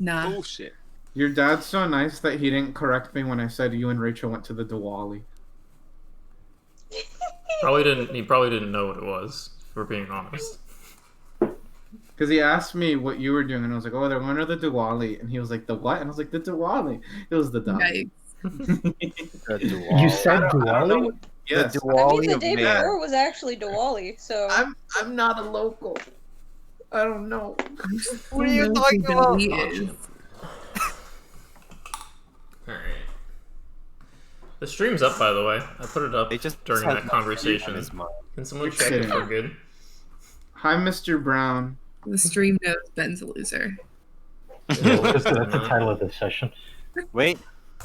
Nah. Bullshit. Your dad's so nice that he didn't correct me when I said you and Rachel went to the Diwali. He probably didn't know what it was, if we're being honest. Because he asked me what you were doing, and I was like, oh, they're going to the Diwali. And he was like, the what? And I was like, the Diwali. It was the Diwali. Yikes. You said Diwali? Yes. The I mean, Diwali the of day man. before was actually Diwali, so... I'm not a local. I don't know. What are you talking about? Alright. The stream's up, by the way. I put it up They just during had that my conversation. on his mind. Can someone You're check if kidding. we're good? Hi, Mr. Brown. The stream knows Ben's a loser. No, that's the title of this session. Wait,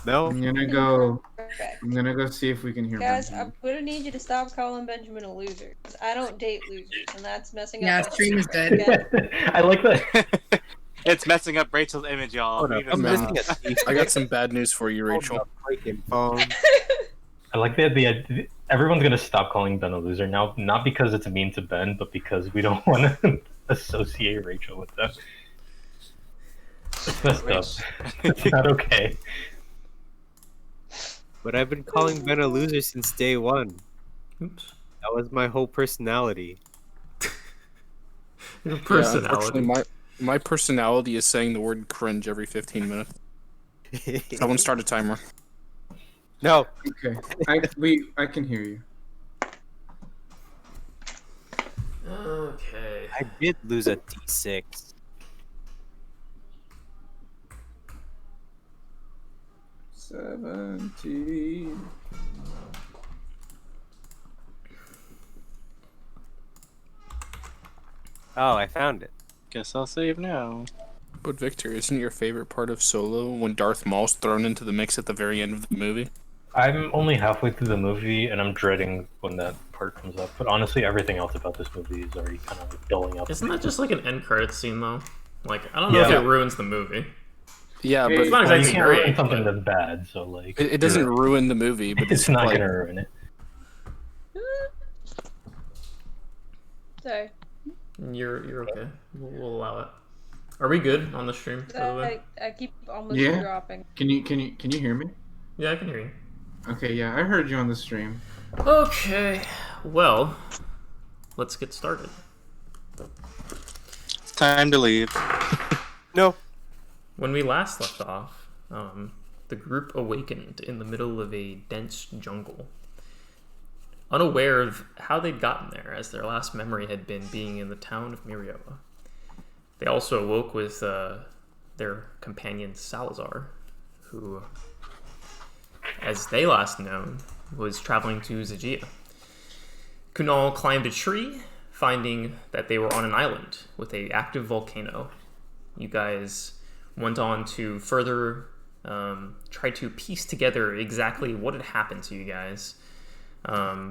no. I'm gonna go. Okay. I'm gonna go see if we can hear Guys, Benjamin. I'm gonna need you to stop calling Benjamin a loser. 'Cause I don't date losers, and that's messing up. Yeah, my stream is stream. good. Again. I like that. It's messing up Rachel's image, y'all. Hold up, Leave it I'm alone. missing a I got some bad news for you, Rachel. freaking phone. I like the everyone's gonna stop calling Ben a loser now, not because it's mean to Ben, but because we don't want to associate Rachel with that. It's messed up. It's not okay. But I've been calling Ben a loser since day one. Oops. That was my whole personality. Your Yeah, personality. unfortunately, my personality is saying the word cringe every 15 minutes. Someone start a timer. No. Okay. I can hear you. Okay. I did lose a D6. $17. Oh, I found it. Guess I'll save now. But Victor, isn't your favorite part of Solo when Darth Maul's thrown into the mix at the very end of the movie? I'm only halfway through the movie, and I'm dreading when that part comes up. But honestly, everything else about this movie is already kind of like dulling up. Isn't that just like an end credits scene, though? Like, I don't know if Yeah. it ruins the movie. Yeah, Hey, but It's not Well, you exactly can't great. ruin something that's bad, so like it doesn't ruin the movie. But it's not like, gonna ruin it. Sorry. You're okay. We'll allow it. Are we good on the stream, by the way? I keep almost Yeah. dropping. Can you hear me? Yeah, I can hear you. Okay, yeah, I heard you on the stream. Okay. Well, let's get started. It's time to leave. No. When we last left off, the group awakened in the middle of a dense jungle, unaware of how they'd gotten there, as their last memory had been being in the town of Mirioa. They also awoke with their companion Salazar, who, as they last known, was traveling to Zagia. Kunal climbed a tree, finding that they were on an island with an active volcano. You guys went on to further try to piece together exactly what had happened to you guys,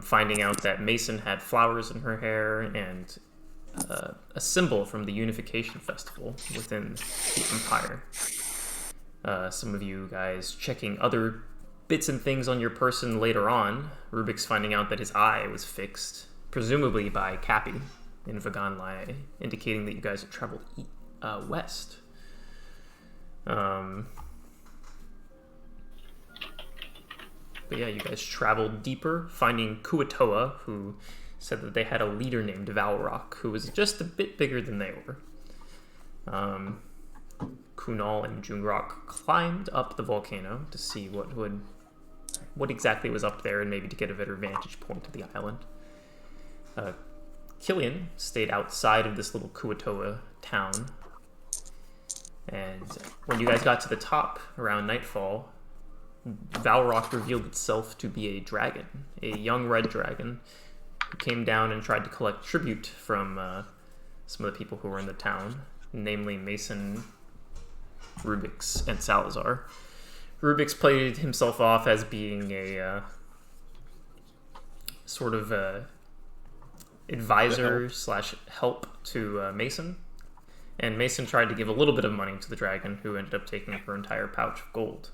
finding out that Mason had flowers in her hair and a symbol from the Unification Festival within the Empire. Some of you guys checking other bits and things on your person later on, Rubyx finding out that his eye was fixed, presumably by Cappy in Vagan Lai, indicating that you guys had traveled west. But yeah, you guys traveled deeper, finding Kuatoa, who said that they had a leader named Valrock, who was just a bit bigger than they were. Kunal and Jungrak climbed up the volcano to see what exactly was up there, and maybe to get a better vantage point of the island. Killian stayed outside of this little Kuatoa town, and when you guys got to the top around nightfall, Valrock revealed itself to be a dragon, a young red dragon, who came down and tried to collect tribute from some of the people who were in the town, namely Mason, Rubyx, and Salazar. Rubyx played himself off as being a sort of advisor slash help to Mason, and Mason tried to give a little bit of money to the dragon, who ended up taking her entire pouch of gold.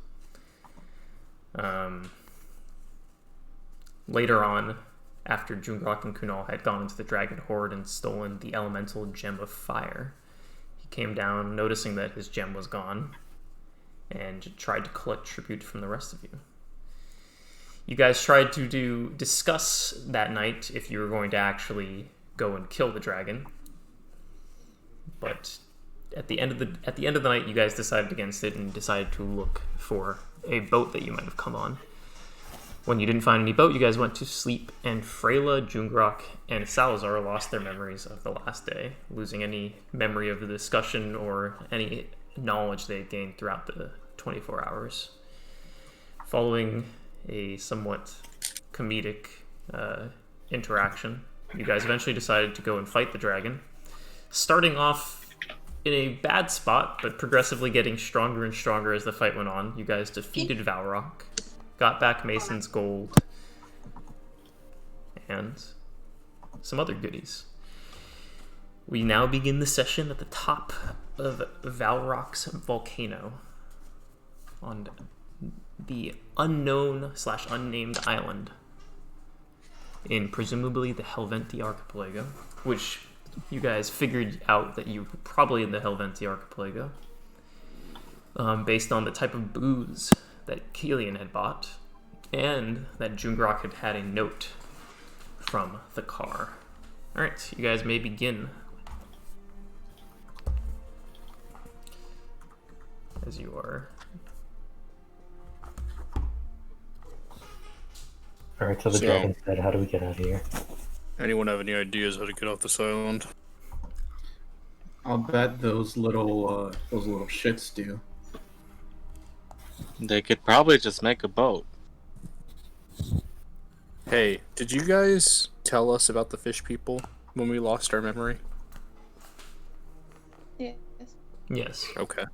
Later on, after Jungrak and Kunal had gone into the dragon horde and stolen the elemental gem of fire, he came down, noticing that his gem was gone, and tried to collect tribute from the rest of you. You guys tried to discuss that night if you were going to actually go and kill the dragon, but at the end of the night, you guys decided against it and decided to look for a boat that you might have come on. When you didn't find any boat, you guys went to sleep, and Freyla, Jungrak, and Salazar lost their memories of the last day, losing any memory of the discussion or any knowledge they had gained throughout the 24 hours. Following a somewhat comedic interaction, you guys eventually decided to go and fight the dragon, starting off in a bad spot, but progressively getting stronger and stronger as the fight went on. You guys defeated Valrock, got back Mason's gold, and some other goodies. We now begin the session at the top of Valrock's volcano on the unknown/unnamed island in presumably the Helventi archipelago, which you guys figured out that you were probably in the Helventi archipelago based on the type of booze that Killian had bought, and that Jungrak had had a note from the car. Alright, you guys may begin. As you are. Alright, so the dragon's dead. How do we get out of here? Anyone have any ideas how to get off this island? I'll bet those little shits do. They could probably just make a boat. Hey, did you guys tell us about the fish people when we lost our memory? Yes. Yes. Okay.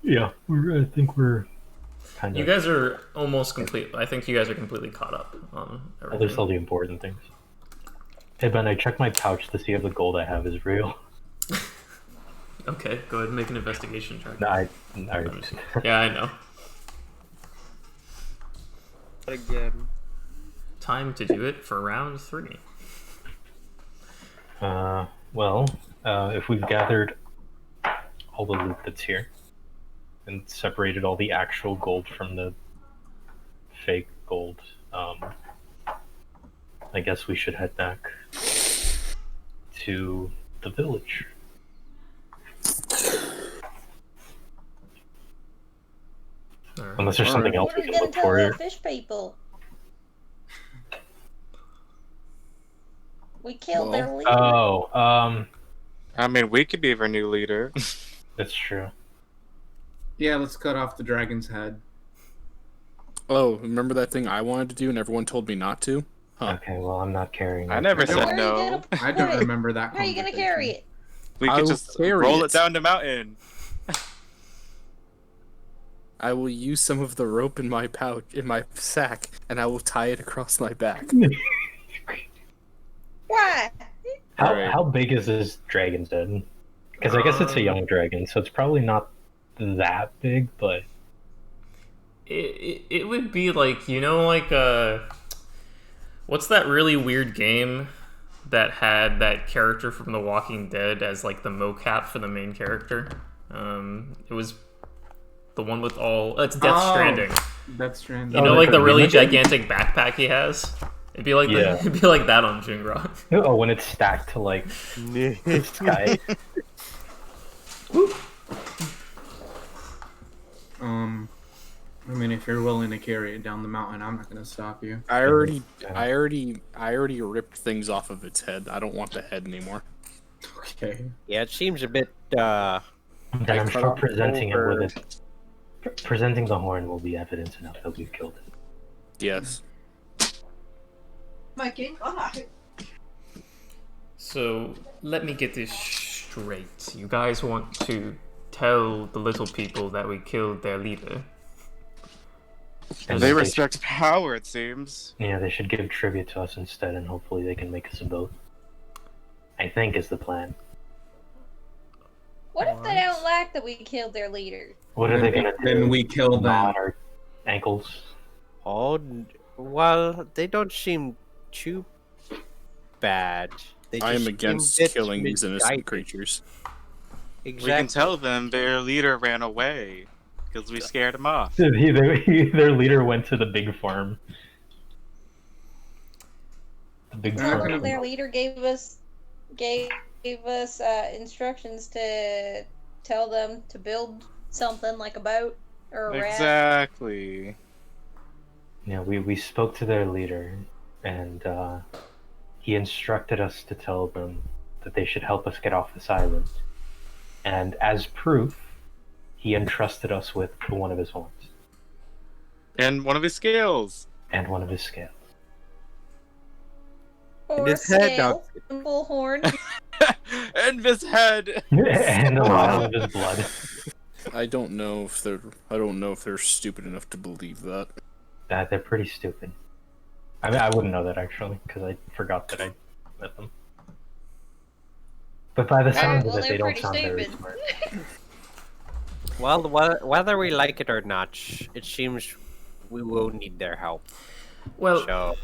Yeah, I think we're kind of... You guys are almost complete. I think you guys are completely caught up on everything. There's all the important things. Hey Ben, I checked my pouch to see if the gold I have is real. Okay, go ahead and make an investigation check. No, Yeah, I know. Again. Time to do it for round 3. Well, if we've gathered all the loot that's here and separated all the actual gold from the fake gold, I guess we should head back to the village. Right. Unless there's something else What are we we can gonna look tell for the here. fish people? We killed their leader. Oh, I mean, we could be our new leader. that's true. Yeah, let's cut off the dragon's head. Oh, remember that thing I wanted to do and everyone told me not to? Huh. Okay, well, I'm not carrying I it. never I said don't- Where are you no. gonna I don't put it? remember that. How are you gonna conversation. carry it? We I could will just carry roll it. it down the mountain. I will use some of the rope in my pouch, in my sack, and I will tie it across my back. Why? Alright. How big is this dragon's head? Because I guess it's a young dragon, so it's probably not that big, but... It would be like, you know, like, what's that really weird game that had that character from The Walking Dead as, like, the mocap for the main character? It was the one with all... it's Death Oh. Stranding. That's strange. You know, Oh, like, the the really remake? gigantic backpack he has? It'd be like Yeah. it'd be like that on Jungrak. Oh, when it's stacked to, like, the sky. I mean, if you're willing to carry it down the mountain, I'm not gonna stop you. I already ripped things off of its head. I don't want the head anymore. Okay. Yeah, it seems a bit, Then I'm cut sure off presenting it over- with it... Presenting the horn will be evidence enough that we've killed it. Yes. So, let me get this straight. You guys want to tell the little people that we killed their leader? And They they respect power, it seems. Yeah, they should give tribute to us instead, and hopefully they can make us a boat. I think is the plan. What if they don't like that we killed their leader? What are they gonna do? Then we kill them. Knot our ankles? oh, well, they don't seem too bad. They I am just against seem a bit killing these innocent misguided. creatures. Exactly. We can tell them their leader ran away because we scared him off. Their leader went to the big farm. The big They're not farm. gonna- Their leader gave us instructions to tell them to build something like a boat or a raft. Exactly. Yeah, we spoke to their leader, and he instructed us to tell them that they should help us get off this island. And as proof, he entrusted us with one of his horns. And one of his scales. And one of his scales. Or his a head, scale, full horn. And his head. And a vial of his blood. I don't know if they're stupid enough to believe that. They're pretty stupid. I mean, I wouldn't know that actually, because I forgot that I met them. But by the sound Well, of it, they they're don't pretty sound very stupid. smart. Well, whether we like it or not, it seems we will need their help. Well, So,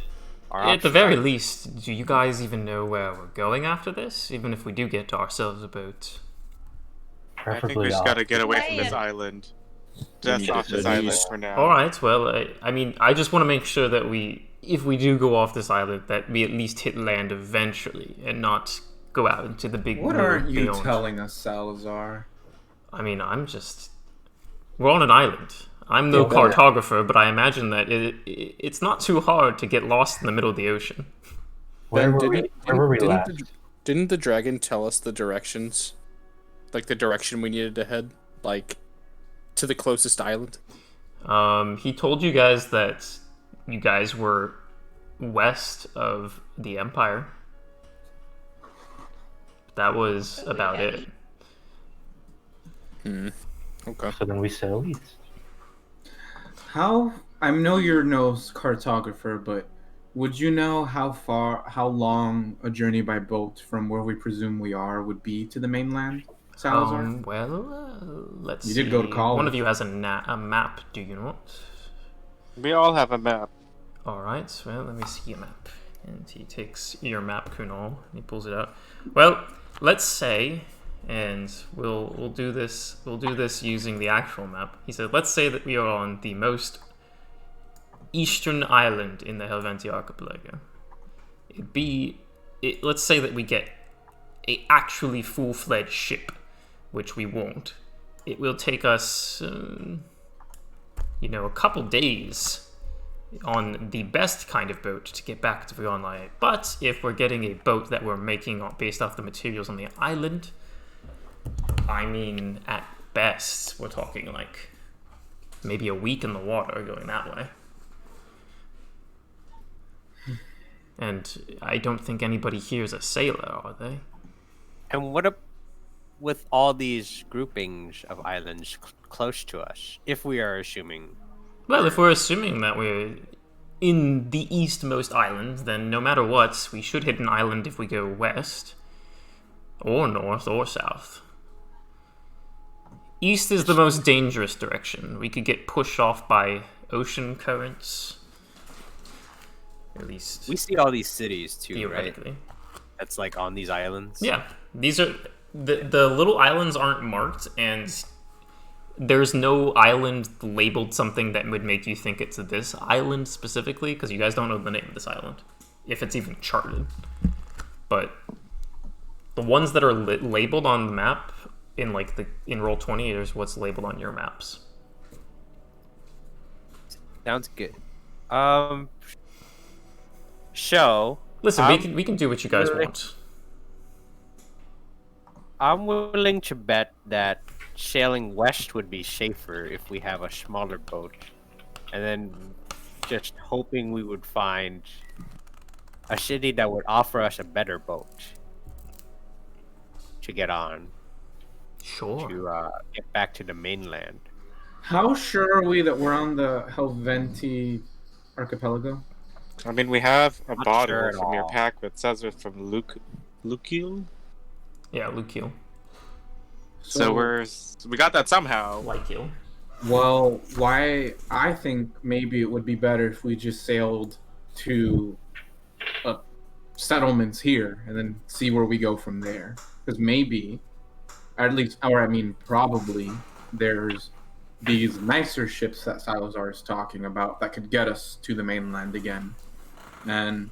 our at the options very are- least, do you guys even know where we're going after this? Even if we do get ourselves a boat. I think Preferably we just off. gotta get away from this Land. island. We Just need off to this at island least- for now. All right. Well, I mean, I just want to make sure that if we do go off this island, that we at least hit land eventually, and not go out into the big. What blue aren't you beyond. telling us, Salazar? I mean, we're on an island. I'm no cartographer, but I imagine that it's not too hard to get lost in the middle of the ocean. Where Ben, were we didn't last? didn't the dragon tell us the directions? Like the direction we needed to head? Like, to the closest island? He told you guys that you guys were west of the Empire. That was about it. Okay. So then we sail east. How? I know you're no cartographer, but would you know how long a journey by boat from where we presume we are would be to the mainland, Salazar? Let's You see. did go to college. One of you has a map, do you not? We all have a map. Alright, well, let me see your map. And he takes your map, Kunal, and he pulls it out. Well, let's say, and we'll do this using the actual map. He said, let's say that we are on the most eastern island in the Helvetii archipelago. Let's say that we get a actually full-fledged ship, which we won't. It will take us, a couple days on the best kind of boat to get back to Vrionlae. But if we're getting a boat that we're making based off the materials on the island, I mean, at best, we're talking like maybe a week in the water going that way. And I don't think anybody here is a sailor, are they? And what with all these groupings of islands close to us, if we are assuming? Well, if we're assuming that we're in the eastmost island, then no matter what, we should hit an island if we go west, or north, or south. East is the most dangerous direction. We could get pushed off by ocean currents. At least We see all these cities too, right? theoretically. That's like on these islands. Yeah, these are the little islands aren't marked, and there's no island labeled something that would make you think it's this island specifically, because you guys don't know the name of this island, if it's even charted. But the ones that are labeled on the map in Roll20 is what's labeled on your maps. Sounds good. So Listen, we can do what you guys want. I'm willing to bet that sailing west would be safer if we have a smaller boat, and then just hoping we would find a city that would offer us a better boat to get on Sure. to get back to the mainland. How sure are we that we're on the Helvetii archipelago? I mean, we have a Not bottle sure at from your all. pack that says it's from Lukiel. Yeah, Lukiel. So we got that somehow. Lykiel. Well, why? I think maybe it would be better if we just sailed to a settlements here and then see where we go from there. Because maybe, at least, or I mean, probably, there's these nicer ships that Salazar is talking about that could get us to the mainland again. And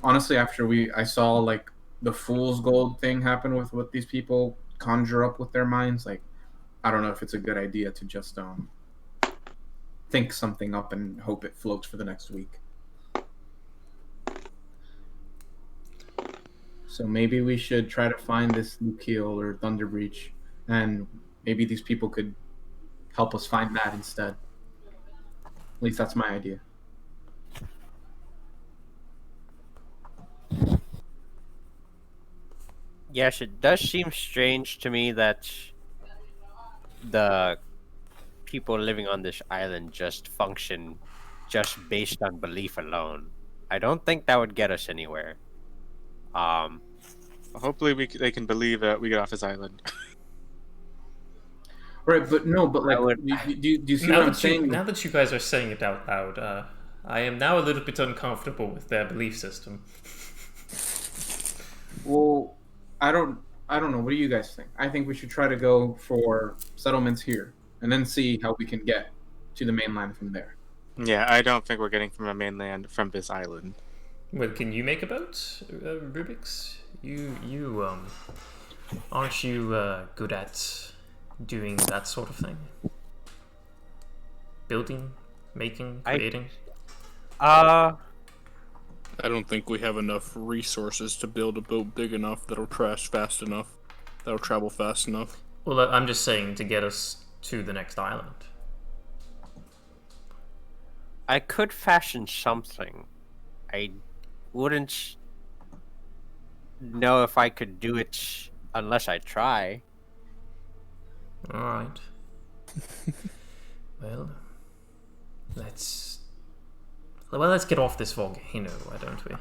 honestly, after I saw like the fool's gold thing happen with what these people conjure up with their minds, like, I don't know if it's a good idea to just think something up and hope it floats for the next week. So maybe we should try to find this Lukeel or Thunder Breach, and maybe these people could help us find that instead. At least that's my idea. Yes, it does seem strange to me that the people living on this island just function just based on belief alone. I don't think that would get us anywhere. Hopefully they can believe that we get off this island. Right, but like, do you see what I'm saying? Now that you guys are saying it out loud, I am now a little bit uncomfortable with their belief system. Well, I don't know. What do you guys think? I think we should try to go for settlements here and then see how we can get to the mainland from there. Yeah, I don't think we're getting from the mainland from this island. Well, can you make a boat, Rubyx? You aren't you good at doing that sort of thing? Building, making, creating? I don't think we have enough resources to build a boat big enough that'll crash fast enough, that'll travel fast enough. Well, I'm just saying to get us to the next island. I could fashion something. I wouldn't know if I could do it unless I try. Alright. Well, let's get off this volcano, why don't we?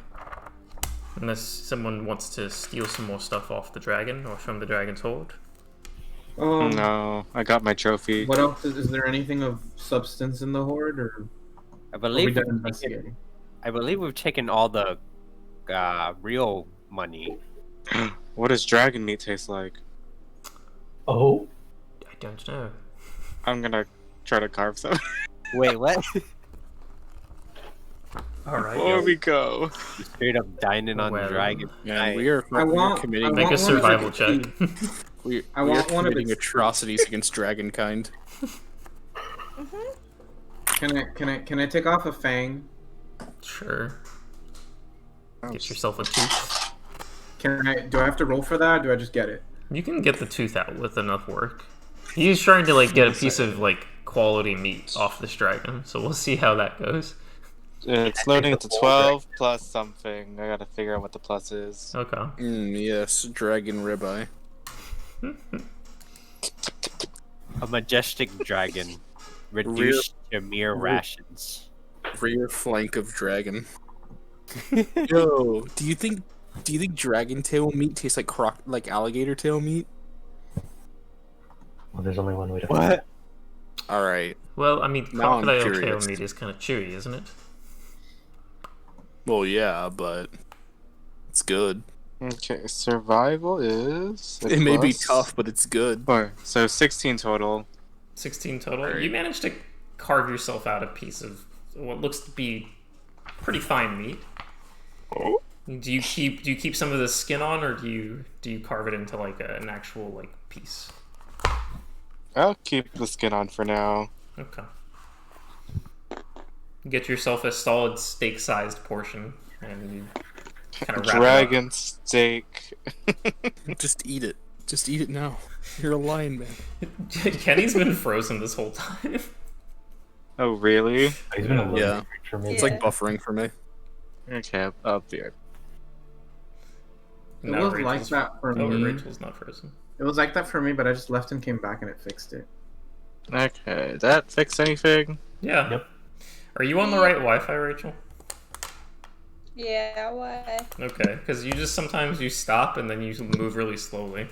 Unless someone wants to steal some more stuff off the dragon or from the dragon's hoard. No, I got my trophy. What else? Is there anything of substance in the hoard, or I are we believe done investigating? we've taken all the real money. What does dragon meat taste like? Oh, I don't know. I'm gonna try to carve some. Wait, what? Alright. Before we go. Straight up dining on Well, dragon. Yeah, Nice. I committing Make a want survival one of check. its- we I are want one of committing its- atrocities against dragonkind. Can I take off a fang? Sure. Get yourself a tooth. Do I have to roll for that, or do I just get it? You can get the tooth out with enough work. He's trying to like get a piece of like quality meat off this dragon, so we'll see how that goes. It's loading to 12 plus something. I gotta figure out what the plus is. Okay. Yes, dragon ribeye. A majestic dragon, reduced to mere rations. Rear flank of dragon. Yo, do you think dragon tail meat tastes like alligator tail meat? well, there's only one way to What? All right. Well, I mean, Now I'm crocodile tail curious. meat is kind of chewy, isn't it? Well, yeah, but it's good. Okay, survival is. It may be plus tough, but it's good. 4. So 16 total. 16 total. Alright. You managed to carve yourself out a piece of what looks to be pretty fine meat. Do you keep some of the skin on, or do you carve it into like an actual like piece? I'll keep the skin on for now. Okay. Get yourself a solid steak-sized portion, and you kind of wrap Dragon steak. Just eat it. Just eat it now. You're a lion, man. it up. Kenny's been frozen this whole time. Oh, really? He's been a little Yeah. for me. It's like buffering for me. Okay, I'll be right. It was like that for Oh, me. Rachel's not frozen. It was like that for me, but I just left and came back and it fixed it. Okay, that fix anything? Yeah. Yep. Are you on the right Wi-Fi, Rachel? Yeah, why? Okay, because you just sometimes you stop and then you move really slowly.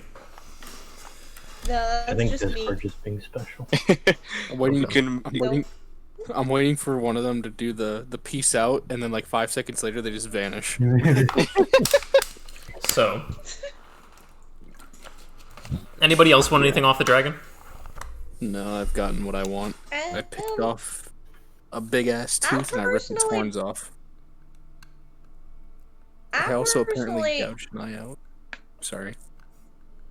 No, I that's think just me. Discord just being special. I'm waiting. You can. I'm waiting. I'm waiting for one of them to do the peace out, and then like 5 seconds later they just vanish. So, anybody else want anything off the dragon? No, I've gotten what I want. I picked off a big ass tooth and I ripped its horns off. I also apparently gouged an eye out. Sorry.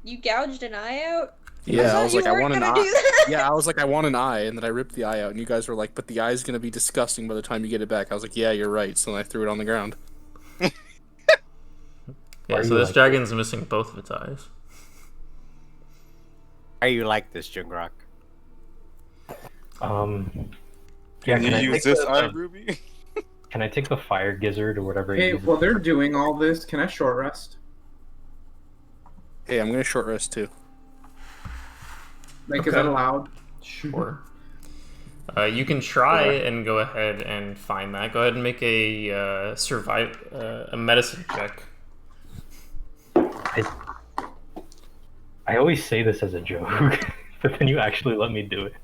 You gouged an eye out? Yeah, I was like, I want an eye. eye. Yeah, I was like, I want an eye, and then I ripped the eye out, and you guys were like, but the eye's gonna be disgusting by the time you get it back. I was like, yeah, you're right. So then I threw it on the ground. Yeah, so this dragon's missing both of its eyes. Are you like this, Jungrak? Yeah, Can you I use take this the- eye, Ruby? Can I take the fire gizzard or whatever? Hey, it uses? while they're doing all this, can I short rest? Hey, I'm gonna short rest too. Like, is that allowed? Sure. You can try and go ahead and find that. Go ahead and make a a medicine check. I always say this as a joke, but then you actually let me do it.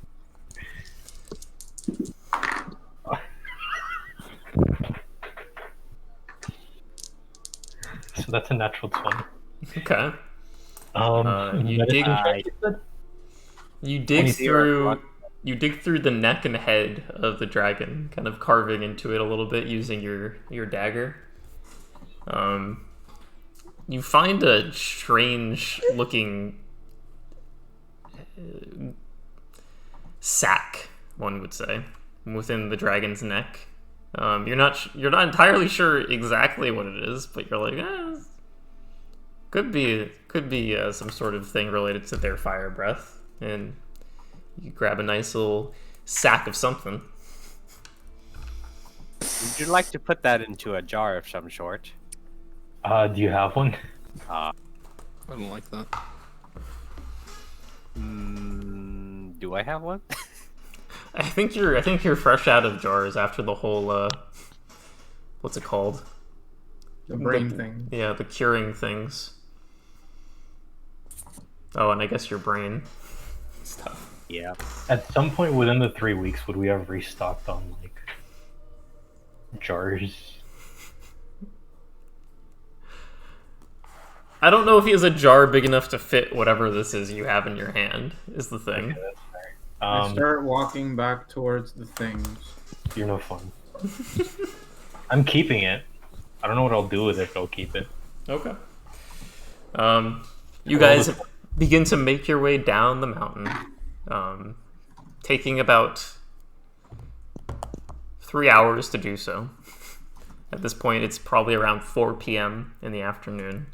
So that's a natural 20. Okay. You medicine dig. check, you said? You dig 20. through. You dig through the neck and head of the dragon, kind of carving into it a little bit using your dagger. You find a strange looking sack, one would say, within the dragon's neck. You're not entirely sure exactly what it is, but you're like, could be some sort of thing related to their fire breath, and you grab a nice little sack of something. Would you like to put that into a jar of some sort? Do you have one? I don't like that. Do I have one? I think you're fresh out of jars after the whole what's it called? The brain thing. Yeah, the curing things. Oh, and I guess your brain stuff. Yeah. At some point within the 3 weeks, would we have restocked on, like, jars? I don't know if he has a jar big enough to fit whatever this is you have in your hand, is the thing. Okay, that's fair. I start walking back towards the things. You're no fun. I'm keeping it. I don't know what I'll do with it, but I'll keep it. Okay. You guys begin to make your way down the mountain, taking about 3 hours to do so. At this point, it's probably around 4 p.m. in the afternoon.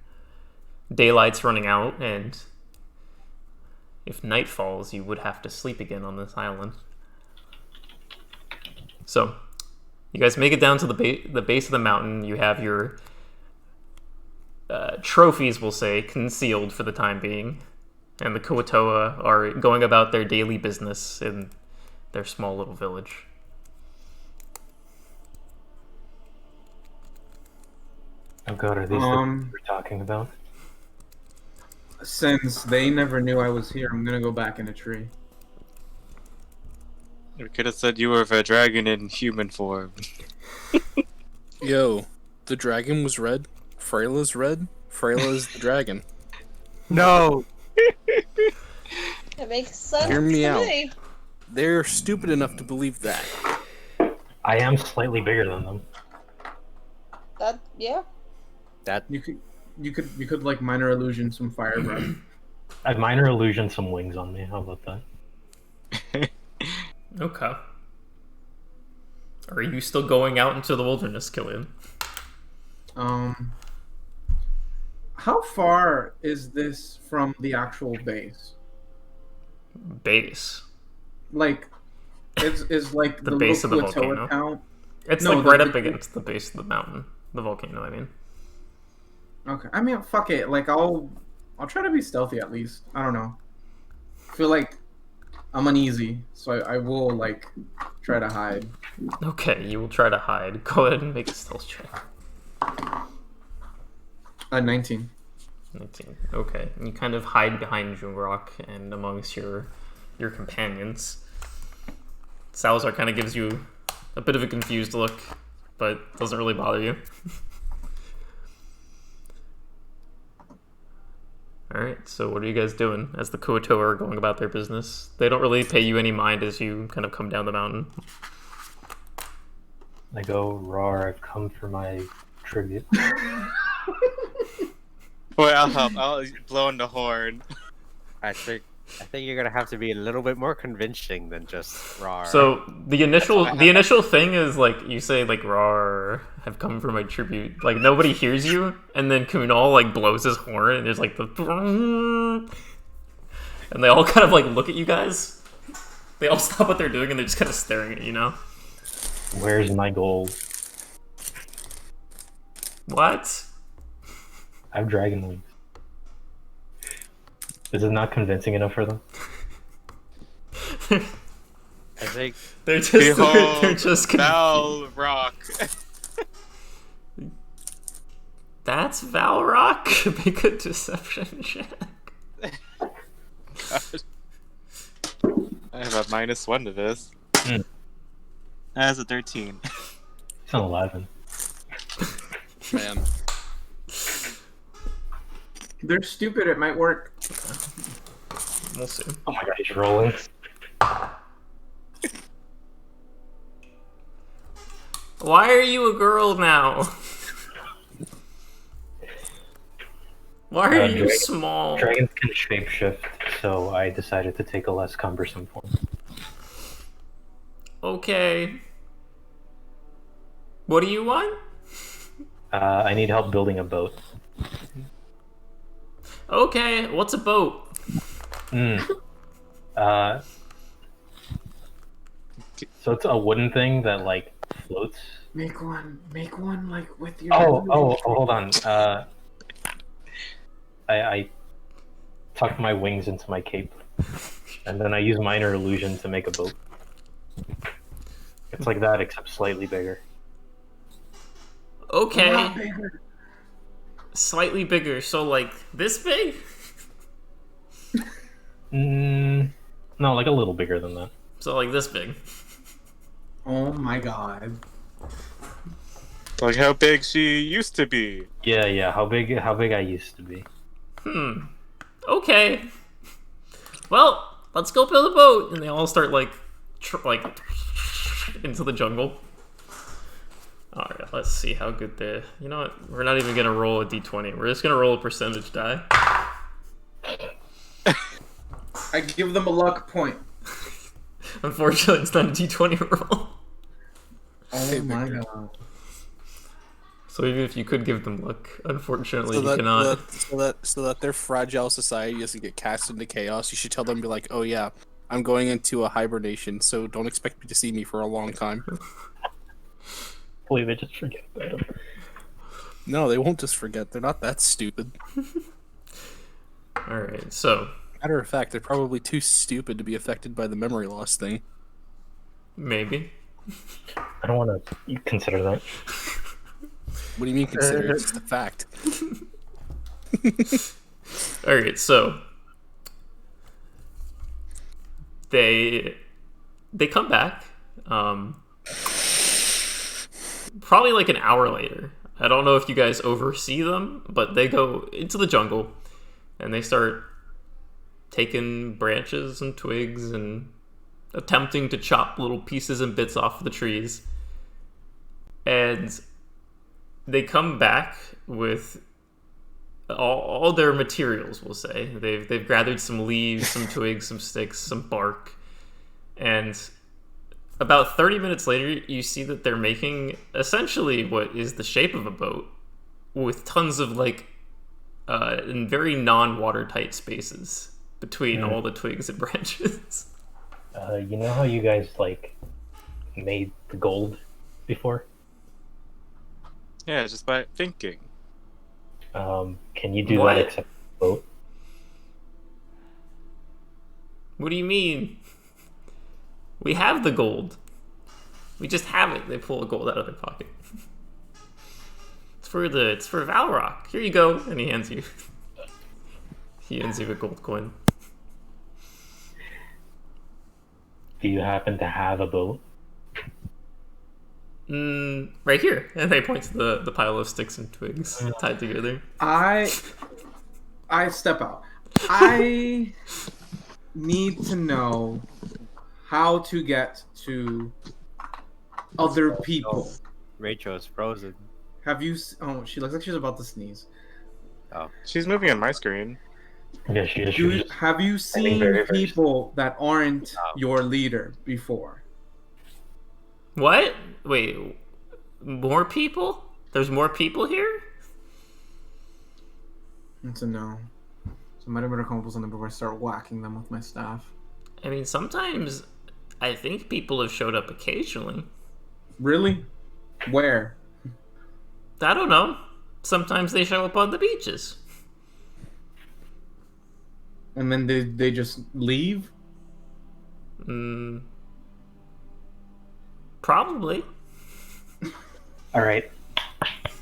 Daylight's running out, and if night falls, you would have to sleep again on this island. So, you guys make it down to the base of the mountain. You have your trophies, we'll say, concealed for the time being. And the Kuatoa are going about their daily business in their small little village. Oh god, are these the things we're talking about? Since they never knew I was here, I'm gonna go back in a tree. We could have said you were a dragon in human form. Yo, the dragon was red. Freyla's red. Freyla's the dragon. No. It makes sense. Hear me to out. me. They're stupid enough to believe that. I am slightly bigger than them. Yeah. You could like minor illusion some fire breath. I have minor illusion some wings on me. How about that? Okay. Are you still going out into the wilderness, Killian? How far is this from the actual base? Base. Like, is like The the base little of the Plateau volcano? account? It's No, like the- right the- up against the base of the mountain. The volcano, I mean. Okay, I mean, fuck it. Like, I'll try to be stealthy at least. I don't know. I feel like I'm uneasy, so I will like try to hide. Okay, you will try to hide. Go ahead and make a stealth check. 19. 19. Okay. And you kind of hide behind Jungrak and amongst your companions. Salazar kind of gives you a bit of a confused look, but doesn't really bother you. Alright, so what are you guys doing as the Koto are going about their business? They don't really pay you any mind as you kind of come down the mountain. I go, Rar, I've come for my tribute. Wait, I'll help. I'll blow in the horn. I think you're gonna have to be a little bit more convincing than just rar. So the initial thing is like you say like rar, have come for my tribute. Like nobody hears you, and then Kunal like blows his horn, and there's like the, and they all kind of like look at you guys. They all stop what they're doing, and they're just kind of staring at you now. Where's my gold? What? I have dragon wings. Is it not convincing enough for them? I think they're just Behold, they're just Valrock. That's Valrock. Make a deception check. I have a -1 to this. That's a 13. It's an 11. Man. They're stupid. It might work. We'll see. Oh my god, he's rolling. Why are you a girl now? Why are you small? Dragons can shapeshift, so I decided to take a less cumbersome form. Okay. What do you want? I need help building a boat. Okay, what's a boat? So it's a wooden thing that like floats. Make one like with your. Oh, hold on. I tuck my wings into my cape, and then I use minor illusion to make a boat. It's like that, except slightly bigger. Okay. Slightly bigger, so like this big? No, like a little bigger than that. So like this big. Oh my god. Like how big she used to be. Yeah. How big I used to be. Okay. Well, let's go build a boat, and they all start like into the jungle. All right, let's see how good they. You know what? We're not even gonna roll a d20. We're just gonna roll a percentage die. I give them a luck point. Unfortunately, it's not a d20 roll. Oh my god. So even if you could give them luck, unfortunately you that, cannot. So that their fragile society doesn't get cast into chaos, you should tell them, be like, oh yeah, I'm going into a hibernation, so don't expect me to see me for a long time. Hopefully they just forget about him. No, they won't just forget. They're not that stupid. Alright, so Matter of fact, they're probably too stupid to be affected by the memory loss thing. maybe. I don't want to consider that. What do you mean consider? It's just a fact. Alright, so they come back. Probably like an hour later. I don't know if you guys oversee them, but they go into the jungle and they start taking branches and twigs and attempting to chop little pieces and bits off the trees. And they come back with all their materials, we'll say. They've gathered some leaves, some twigs, some sticks, some bark. And about 30 minutes later, you see that they're making essentially what is the shape of a boat with tons of like in very non-watertight spaces between all the twigs and branches. You know how you guys like made the gold before? Yeah, just by thinking. Can you do What? that except boat? What do you mean? We have the gold. We just have it. They pull the gold out of their pocket. It's for Valrock. Here you go. And he hands you a gold coin. Do you happen to have a boat? Right here. And they point to the pile of sticks and twigs tied together. I step out. I need to know how to get to other people. Rachel is frozen. Have you? Oh, she looks like she's about to sneeze. Oh, She's moving on my screen. Yeah, she is. Have you seen very people that aren't your leader before? What? Wait, more people? There's more people here? It's a no. Somebody better come up with something before I start whacking them with my staff. I mean, sometimes I think people have showed up occasionally. Really? Where? I don't know. Sometimes they show up on the beaches. And then they just leave? Probably. All right.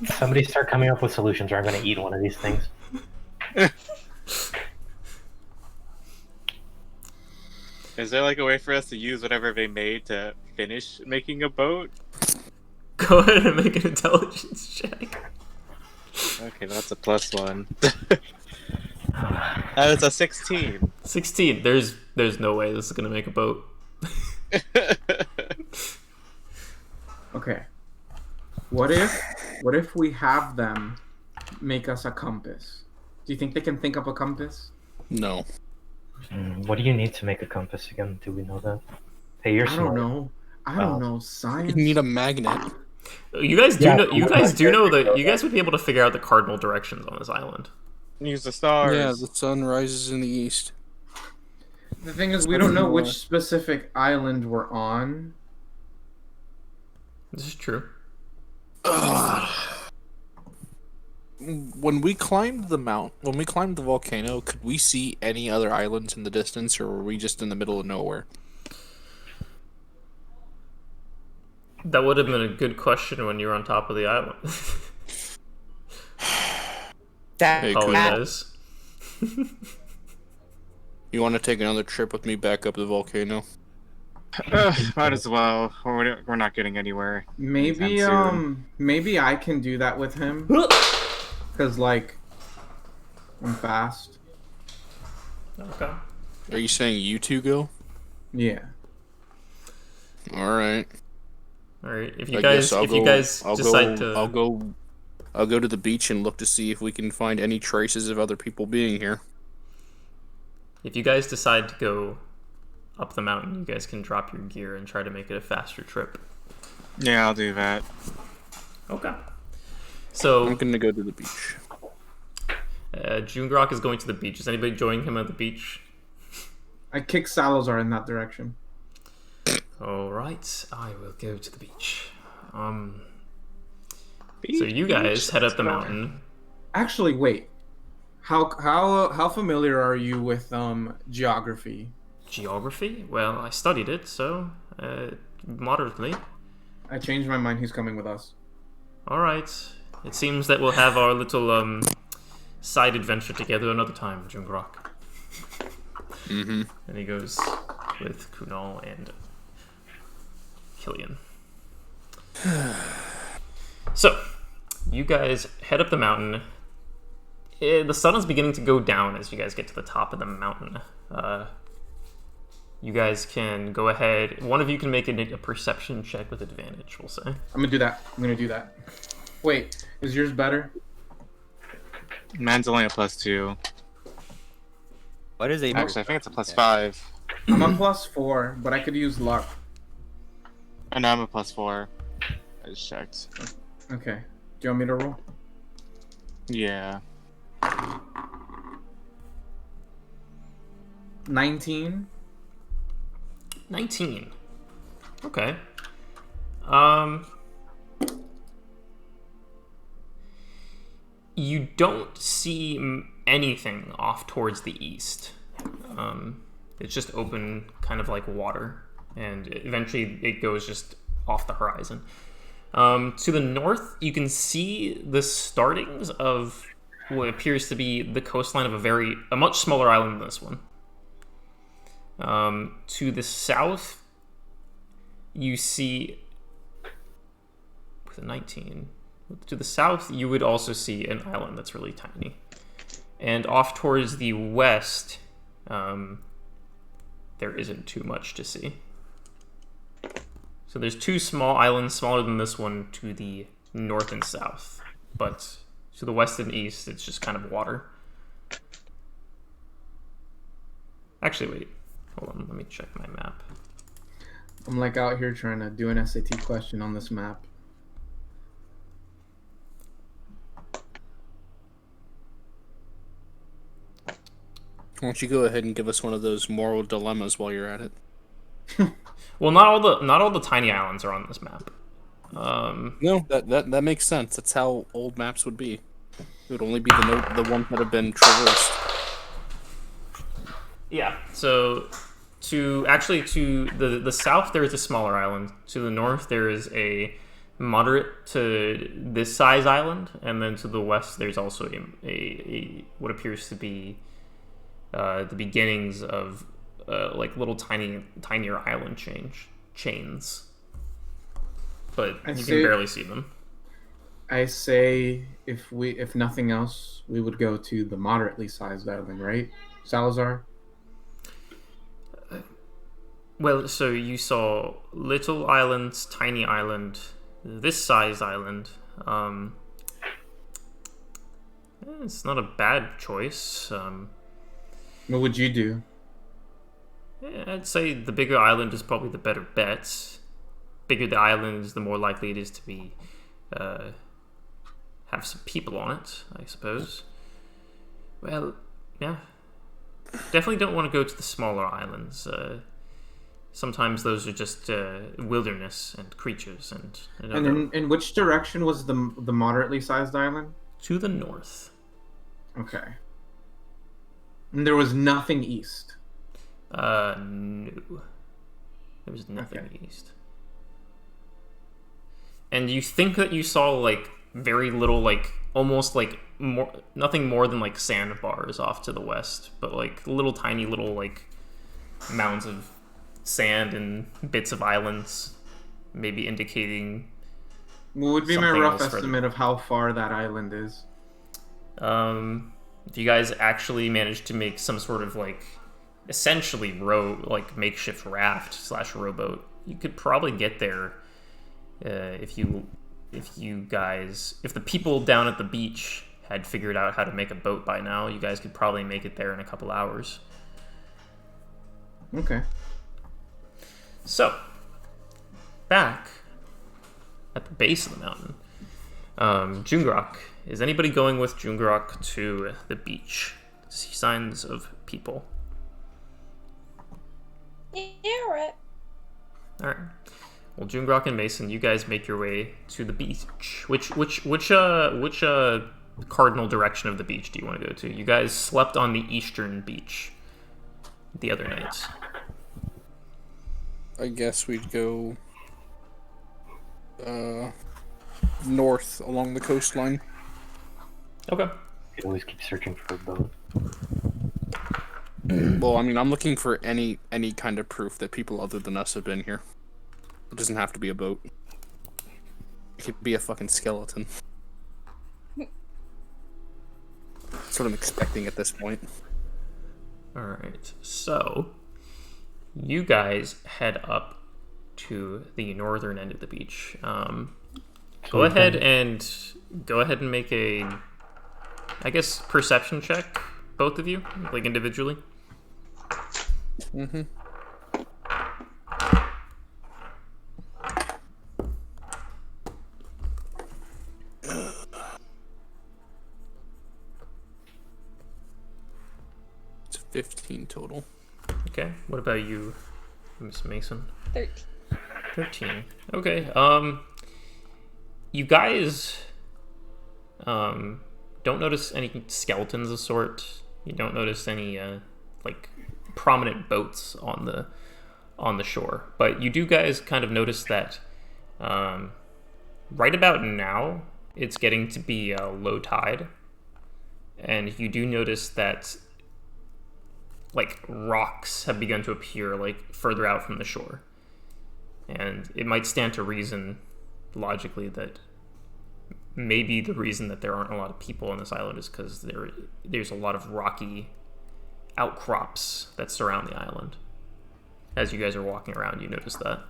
Somebody start coming up with solutions, or I'm going to eat one of these things. Is there like a way for us to use whatever they made to finish making a boat? Go ahead and make an intelligence check. Okay, that's a +1. That is a 16. 16. There's no way this is gonna make a boat. Okay. What if we have them make us a compass? Do you think they can think up a compass? No. What do you need to make a compass again? Do we know that? Hey, you're I smart. don't know. I don't know. Science. You need a magnet. You guys do know. You guys do know that you guys would be able to figure out the cardinal directions on this island. Use the stars. Yeah, the sun rises in the east. The thing is, we don't know which specific island we're on. This is true. When we climbed the volcano, could we see any other islands in the distance, or were we just in the middle of nowhere? That would have been a good question when you were on top of the island. Hey, Apologize. You want to take another trip with me back up the volcano? Might as well. We're not getting anywhere. Maybe maybe I can do that with him. Cause like, I'm fast. Okay. Are you saying you two go? Yeah. All right. All right. If you guys decide to, I'll go to the beach and look to see if we can find any traces of other people being here. if you guys decide to go up the mountain, you guys can drop your gear and try to make it a faster trip. Yeah, I'll do that. Okay. So I'm gonna go to the beach. Jungrak is going to the beach. Is anybody joining him at the beach? I kick Salazar in that direction. All right, I will go to the beach. So you guys head up the mountain. Actually, wait. How familiar are you with geography? Geography? Well, I studied it, so moderately. I changed my mind. He's coming with us. All right. It seems that we'll have our little side adventure together another time, Jungrak. Mm-hmm. And he goes with Kunal and Killian. So, you guys head up the mountain. The sun is beginning to go down as you guys get to the top of the mountain. You guys can go ahead. One of you can make a perception check with advantage, we'll say. I'm gonna do that. Wait, is yours better? Mine's only a +2. What is a? Actually, I think it's a +5. I'm a +4, but I could use luck. And I'm a +4. I just checked. Okay. Do you want me to roll? Yeah. 19. 19. Okay. You don't see anything off towards the east. It's just open, kind of like water, and eventually it goes just off the horizon. To the north, you can see the startings of what appears to be the coastline of a much smaller island than this one. To the south, you see with a 19 to the south, you would also see an island that's really tiny, and off towards the west, there isn't too much to see. So there's two small islands, smaller than this one, to the north and south, but to the west and east, it's just kind of water. Actually, wait. Hold on, let me check my map. I'm like out here trying to do an SAT question on this map. Why don't you go ahead and give us one of those moral dilemmas while you're at it? Well, not all the tiny islands are on this map. No, that makes sense. That's how old maps would be. It would only be the ones that have been traversed. Yeah. So to the south, there is a smaller island. To the north, there is a moderate to this size island, and then to the west, there's also a what appears to be the beginnings of like little tinier island chains, but you can barely see them. I say if nothing else, we would go to the moderately sized island, right, Salazar? Well, so you saw little islands, tiny island, this size island. It's not a bad choice. What would you do? Yeah, I'd say the bigger island is probably the better bet. Bigger the island is, the more likely it is to be have some people on it, I suppose. Well, yeah. Definitely don't want to go to the smaller islands. Sometimes those are just wilderness and creatures and And in which direction was the moderately sized island? to the north. Okay. And there was nothing east. No. There was nothing east. And you think that you saw like very little, like almost like nothing more than like sandbars off to the west, but like little tiny little like mounds of sand and bits of islands, maybe indicating. What would be my something rough else estimate of how far that island is? If you guys actually managed to make some sort of like essentially makeshift raft / rowboat, you could probably get there if the people down at the beach had figured out how to make a boat by now. You guys could probably make it there in a couple hours. Okay. So, back at the base of the mountain, Jungrak. Is anybody going with Jungrak to the beach? See signs of people. Yeah, right. All right. Well, Jungrak and Mason, you guys make your way to the beach. Which cardinal direction of the beach do you want to go to? You guys slept on the eastern beach the other night. I guess we'd go north along the coastline. Okay. You could always keep searching for a boat. Well, I mean, I'm looking for any kind of proof that people other than us have been here. It doesn't have to be a boat. It could be a fucking skeleton. That's what I'm expecting at this point. Alright, so you guys head up to the northern end of the beach. Go ahead and make a, I guess, perception check, both of you, like individually. Mm-hmm. It's 15 total. Okay, what about you, Miss Mason? 13. 13. Okay, you guys don't notice any skeletons of sort. You don't notice any like prominent boats on the shore, but you do guys kind of notice that right about now it's getting to be low tide, and you do notice that like rocks have begun to appear like further out from the shore, And it might stand to reason, logically, that maybe the reason that there aren't a lot of people on this island is because there's a lot of rocky outcrops that surround the island. As you guys are walking around, you notice that.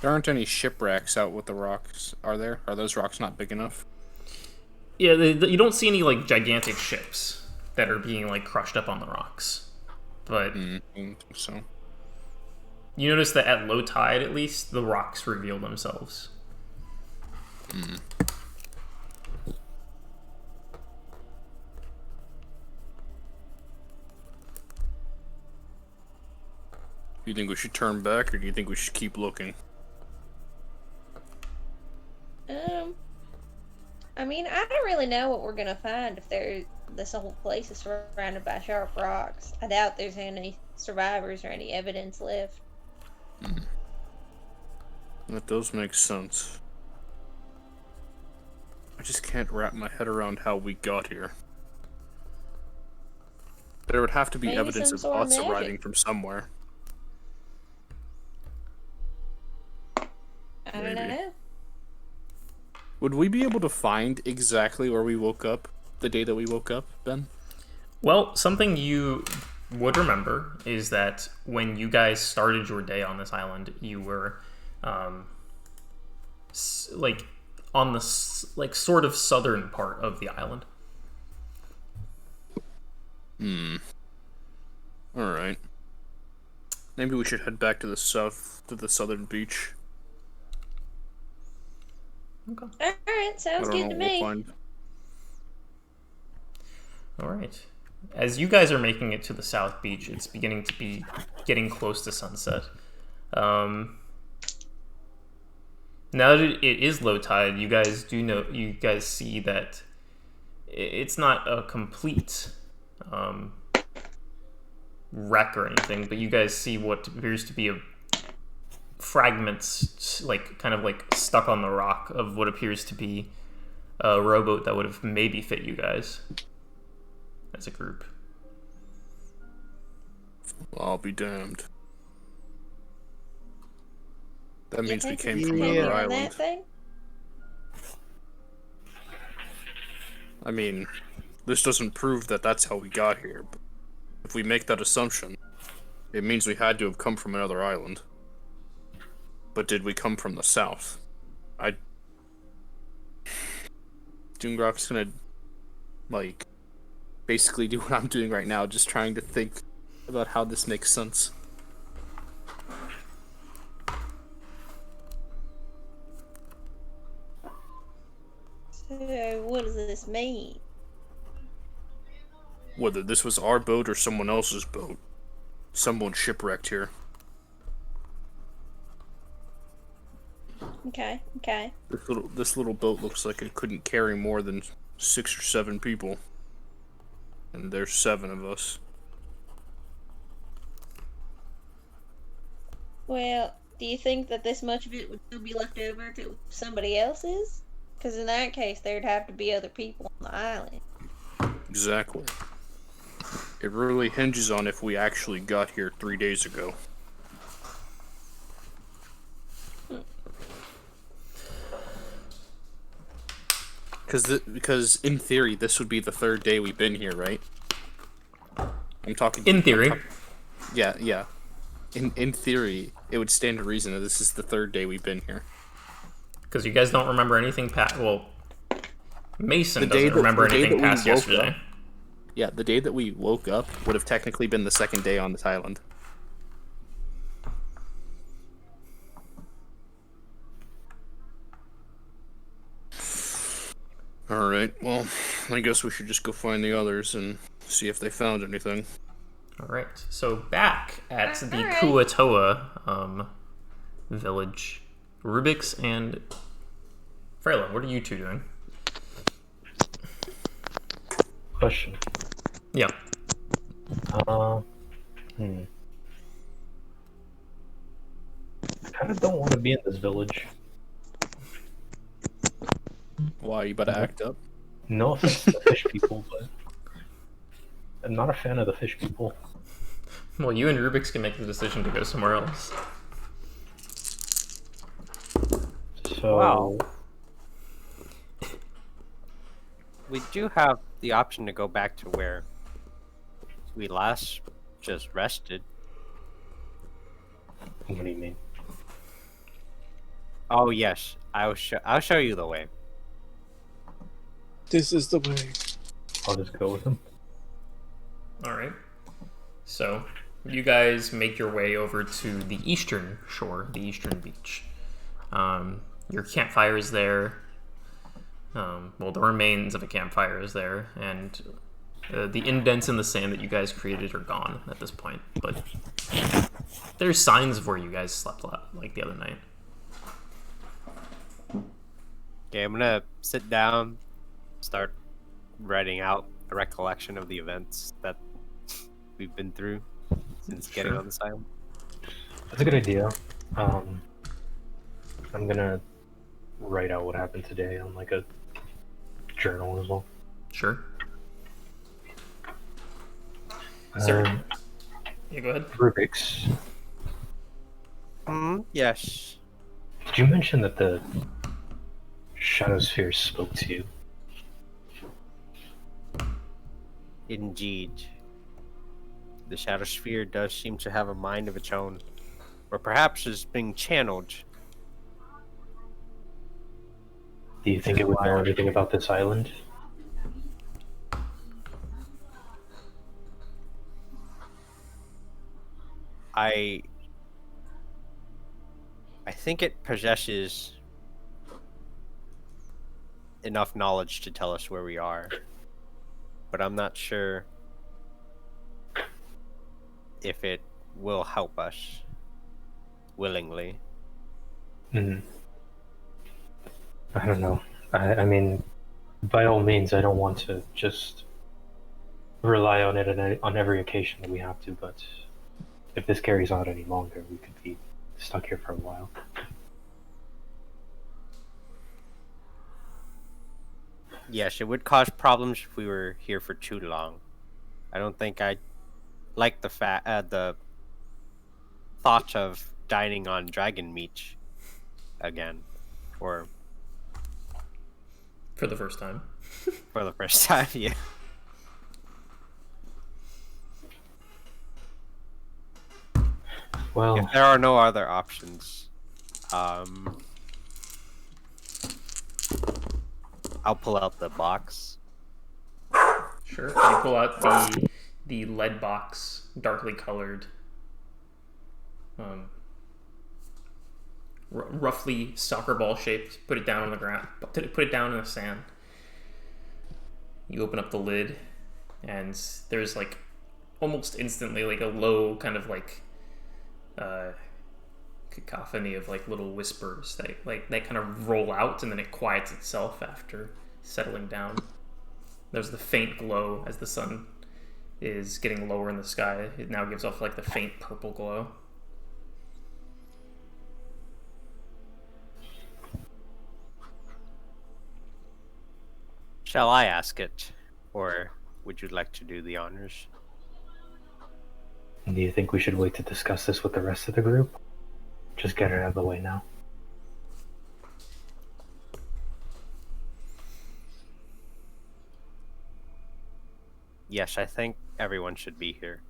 There aren't any shipwrecks out with the rocks, are there? Are those rocks not big enough? Yeah, you don't see any like gigantic ships that are being like crushed up on the rocks, but So you notice that at low tide, at least, the rocks reveal themselves. Do you think we should turn back, or do you think we should keep looking? I mean, I don't really know what we're gonna find if this whole place is surrounded by sharp rocks. I doubt there's any survivors or any evidence left. That does make sense. I just can't wrap my head around how we got here. There would have to be Maybe evidence some of sort of us magic. arriving from somewhere. I don't Maybe. know. Would we be able to find exactly where we woke up the day that we woke up, Ben? Well, something you would remember is that when you guys started your day on this island, you were like on the sort of southern part of the island. Alright. Maybe we should head back to the south, to the southern beach. Okay. Alright, sounds good to me. All right. As you guys are making it to the South Beach, it's beginning to be getting close to sunset. Now that it is low tide, you guys see that it's not a complete wreck or anything, but you guys see what appears to be fragments, like kind of like stuck on the rock of what appears to be a rowboat that would have maybe fit you guys as a group. I'll be damned. That You means we think came we from can another on island. that thing? I mean, this doesn't prove that that's how we got here. But if we make that assumption, it means we had to have come from another island. But did we come from the south? Jungrak's gonna, like, basically do what I'm doing right now, just trying to think about how this makes sense. So, what does this mean? Whether this was our boat or someone else's boat, someone shipwrecked here. Okay. This little boat looks like it couldn't carry more than 6 or 7 people. And there's 7 of us. Well, do you think that this much of it would still be left over if it was somebody else's? Because in that case, there'd have to be other people on the island. Exactly. It really hinges on if we actually got here 3 days ago. Because in theory, this would be the 3rd day we've been here, right? I'm talking... In theory. Yeah. In theory, it would stand to reason that this is the 3rd day we've been here. Because you guys don't remember anything past... Well, Mason doesn't remember anything past yesterday. Yeah, the day that we woke up would have technically been the 2nd day on this island. Alright, well, I guess we should just go find the others and see if they found anything. Alright, so back at the Alright. Kuatoa village, Rubyx and Freyla, what are you two doing? Question. Yeah. I kind of don't want to be in this village. Why, you better act up? No offense to the fish people, but I'm not a fan of the fish people. Well, you and Rubyx can make the decision to go somewhere else. So Wow. We do have the option to go back to where we last just rested. what do you mean? Oh yes, I'll show you the way. This is the way. I'll just go with him. Alright. So, you guys make your way over to the eastern shore, the eastern beach. Your campfire is there. Well, the remains of a campfire is there, and the indents in the sand that you guys created are gone at this point. But there's signs of where you guys slept like the other night. Okay, I'm gonna sit down, start writing out a recollection of the events that we've been through since getting Sure. on this island. That's a good idea. I'm gonna write out what happened today on like a journal as well. Sure. Sir. Um, Yeah, go ahead. Rubyx, Yes. did you mention that the Shadow Sphere spoke to you? Indeed. The Shadow Sphere does seem to have a mind of its own. Or perhaps is being channeled. Do you think it would know anything about this island? I think it possesses enough knowledge to tell us where we are. But I'm not sure if it will help us willingly. I don't know. I mean, by all means, I don't want to just rely on it on every occasion that we have to, but if this carries on any longer, we could be stuck here for a while. Yes, it would cause problems if we were here for too long. I don't think I like the thought of dining on dragon meat again, or For the first time. for the first time. Yeah. Well, If there are no other options, I'll pull out the box. Sure. You pull out the lead box, darkly colored, roughly soccer ball shaped. Put it down on the ground. Put it down in the sand. You open up the lid, and there's like almost instantly like a low kind of like cacophony of like little whispers that kind of roll out, and then it quiets itself after settling down. There's the faint glow as the sun is getting lower in the sky. It now gives off like the faint purple glow. Shall I ask it, or would you like to do the honors? do you think we should wait to discuss this with the rest of the group? Just get it out of the way now. Yes, I think everyone should be here.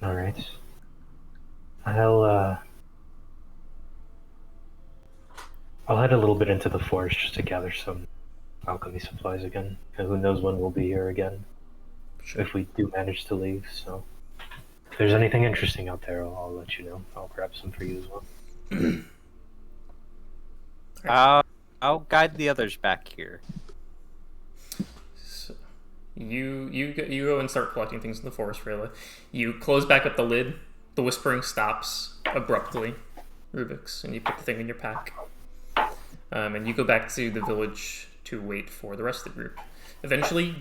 Alright. I'll head a little bit into the forest just to gather some alchemy supplies again. And who knows when we'll be here again. If we do manage to leave, so if there's anything interesting out there, I'll let you know. I'll grab some for you as well. I'll guide the others back here. So you go and start collecting things in the forest, Freyla. You close back up the lid. The whispering stops abruptly, Rubyx, and you put the thing in your pack. And you go back to the village to wait for the rest of the group. Eventually,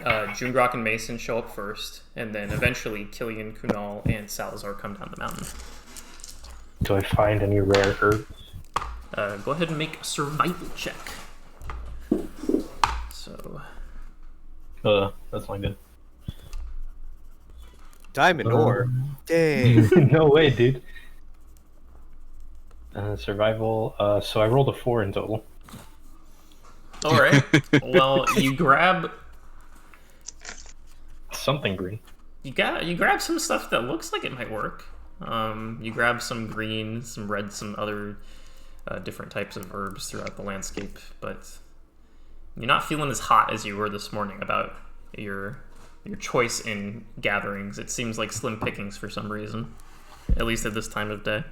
Jungrak and Mason show up first, and then eventually Killian, Kunal, and Salazar come down the mountain. Do I find any rare herbs? Go ahead and make a survival check. So, That's not good. Diamond ore. Dang. No way, dude. Survival. So I rolled a 4 in total. All right. Well, you grab Something green. you grab some stuff that looks like it might work. You grab some green, some red, some other different types of herbs throughout the landscape, but you're not feeling as hot as you were this morning about your choice in gatherings. It seems like slim pickings for some reason, at least at this time of day.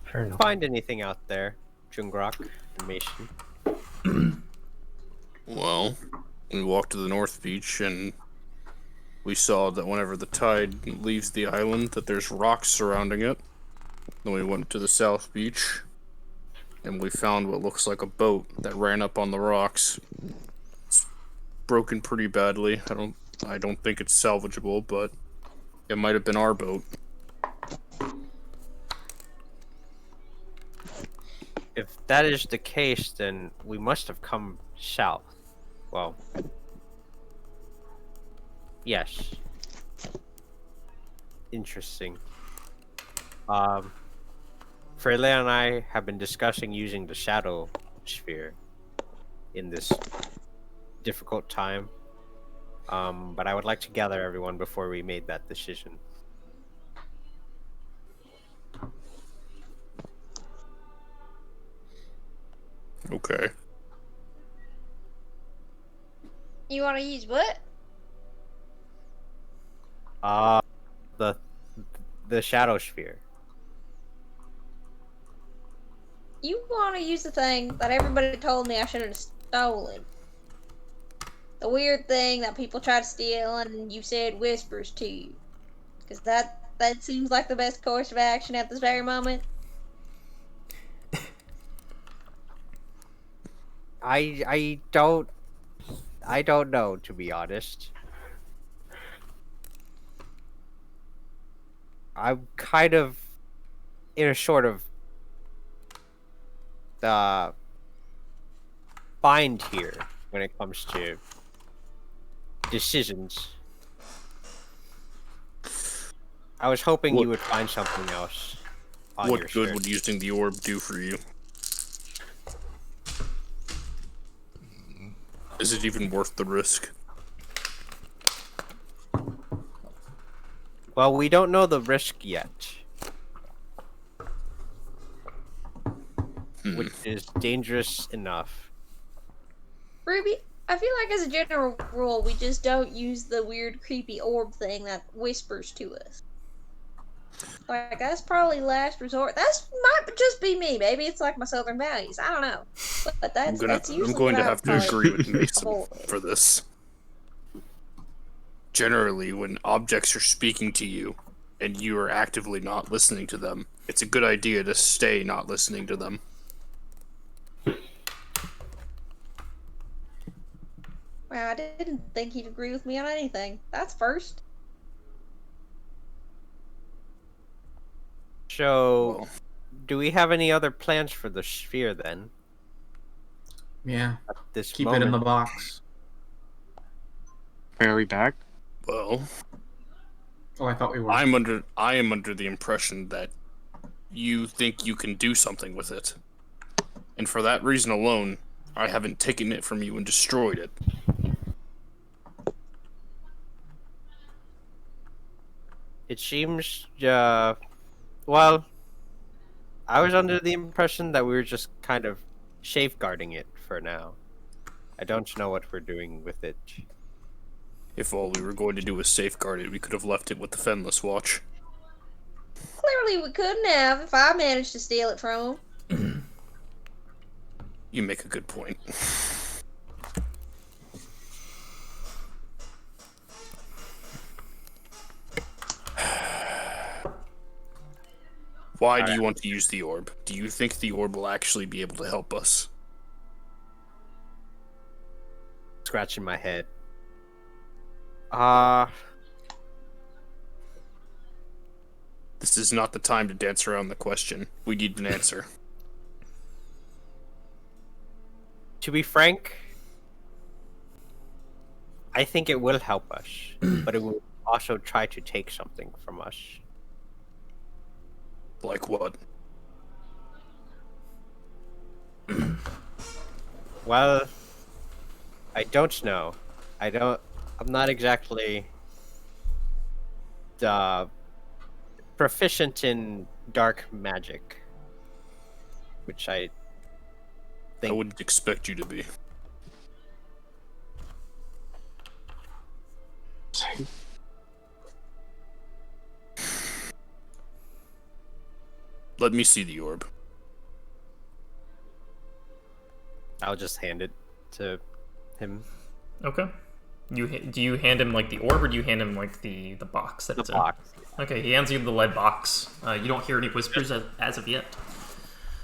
Fair enough. Find anything out there, Jungrak and Mason? Well, we walked to the North Beach and we saw that whenever the tide leaves the island that there's rocks surrounding it. Then we went to the South Beach and we found what looks like a boat that ran up on the rocks. It's broken pretty badly. I don't think it's salvageable, but it might have been our boat. If that is the case, then we must have come south. Well, yes. Interesting. Freyla and I have been discussing using the shadow sphere in this difficult time. But I would like to gather everyone before we made that decision. Okay. You want to use what? The shadow sphere. You want to use the thing that everybody told me I should have stolen. The weird thing that people try to steal and you said whispers to you. Because that seems like the best course of action at this very moment. I don't know, to be honest. I'm kind of in a sort of bind here when it comes to decisions. I was hoping you would find something else on your What good search. would using the orb do for you? Is it even worth the risk? Well, we don't know the risk yet. Which is dangerous enough. Ruby, I feel like as a general rule, we just don't use the weird, creepy orb thing that whispers to us. Like, that's probably last resort. That might just be me. Maybe it's like my southern values. I don't know. But that's usually I'm going what to I have to would agree with Mason avoid. for this. Generally, when objects are speaking to you and you are actively not listening to them, it's a good idea to stay not listening to them. Wow, I didn't think he'd agree with me on anything. That's first. So, Well, do we have any other plans for the sphere then? Yeah. At this Keep moment? it in the box. Are we back? well, Oh, I thought we were. I am under the impression that you think you can do something with it. And for that reason alone, I haven't taken it from you and destroyed it. It seems, well, I was under the impression that we were just kind of safeguarding it for now. I don't know what we're doing with it. If all we were going to do was safeguard it, we could have left it with the Fenless Watch. Clearly, we couldn't have if I managed to steal it from him. You make a good point. Why do you want to use the orb? Do you think the orb will actually be able to help us? Scratching my head. This is not the time to dance around the question. We need an answer. To be frank, I think it will help us, but it will also try to take something from us. Like what? Well, I don't know. I'm not exactly proficient in dark magic, which I think. I wouldn't expect you to be. Let me see the orb. I'll just hand it to him. Okay. Do you hand him like the orb, or do you hand him like the box that The it's box. in? Okay, he hands you the lead box. You don't hear any whispers as of yet.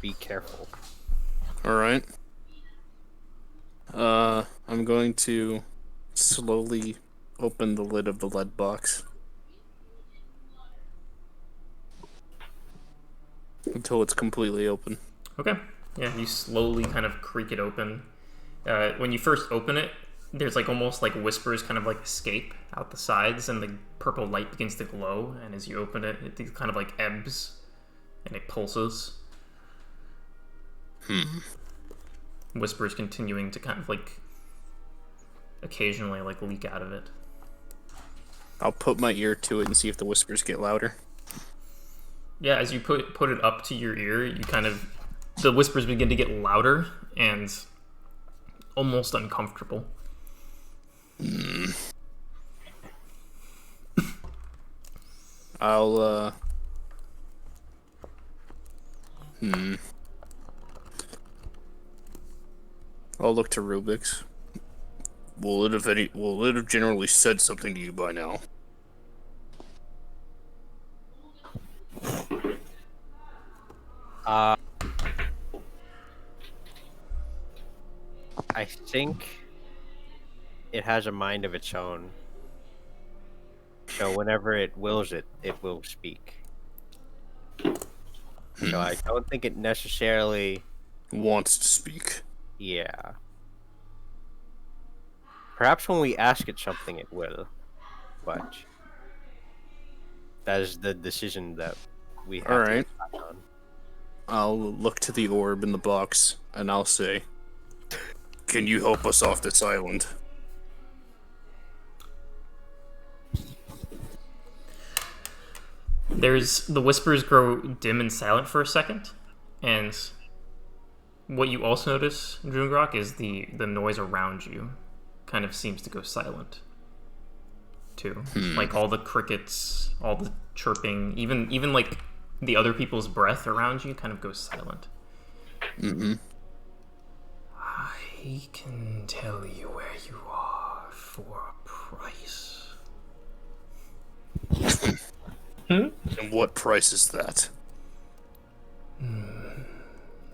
Be careful. Alright. I'm going to slowly open the lid of the lead box. Until it's completely open. Okay. Yeah, you slowly kind of creak it open. When you first open it, there's like almost like whispers kind of like escape out the sides, and the purple light begins to glow, and as you open it, it kind of like ebbs and it pulses. Whispers continuing to kind of like occasionally like leak out of it. I'll put my ear to it and see if the whispers get louder. Yeah, as you put it up to your ear, you kind of, the whispers begin to get louder and almost uncomfortable. I'll I'll look to Rubyx. Will it have generally said something to you by now? I think it has a mind of its own. So whenever it wills it, it will speak. So I don't think it necessarily... Wants to speak. Yeah. Perhaps when we ask it something, it will. But that is the decision that we have Alright. to decide on. I'll look to the orb in the box, and I'll say, "Can you help us off this island?" The whispers grow dim and silent for a second, and what you also notice, Jungrak, is the noise around you kind of seems to go silent too. Like all the crickets, all the chirping, even like the other people's breath around you kind of goes silent. I can tell you where you are for a price. And what price is that?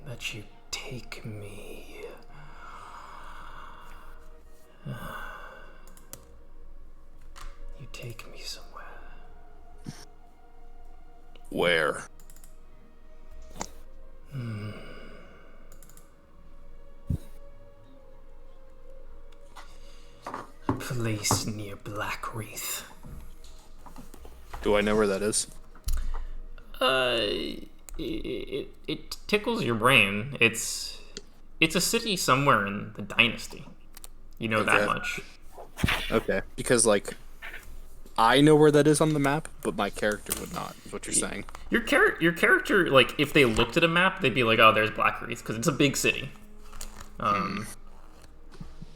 That you take me. You take me somewhere. Where? Place near Black Wreath. Do I know where that is? It tickles your brain. It's a city somewhere in the dynasty. You know that Okay. much. Okay, because like, I know where that is on the map, but my character would not. Is what you're saying? Your character, like, if they looked at a map, they'd be like, "Oh, there's Black Wreath," because it's a big city.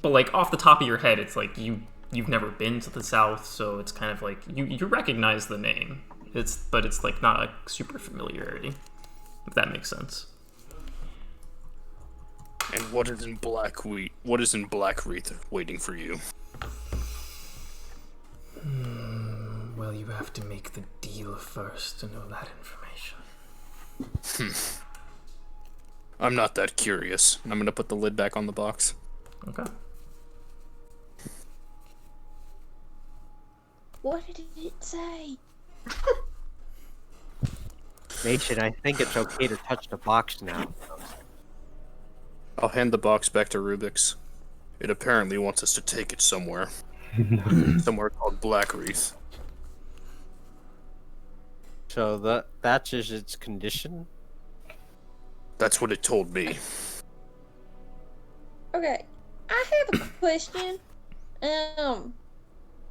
But like off the top of your head, it's like you've never been to the south, so it's kind of like you recognize the name. But it's like not a super familiarity, if that makes sense. And what is in Black Wheat? What is in Black Wreath waiting for you? Well, you have to make the deal first to know that information. I'm not that curious. I'm gonna put the lid back on the box. Okay. What did it say? Nation, I think it's okay to touch the box now. I'll hand the box back to Rubyx. It apparently wants us to take it somewhere. Somewhere called Blackreath. So that's just its condition? That's what it told me. Okay, I have a question.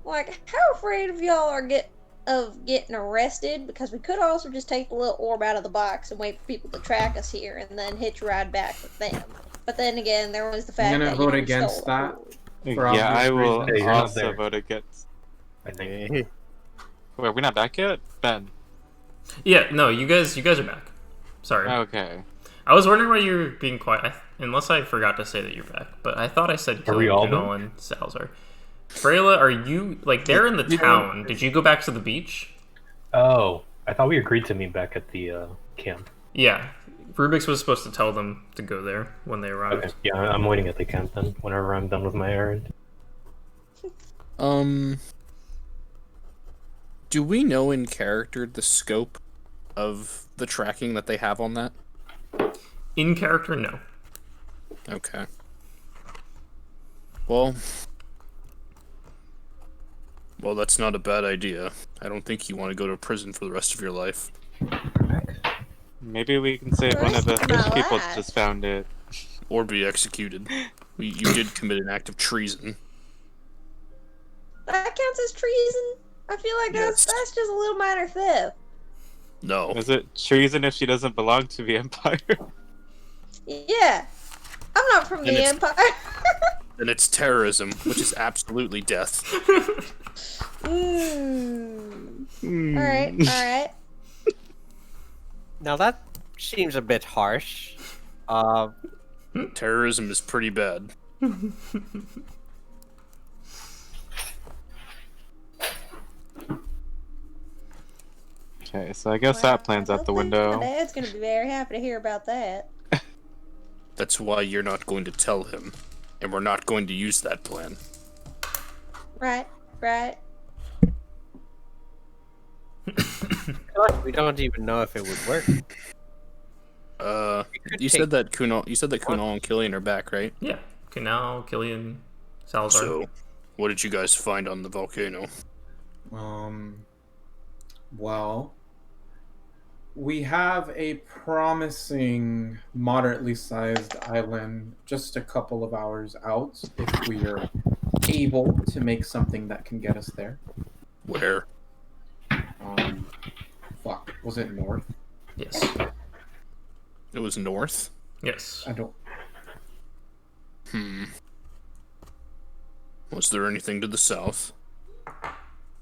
Like, how afraid of y'all are getting arrested? Because we could also just take the little orb out of the box and wait for people to track us here, and then hitch a ride back with them. But then again, there was the fact I'm that gonna you vote never against stole that. the orb. For Yeah, I obvious will reasons. Hey, you're not also there. vote against. I think. Wait, are we not back yet? Ben. Yeah, no, you guys are back. Sorry. Okay. I was wondering why you were being quiet, unless I forgot to say that you're back. But I thought I said Are we Killian, all Kunal, and Salazar. Freyla, are you, like, they're in the town. Did you go back to the beach? Oh, I thought we agreed to meet back at the camp. Yeah. Rubyx was supposed to tell them to go there when they arrived. Okay, yeah, I'm waiting at the camp then. Whenever I'm done with my errand. Do we know in character the scope of the tracking that they have on that? In character, no. Okay. Well, that's not a bad idea. I don't think you want to go to prison for the rest of your life. Maybe we can say one of the Rest of my fish people life. just found it. Or be executed. You did commit an act of treason. That counts as treason? I feel like Yes. that's just a little minor theft. No. Is it treason if she doesn't belong to the Empire? Yeah. I'm not from And the it's- Empire. Then it's terrorism, which is absolutely death. Alright. Now that seems a bit harsh. Terrorism is pretty bad. Okay, so I guess that plan's out the My window. dad's gonna be very happy to hear about that. That's why you're not going to tell him. And we're not going to use that plan. Right. We don't even know if it would work. You said that Kunal and Killian are back, right? Yeah. Kunal, Killian, Salazar. So, what did you guys find on the volcano? Well, we have a promising, moderately sized island just a couple of hours out if we are able to make something that can get us there. Where? Was it north? Yes. It was north? Yes. I don't. Was there anything to the south?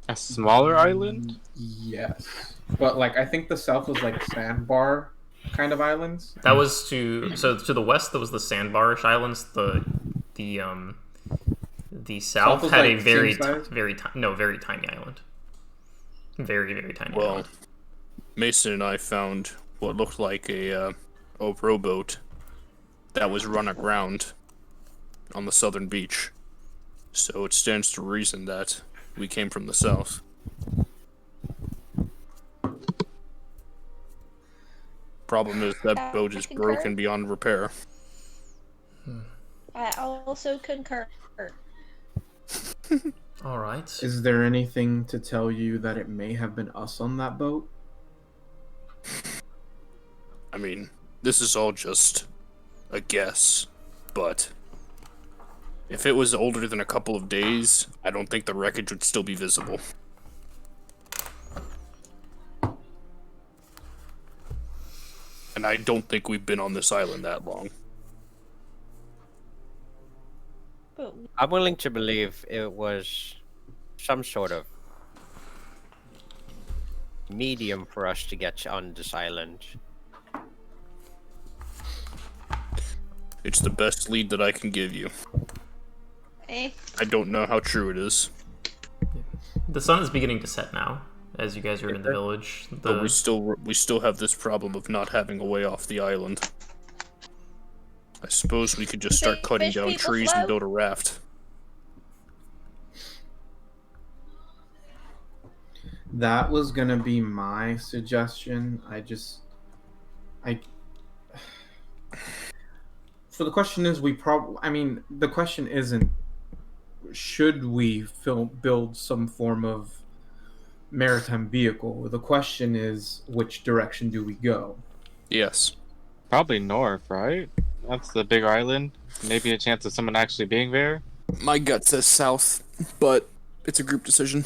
A smaller island? Yes, but like I think the south was like sandbar kind of islands. That was to the west. That was the Sandbarish Islands. The south was, had like, a very same size? very tiny island. Very tiny Well, island. Mason and I found what looked like a rowboat that was run aground on the southern beach. So it stands to reason that we came from the south. Problem is that boat is broken beyond repair. I also concur. All right. Is there anything to tell you that it may have been us on that boat? I mean, this is all just a guess, but if it was older than a couple of days, I don't think the wreckage would still be visible. And I don't think we've been on this island that long. I'm willing to believe it was some sort of medium for us to get on this island. It's the best lead that I can give you. I don't know how true it is, The sun is beginning to set now, as you guys are in the village. but we still have this problem of not having a way off the island. I suppose we could just start think cutting fish down people trees and float? build a raft. That was gonna be my suggestion. So the question is, the question isn't should we build some form of maritime vehicle. The question is, which direction do we go? Yes. Probably north, right? That's the big island. Maybe a chance of someone actually being there. My gut says south, but it's a group decision.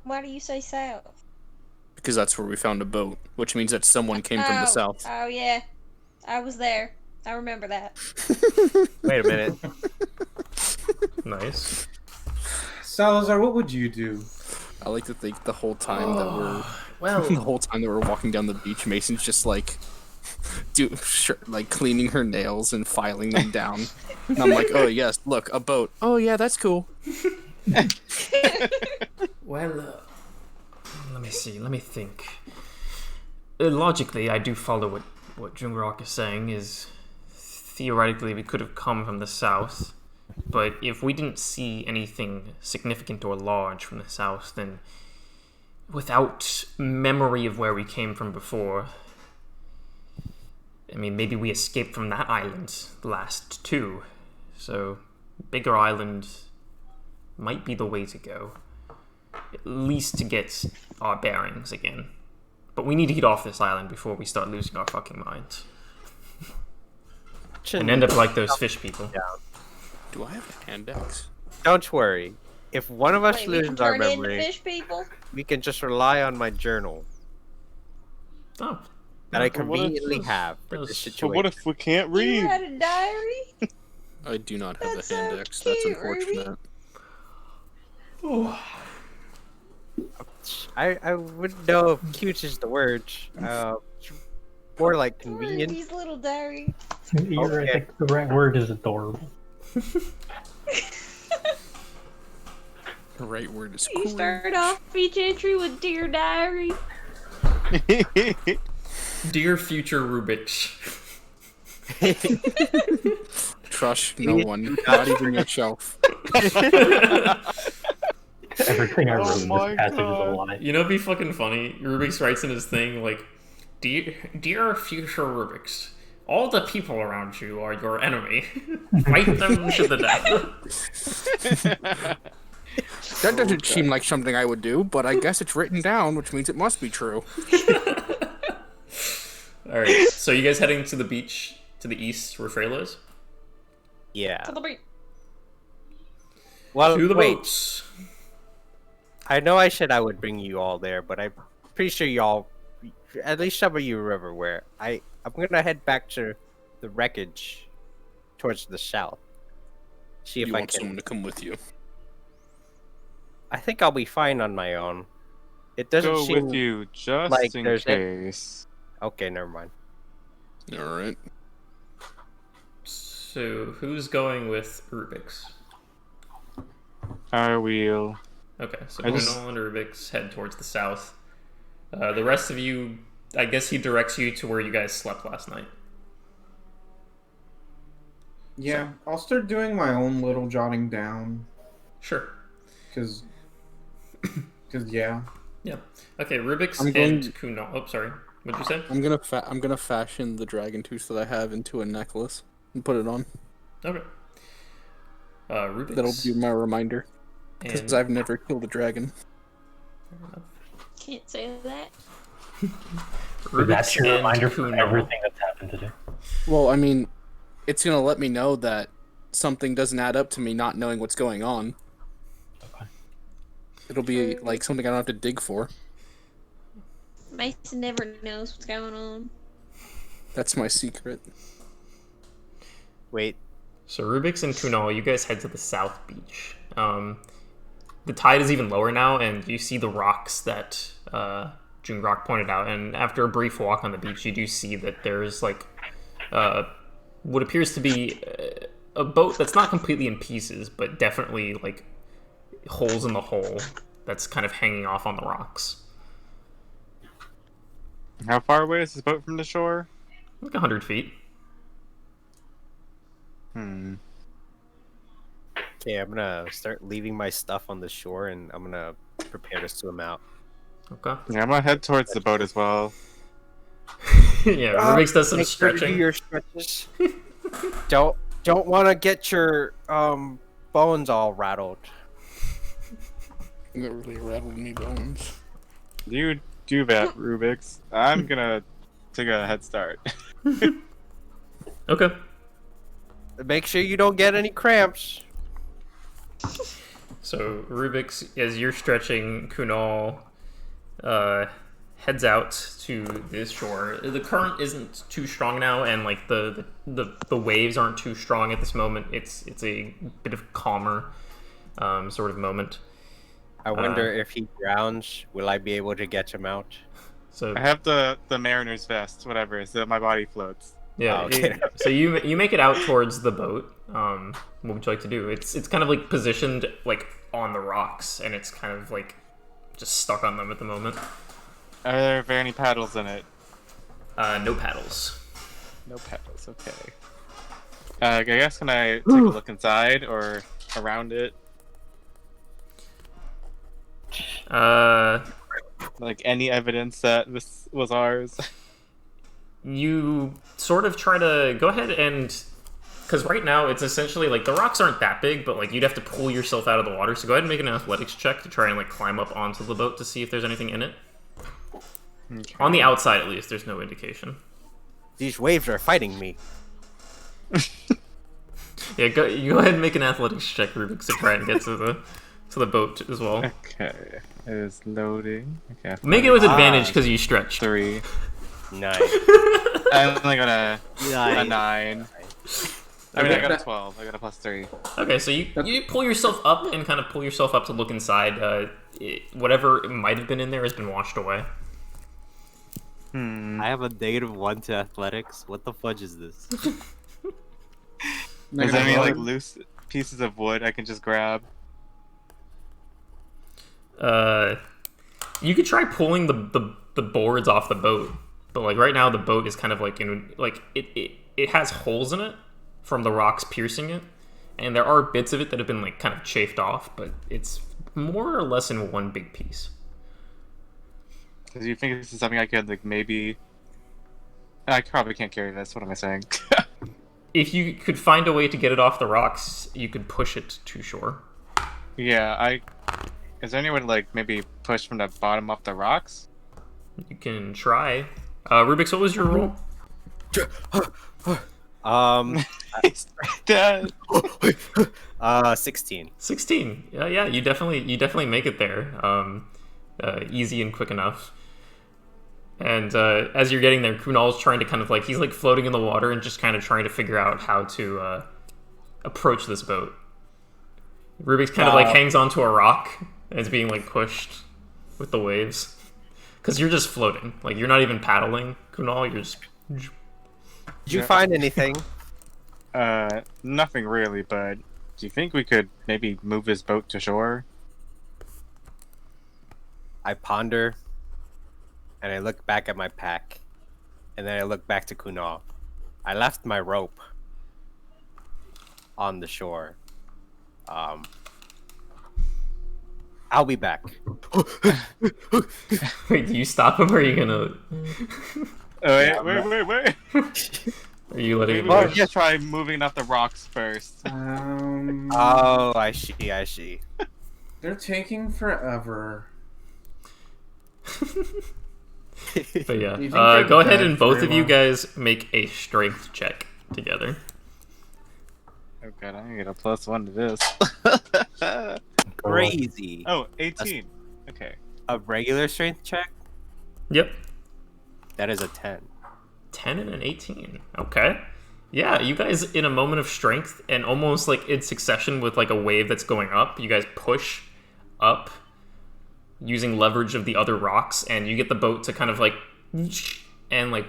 Why do you say south? Because that's where we found a boat, which means that someone came from the south. Oh yeah, I was there. I remember that. Wait a minute. Nice. Salazar, what would you do? I like to think the whole time that we're Well, the whole time that we're walking down the beach, Mason's just like cleaning her nails and filing them down. And I'm like, oh yes, look, a boat. Oh yeah, that's cool. well, let me see. Let me think. Logically, I do follow what Jungrak is saying. Is theoretically we could have come from the south, but if we didn't see anything significant or large from the south, then without memory of where we came from before, I mean, maybe we escaped from that island last too. So, bigger island might be the way to go. At least to get our bearings again. But we need to get off this island before we start losing our fucking minds. And end up like those fish people. Yeah. Do I have a hand axe? Don't worry. If one of us Wait, we can loses our turn into memory, fish people? we can just rely on my journal Oh. that I But what if- conveniently have for this But situation. what if we can't You read? had a diary? I do not have That's a hand so axe. That's cute, Ruby. unfortunate. I wouldn't know if cute is the word. More like convenient. Ruby's little diary. You're right, I think the right word is adorable. The right word is You cool. start off each entry with Dear Diary. Dear future Rubyx. Trust no one, not even yourself. Everything I Oh wrote in my this passage is a God. lie. You know, it'd be fucking funny. Rubyx writes in his thing, like, Dear future Rubyx, all the people around you are your enemy. Fight them to the death. That doesn't seem like something I would do, but I guess it's written down, which means it must be true. Alright, so you guys heading to the beach to the east where Freyla is? Yeah. To the beach. Well, To the wait. boats. I know I said I would bring you all there, but I'm pretty sure y'all, at least some of you are everywhere. I'm gonna head back to the wreckage towards the south. See if You I want can. someone to come with you. I think I'll be fine on my own. It doesn't Go seem with you just like in there's case. Okay, never mind. Alright. So, who's going with Rubyx? I will. Okay, so I just- Kunal and Rubyx head towards the south. The rest of you, I guess he directs you to where you guys slept last night. Yeah, I'll start doing my own little jotting down. Sure. Cause yeah. Yeah. Okay, Rubyx I'm and going- Kunal. Oh, sorry. What'd you say? I'm gonna fashion the dragon tooth that I have into a necklace and put it on. Okay. Rubyx. That'll be my reminder. and... Because I've never killed a dragon. Fair enough. Can't say that. That's Rubyx your and reminder for Kunal. everything that's happened today. Well, I mean, it's gonna let me know that something doesn't add up to me not knowing what's going on. Okay. It'll be like something I don't have to dig for. Mason never knows what's going on. That's my secret. Wait, So Rubyx and Kunal, you guys head to the south beach. The tide is even lower now, and you see the rocks that Jungrak pointed out. And after a brief walk on the beach, you do see that there's like what appears to be a boat that's not completely in pieces, but definitely like holes in the hull that's kind of hanging off on the rocks. How far away is this boat from the shore? Like 100 feet. Hmm. okay, I'm gonna start leaving my stuff on the shore, and I'm gonna prepare to swim out. Okay. Yeah, I'm gonna head towards the boat as well. Yeah, Rubyx does some Make sure to do stretching. your stretches. don't want to get your bones all rattled. That really rattled me bones. You do that, Rubyx. I'm gonna take a head start. Okay. Make sure you don't get any cramps. So Rubyx, as you're stretching, Kunal heads out to this shore. The current isn't too strong now, and like the waves aren't too strong at this moment. It's a bit of calmer sort of moment. I wonder if he drowns, will I be able to get him out? So I have the mariner's vest, whatever, so that my body floats. yeah, Oh, okay. so you make it out towards the boat. What would you like to do? It's kind of like positioned like on the rocks, and it's kind of like just stuck on them at the moment. Are there any paddles in it? No paddles. No paddles, okay. I guess can I take a look inside or around it? Like any evidence that this was ours? You sort of try to go ahead and, because right now it's essentially like the rocks aren't that big, but like you'd have to pull yourself out of the water. So go ahead and make an athletics check to try and like climb up onto the boat to see if there's anything in it. Okay. On the outside, at least, there's no indication. These waves are fighting me. Yeah, you go ahead and make an athletics check, Rubyx, to try and get to the boat as well. Okay, it is loading. Okay, Make it with advantage because you stretched. 3. Nice. I only got a 9. I mean, I got a 12. I got a +3. Okay, so you pull yourself up and kind of pull yourself up to look inside. Whatever might have been in there has been washed away. I have a -1 to athletics. What the fudge is this? Is there any like loose pieces of wood I can just grab? You could try pulling the boards off the boat, but like right now the boat is kind of like it has holes in it from the rocks piercing it, and there are bits of it that have been like kind of chafed off, but it's more or less in one big piece. Do you think this is something I could like maybe? I probably can't carry this. What am I saying? If you could find a way to get it off the rocks, you could push it to shore. Yeah, Is there any way to like maybe push from the bottom up the rocks? You can try. Rubyx, what was your roll? He's dead. 16. 16. Yeah, you definitely make it there. Easy and quick enough. And as you're getting there, Kunal's trying to kind of like, he's like floating in the water and just kind of trying to figure out how to approach this boat. Rubyx kind of like hangs onto a rock and is being like pushed with the waves. Because you're just floating. Like, you're not even paddling, Kunal. You're just... Did you find anything? Nothing really, but do you think we could maybe move this boat to shore? I ponder, and I look back at my pack, and then I look back to Kunal. I left my rope on the shore. I'll be back. Wait, do you stop him or are you gonna... Wait. Are you letting him Maybe go? we just try moving up the rocks first. Oh, I see. They're taking forever. But yeah, You think they're go ahead dead, and both of you Freyla? guys make a strength check together. Oh god, I'm gonna get a +1 to this. Crazy. Oh, 18. Okay. A regular strength check? Yep. That is a 10. 10 and an 18. Okay. Yeah, you guys, in a moment of strength and almost like in succession with like a wave that's going up, you guys push up using leverage of the other rocks, and you get the boat to kind of like and like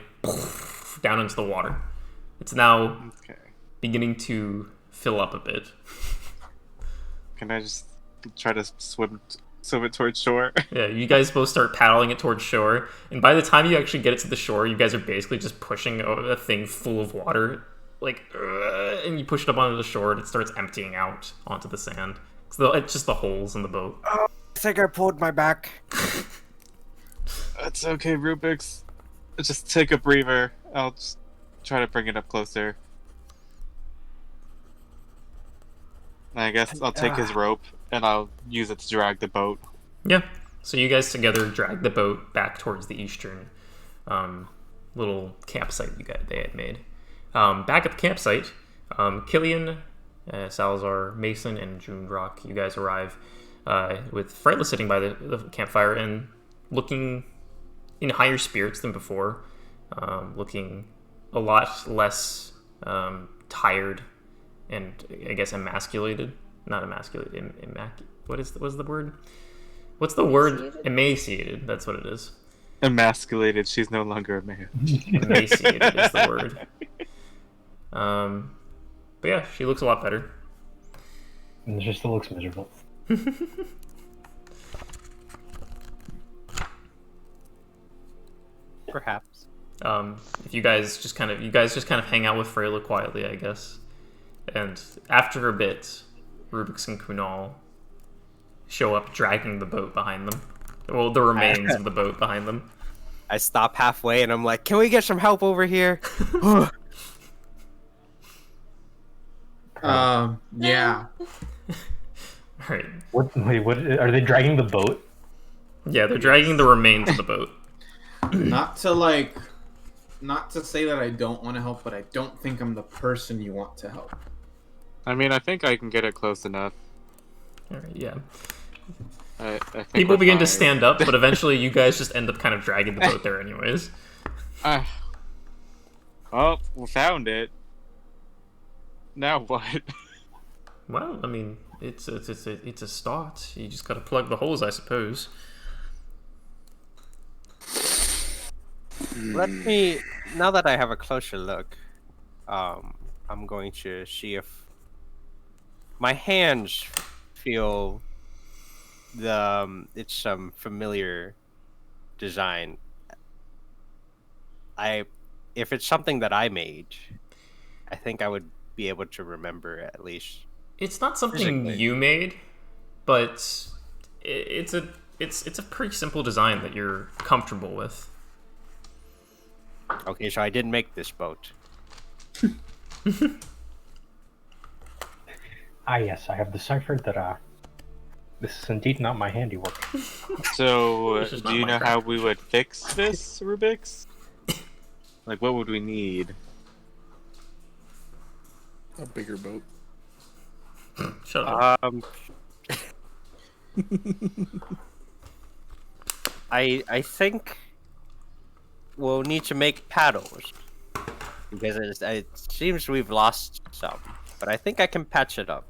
down into the water. It's now beginning to fill up a bit. Can I just try to swim it towards shore? Yeah, you guys both start paddling it towards shore, and by the time you actually get it to the shore, you guys are basically just pushing a thing full of water, like, and you push it up onto the shore, and it starts emptying out onto the sand. So it's just the holes in the boat. Oh, I think I pulled my back. That's okay, Rubyx. just take a breather. I'll just try to bring it up closer. And I guess I'll take his rope and I'll use it to drag the boat. Yeah. So you guys together drag the boat back towards the eastern little campsite they had made. Back at the campsite, Killian, Salazar, Mason, and Jungrak, you guys arrive with Freyla sitting by the campfire and looking in higher spirits than before, looking a lot less tired and I guess emasculated. Not emasculated. What's the word? What's the word? Emaciated. That's what it is. Emasculated. She's no longer a man. Emaciated is the word. But yeah, she looks a lot better. And she still looks miserable. Perhaps. If you guys just kind of hang out with Freyla quietly, I guess. And after a bit, Rubyx and Kunal show up dragging the boat behind them. Well, the remains of the boat behind them. I stop halfway and I'm like, can we get some help over here? Yeah. Alright. What are they dragging the boat? Yeah, they're dragging the remains of the boat. Not to say that I don't want to help, but I don't think I'm the person you want to help. I mean, I think I can get it close enough. Alright, yeah. I think People begin fine. to stand up, but eventually you guys just end up kind of dragging the boat there anyways. Oh, we found it. Now what? Well, I mean, it's a start. You just gotta plug the holes, I suppose. Let me, now that I have a closer look, I'm going to see if my hands feel it's some familiar design. If it's something that I made, I think I would be able to remember at least. It's not something you made, but it's a pretty simple design that you're comfortable with. Okay, so I didn't make this boat. Yes, I have deciphered that this is indeed not my handiwork. So, This is do not you my know craft. how we would fix this, Rubyx? Like, what would we need? A bigger boat. Shut up. I think we'll need to make paddles because it seems we've lost some, but I think I can patch it up,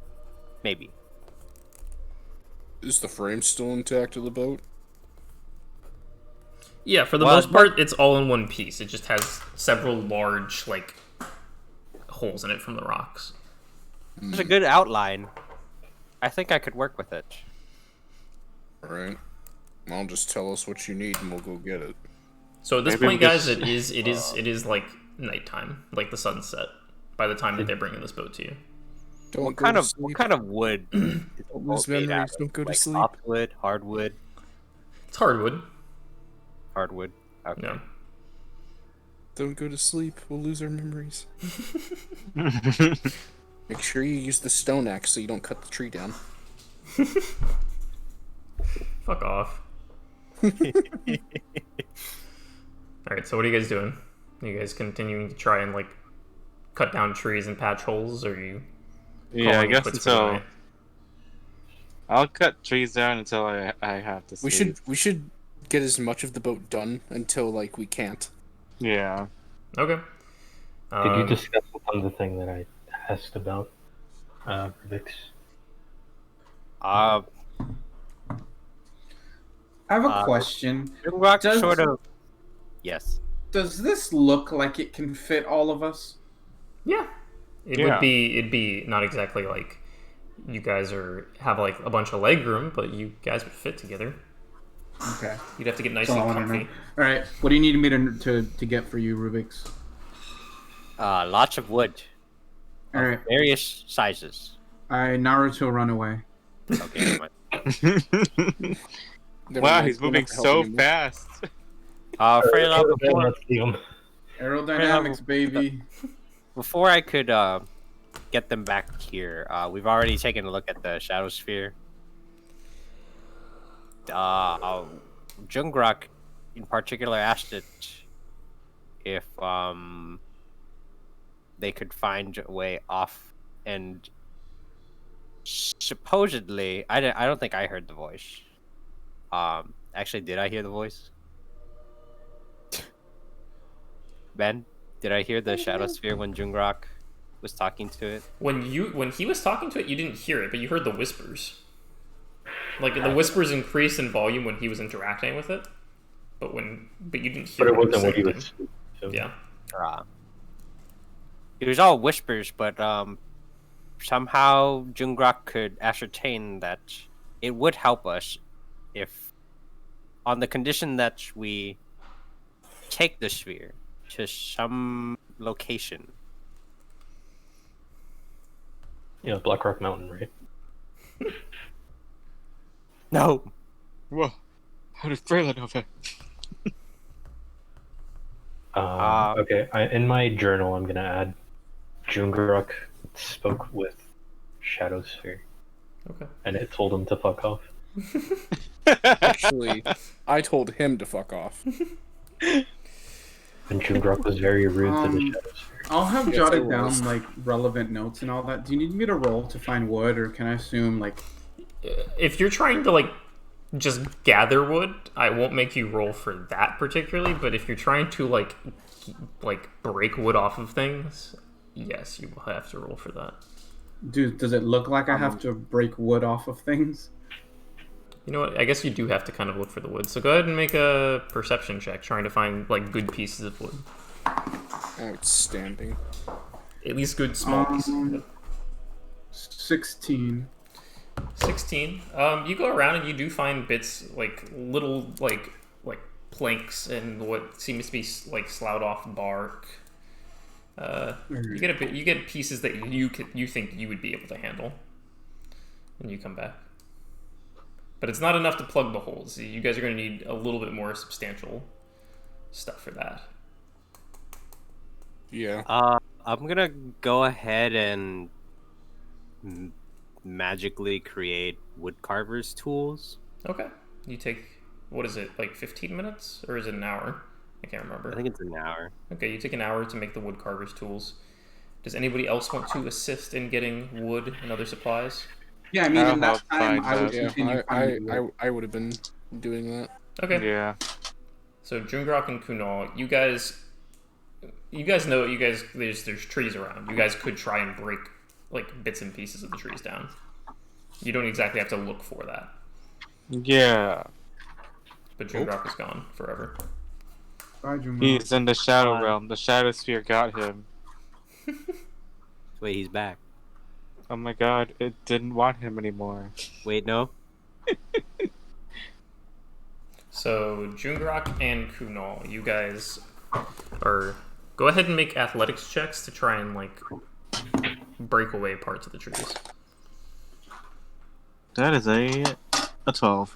maybe. Is the frame still intact of the boat? Yeah, for the Well, most part, it's all in one piece. It just has several large, holes in it from the rocks. It's a good outline. I think I could work with it. Alright. I'll just tell us what you need and we'll go get it. So at this Maybe point, we guys, just- it is like nighttime, like the sunset, by the time that they're bringing this boat to you. Don't What go kind to of sleep. wood is the Lose boat made memories, out of? don't go to Like sleep. softwood, hardwood, It's hardwood. hardwood. Okay. Yeah. Don't go to sleep. We'll lose our memories. Make sure you use the stone axe so you don't cut the tree down. Fuck off. Alright, so what are you guys doing? Are you guys continuing to try and cut down trees and patch holes, or are you Yeah, I calling it guess quits for the until night? I'll cut trees down until I have to sleep. We should get as much of the boat done until we can't. Yeah. Okay. Did you discuss on the thing that I asked about, Rubyx? I have a question. Jungrak Does- sort of. Yes. Does this look like it can fit all of us? Yeah. It'd be not exactly like you guys have a bunch of leg room, but you guys would fit together. Okay. You'd have to get nice That's all and I wanna comfy. know. All right. What do you need me to get for you, Rubyx? Lots of wood, All right. various sizes. I Naruto run away. Okay, never mind. Never Wow, mind, he's we don't moving have to help so anymore. fast. Freyla, Let's leave him. Aerodynamics, baby. before I could get them back here, we've already taken a look at the Shadow Sphere. Jungrak, in particular, asked it if they could find a way off, and supposedly, I don't think I heard the voice. Actually, did I hear the voice? Ben, did I hear the Shadow Sphere when Jungrak was talking to it? When he was talking to it, you didn't hear it, but you heard the whispers. Like the whispers increased in volume when he was interacting with it, but you didn't hear. But it what wasn't what he saying. was. Yeah. It was all whispers, but somehow Jungrak could ascertain that it would help us if, on the condition that we take the sphere to some location. Yeah, Blackrock Mountain, right? No. Whoa. How did Freyla know that? Okay, in my journal, I'm gonna add Jungrak spoke with Shadow Sphere. Okay. And it told him to fuck off. Actually, I told him to fuck off. And Jungrak was very rude to the Shadow Sphere. I'll have Yes, jotted it down was. like relevant notes and all that. Do you need me to roll to find wood, or can I assume like? If you're trying to like just gather wood, I won't make you roll for that particularly. But if you're trying to like break wood off of things, yes, you will have to roll for that. Does it look like I have to break wood off of things? You know what? I guess you do have to kind of look for the wood. So go ahead and make a perception check, trying to find like good pieces of wood. Outstanding. At least good small pieces of wood. 16. 16. You go around and you do find bits like little like planks and what seems to be like sloughed off bark. You get pieces that you think you would be able to handle, and you come back. But it's not enough to plug the holes. You guys are going to need a little bit more substantial stuff for that. Yeah. I'm gonna go ahead and magically create woodcarver's tools. Okay. You take, what is it, like 15 minutes? Or is it an hour? I can't remember. I think it's an hour. Okay, you take an hour to make the woodcarver's tools. Does anybody else want to assist in getting wood and other supplies? Yeah, I mean, I'll in that help time, find I would that. continue Yeah, finding wood. I would have been doing that. Okay. Yeah. So Jungrak and Kunal, you guys know there's trees around. You guys could try and break like bits and pieces of the trees down. You don't exactly have to look for that. Yeah. But Jungrak is gone forever. Bye, Jungrak. He's in the Shadow Realm. The Shadow Sphere got him. Wait, he's back. Oh my god, it didn't want him anymore. Wait, no? So Jungrak and Kunal, you guys are go ahead and make athletics checks to try and like break away parts of the trees. That is a 12.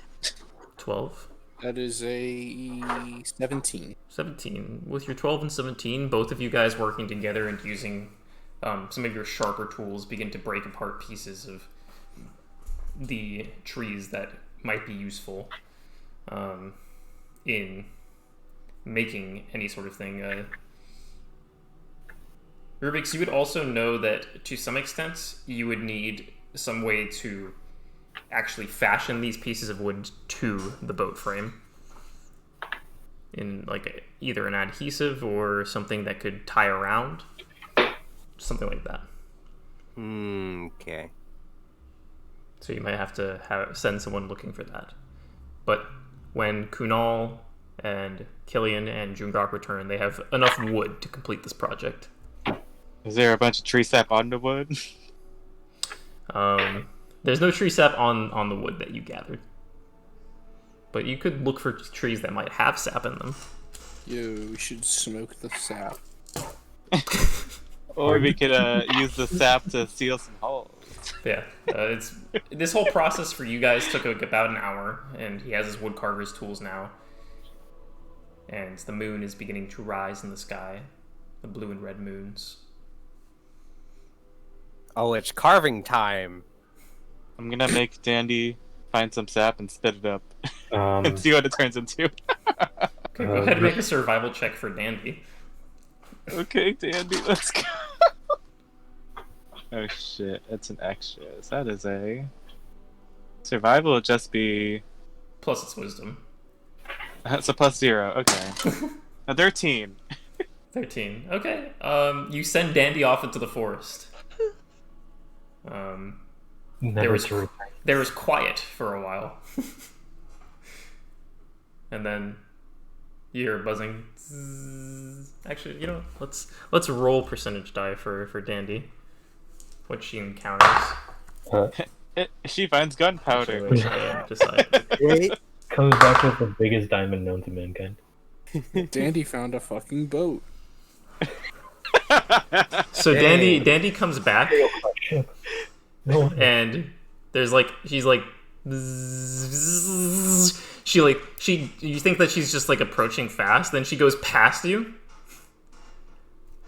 12. That is a 17. 17. With your 12 and 17, both of you guys working together and using some of your sharper tools begin to break apart pieces of the trees that might be useful in making any sort of thing. Rubyx, you would also know that to some extent you would need some way to actually fashion these pieces of wood to the boat frame in like either an adhesive or something that could tie around, something like that. Okay. So you might have to send someone looking for that. But when Kunal and Killian and Jungrak return, they have enough wood to complete this project. Is there a bunch of tree sap on the wood? There's no tree sap on the wood that you gathered. But you could look for trees that might have sap in them. Yo, we should smoke the sap. Or we could use the sap to seal some holes. Yeah, this whole process for you guys took about an hour, and he has his woodcarver's tools now. and the moon is beginning to rise in the sky. The blue and red moons. Oh, it's carving time. I'm gonna make Dandy find some sap and spit it up Um, and see what it turns into. Okay, go ahead and make a survival check for Dandy. Okay, Dandy, let's go. Oh shit, it's an extra. So that is a survival. Would just be Plus its wisdom. that's a +0. Okay, a 13. 13. Okay. You send Dandy off into the forest. never was- to return. There was quiet for a while. And then you hear a buzzing. Zzz. Actually, you know, let's roll percentage die for Dandy. What she encounters. She finds gunpowder. Which I decide. Wait. Comes back with the biggest diamond known to mankind. Dandy found a fucking boat. So Dandy comes back No, and there's like she's like you think that she's just like approaching fast, then she goes past you,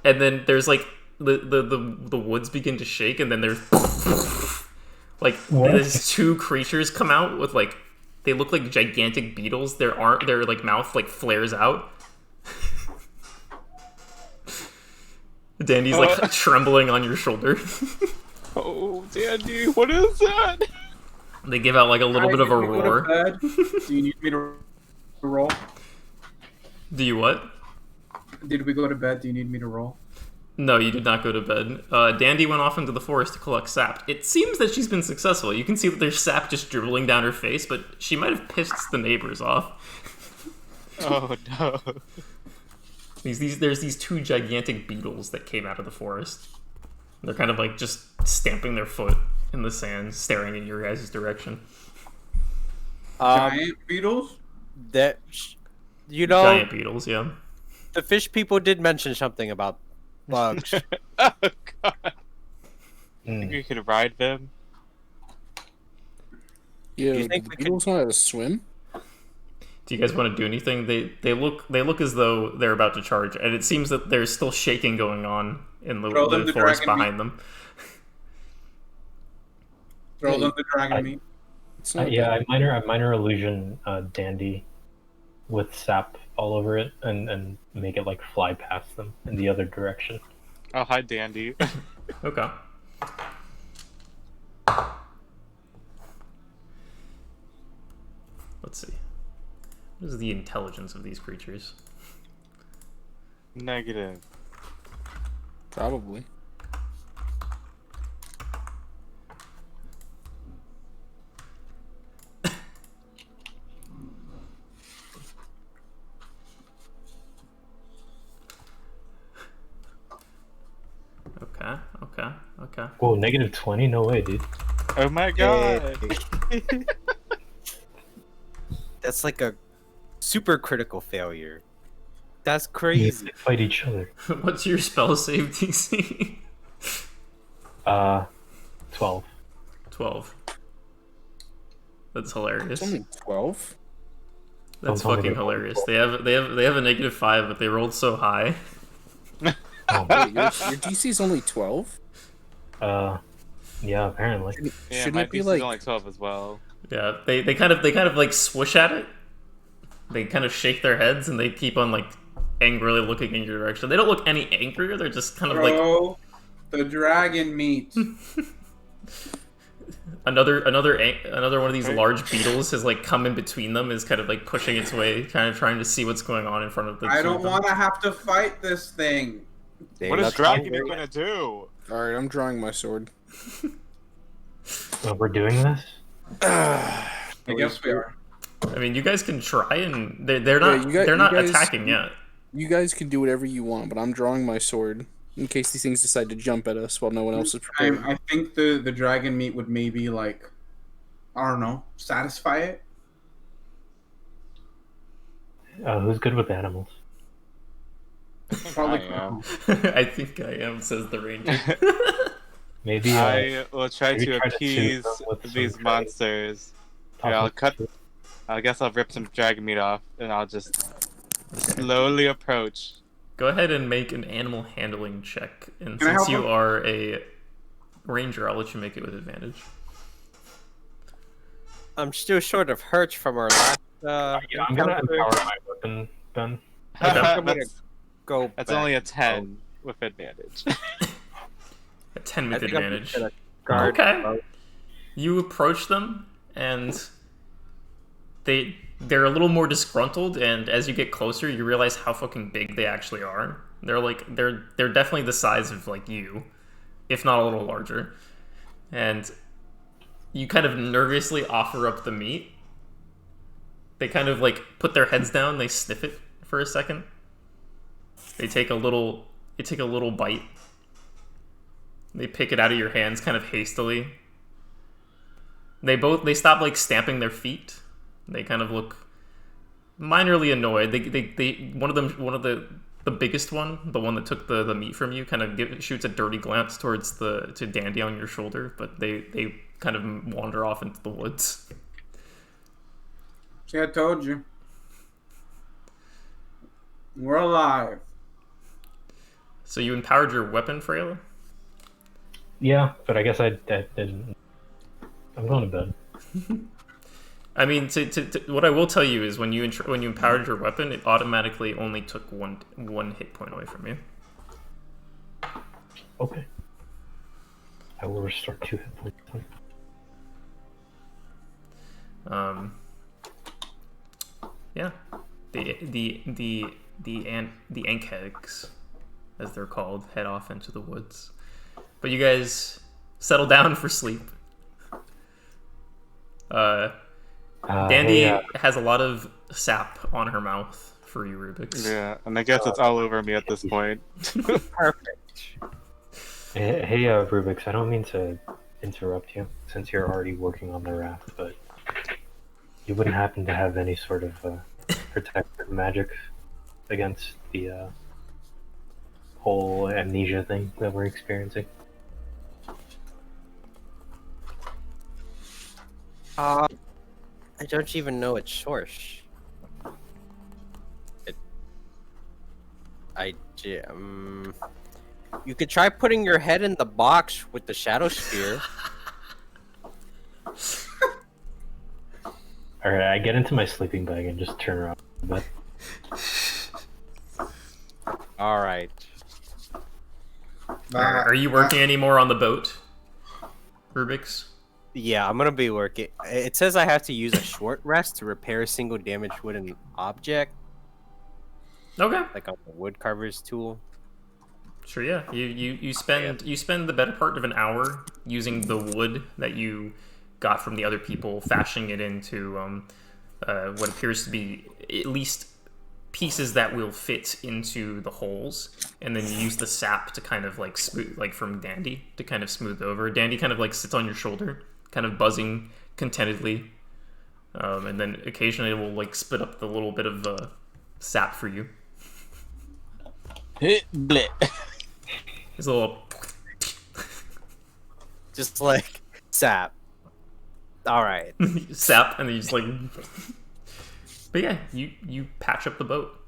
and then there's like the woods begin to shake, and then there's like these two creatures come out with like they look like gigantic beetles. Their like mouth like flares out. Dandy's like trembling on your shoulder. Oh, Dandy, what is that? They give out like a little bit of a Did we go to roar. bed? Do you need me to roll? Do you what? Did we go to bed? Do you need me to roll? No, you did not go to bed. Dandy went off into the forest to collect sap. It seems that she's been successful. You can see that there's sap just dribbling down her face, but she might have pissed the neighbors off. Oh no. There's these two gigantic beetles that came out of the forest. They're kind of like just stamping their foot in the sand, staring in your guys' direction. Giant beetles? That you know, Giant beetles, yeah. the fish people did mention something about bugs. Oh god. Think we could ride them? Yeah, You think the we beetles know how to swim? Do you guys want to do anything? They look as though they're about to charge, and it seems that there's still shaking going on in the Throw them the forest dragon behind them. Throw them the dragon meat. It's not yeah, bad. I minor illusion Dandy with sap all over it and make it like fly past them in the other direction. Oh, hi, Dandy. Okay. Let's see. What is the intelligence of these creatures? Negative. Probably. Okay. Whoa, -20? No way, dude. Oh my god. That's like a super critical failure. That's Yeah, crazy. they fight each other. What's your spell save DC? 12. 12. That's hilarious. It's only 12? That's Don't tell me fucking they're all hilarious. They have a -5, but they rolled so high. Oh, Wait, your DC is only 12? yeah, apparently. Yeah, Shouldn't my it be piece like... is only 12 as well. Yeah, they kind of like swoosh at it. They kind of shake their heads and they keep on like angrily looking in your direction. They don't look any angrier. They're just kind of like Throw the dragon meat. another one of these large beetles has like come in between them, is kind of like pushing its way, kind of trying to see what's going on in front of the I two don't of them. want to have to fight this thing. What is Dragon gonna do? Alright, I'm drawing my sword. We're doing this? I guess we are. I mean, you guys can try, and they're not you they're not guys- attacking yet. You guys can do whatever you want, but I'm drawing my sword in case these things decide to jump at us while no one else is prepared. I think the dragon meat would maybe like, I don't know, satisfy it. Who's good with animals? Probably. I am. I think I am, says the ranger. Maybe I will try maybe to try to appease soothe them with these some monsters. top Here, I'll of- cut. I guess I'll rip some dragon meat off, and I'll just Slowly approach. Go ahead and make an animal handling check. And Can I since help you him? are a ranger, I'll let you make it with advantage. I'm still short of hurt from our last. Yeah, I'm gonna empower my weapon, Ben. Okay. I'm gonna that's go. that's back. only a 10 with advantage. A 10 I with think I'm advantage. gonna guard Okay. both. You approach them, and they're a little more disgruntled. And as you get closer, you realize how fucking big they actually are. They're definitely the size of like you, if not a little larger. And you kind of nervously offer up the meat. They kind of like put their heads down. They sniff it for a second. They take a little bite. They pick it out of your hands kind of hastily. They stop like stamping their feet. They kind of look minorly annoyed. One of the biggest one, the one that took the meat from you, kind of shoots a dirty glance towards to Dandy on your shoulder, but they kind of wander off into the woods. See, I told you. We're alive. So you empowered your weapon, Freyla? Yeah, but I guess I didn't. I'm going to bed. I mean, what I will tell you is when you empowered your weapon, it automatically only took one hit point away from you. Okay. I will restore 2 hit points. Yeah, the Ankhegs, as they're called, head off into the woods. But you guys settle down for sleep. Dandy hey, has a lot of sap on her mouth for you, Rubyx. Yeah, and I guess it's all over me at this point. Perfect. hey, Rubyx, I don't mean to interrupt you since you're already working on the raft, but you wouldn't happen to have any sort of protective magic against the whole amnesia thing that we're experiencing? I don't even know its source. You could try putting your head in the box with the shadow sphere. Alright, I get into my sleeping bag and just turn around a bit. All right. Are you working anymore on the boat, Rubyx? Yeah, I'm gonna be working. It says I have to use a short rest to repair a single damaged wooden object, Okay. like on the wood carver's tool. Sure, yeah. You spend the better part of an hour using the wood that you got from the other people, fashioning it into what appears to be at least pieces that will fit into the holes, and then you use the sap to kind of like smooth, like from Dandy, to kind of smooth over. Dandy kind of like sits on your shoulder, kind of buzzing contentedly, and then occasionally it will like spit up the little bit of sap for you. Bleh. It's a little. Just like sap. All right. Sap, and then you just like. But yeah, you patch up the boat.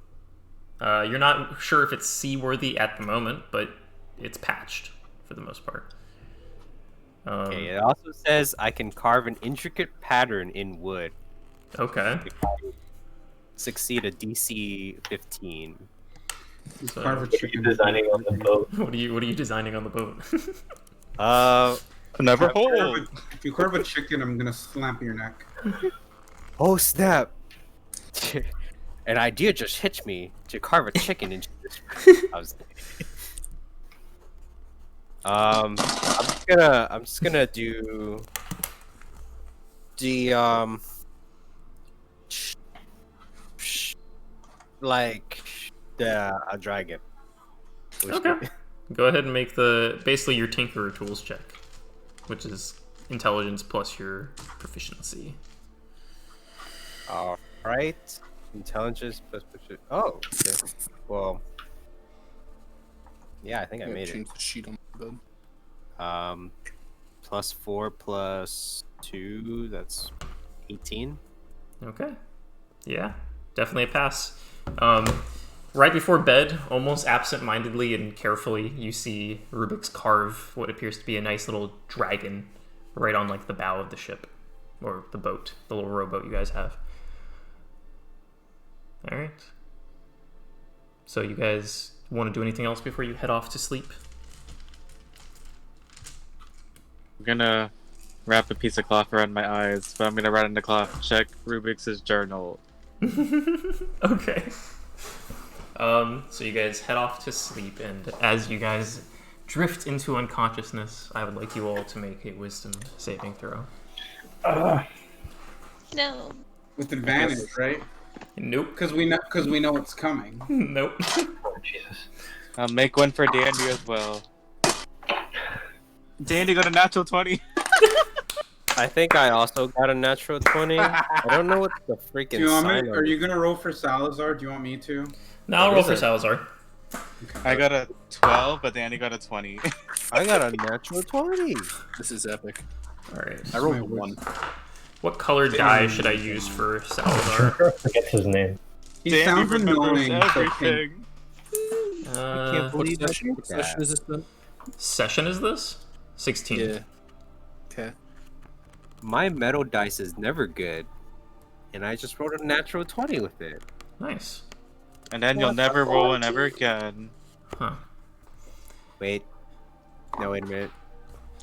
You're not sure if it's seaworthy at the moment, but it's patched for the most part. Okay. It also says I can carve an intricate pattern in wood. Okay. If I succeed a DC 15. So, Carve a What are you chicken. designing on the boat? what are you designing on the boat? Never If you carve hold. a- If you carve a chicken, I'm gonna slap your neck. Oh snap! An idea just hit me to carve a chicken into this. I was. I'm just gonna do the like a dragon. Okay. Go ahead and make basically your Tinkerer tools check, which is intelligence plus your proficiency. All right. Intelligence plus. Oh. Okay. Well. Yeah, I think I made it. Change the sheet on the bed. +4 +2, that's 18. Okay. Yeah, definitely a pass. Right before bed, almost absent-mindedly and carefully, you see Rubyx carve what appears to be a nice little dragon right on like the bow of the ship, or the boat, the little rowboat you guys have. All right. So you guys want to do anything else before you head off to sleep? I'm gonna wrap a piece of cloth around my eyes, but I'm gonna write in the cloth, check Rubyx's journal. Okay. So you guys head off to sleep, and as you guys drift into unconsciousness, I would like you all to make a wisdom saving throw. No. With advantage, right? Nope. Because we know it's coming. Nope. Oh, Jesus. I'll make one for Dandy as well. Dandy got a natural 20. I think I also got a natural 20. I don't know what the freaking Do you want me? sign Are is. you gonna roll for Salazar? Do you want me to? Now I'll What roll is for it? Salazar. I got a 12, but Dandy got a 20. I got a natural 20. This is epic. All right. I rolled a 1. What color die should I use for Salazar? Forgets his name. He Dandy sounds remembers annoying. So pink. everything. I can't believe What I session, did what session that. is this then? Session is this? 16. Yeah. Okay. My metal dice is never good, and I just rolled a natural 20 with it. Nice. And then you'll never roll one ever again. Huh. Wait. No, wait a minute.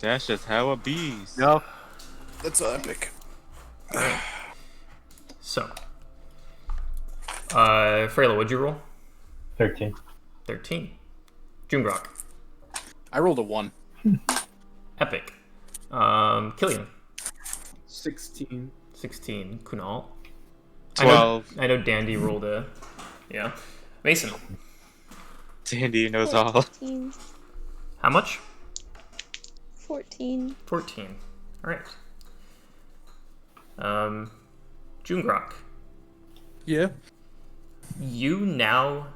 That's just how it be. No. That's epic. So. Freyla, what'd you roll? 13. 13. Jungrak. I rolled a 1. Epic. Killian. 16. 16. Kunal. 12. I know Dandy rolled a... Yeah. Mason. Dandy knows all. 14. How much? 14. 14. Alright. Jungrak. Yeah. You now...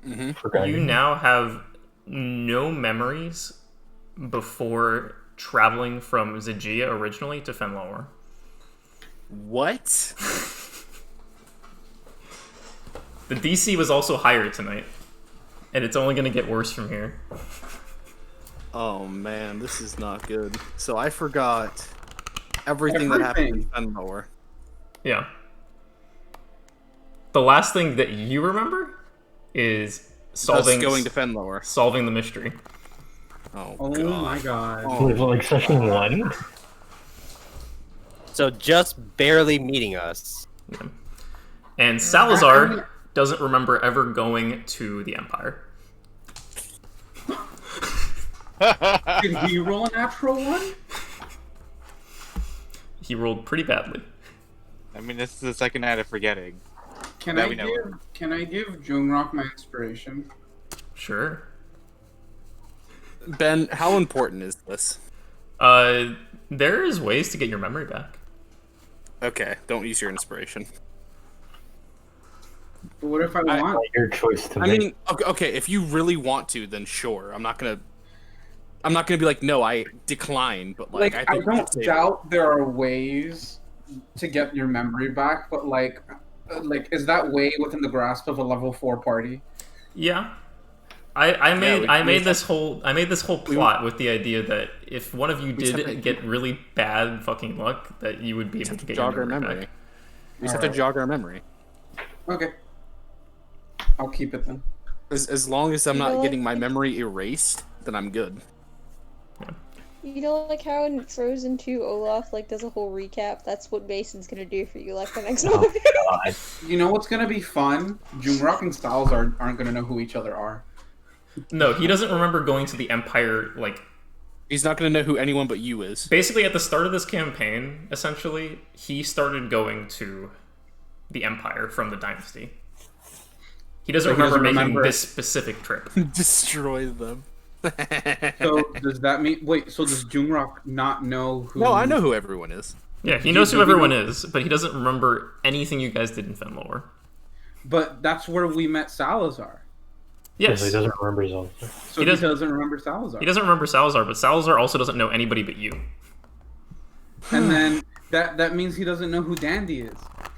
You now have no memories before traveling from Zagia originally to Fenlower. What? The DC was also higher tonight, and it's only going to get worse from here. Oh man, this is not good. So I forgot everything that happened in Fenlower. Yeah. The last thing that you remember is solving Us going to Fenlower. solving the mystery. Oh, Oh god. my god. Was it like session 1? So just barely meeting us. Yeah. And Salazar doesn't remember ever going to the Empire. Did he roll a natural one? He rolled pretty badly. I mean, this is the second night of forgetting. Can That I we know give Jungrak my inspiration? Sure. Ben, how important is this? There's ways to get your memory back. Okay, don't use your inspiration. But what if I want? Your choice to I make. mean, okay, if you really want to, then sure. I'm not gonna be like, no, I decline. But like, I think we don't should save it. doubt there are ways to get your memory back, but like, is that way within the grasp of a level 4 party? Yeah. I made this whole We- plot with the idea that if one of you We just have did to- get really bad fucking luck, that you would be able to get Jog your our memory memory. back. We just have to jog our memory. Okay, I'll keep it then. As long as I'm not No. getting my memory erased, then I'm good. You know, like how in Frozen 2, Olaf like does a whole recap. That's what Mason's gonna do for you, like the next Oh, movie. God. You know what's gonna be fun? Jungrak and Salazar aren't gonna know who each other are. No, he doesn't remember going to the Empire, like, He's not gonna know who anyone but you is. basically at the start of this campaign, essentially, he started going to the Empire from the Dynasty. He doesn't So he doesn't remember making remember- this specific trip. Destroy them. So does that mean? Wait, so does Jungrak not know who? No, I know who everyone is. Yeah, he knows who everyone is, but he doesn't remember anything you guys did in Fenlower. But that's where we met Salazar. Yes, So he doesn't remember his own. So He he, does- doesn't remember Salazar. he doesn't remember Salazar, but Salazar also doesn't know anybody but you. And then That means he doesn't know who Dandy is.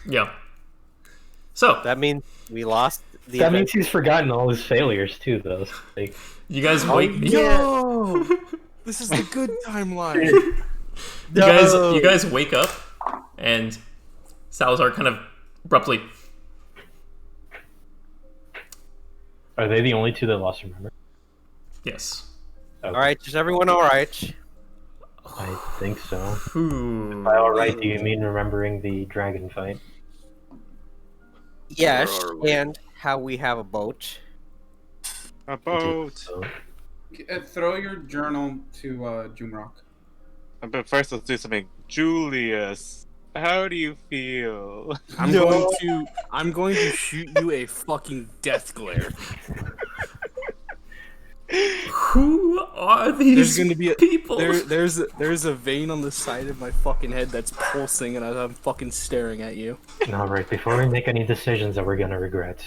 Yeah. So That means we lost the That event. means he's forgotten all his failures too, though. Like, you guys Oh, wake. No! This is the good timeline. You guys wake up, and Salazar kind of abruptly. are they the only two that lost their memory? Yes. Okay. All right, is everyone all right? I think so. Ooh. By all right, do you mean remembering the dragon fight? Yes, Where are we? and how we have a boat. A boat. So, Throw your journal to Jungrak. But first, let's do something. Julius, how do you feel? I'm going to shoot you a fucking death glare. Who are these There's gonna be people? there's a vein on the side of my fucking head that's pulsing, and I'm fucking staring at you. all right, before we make any decisions that we're gonna regret,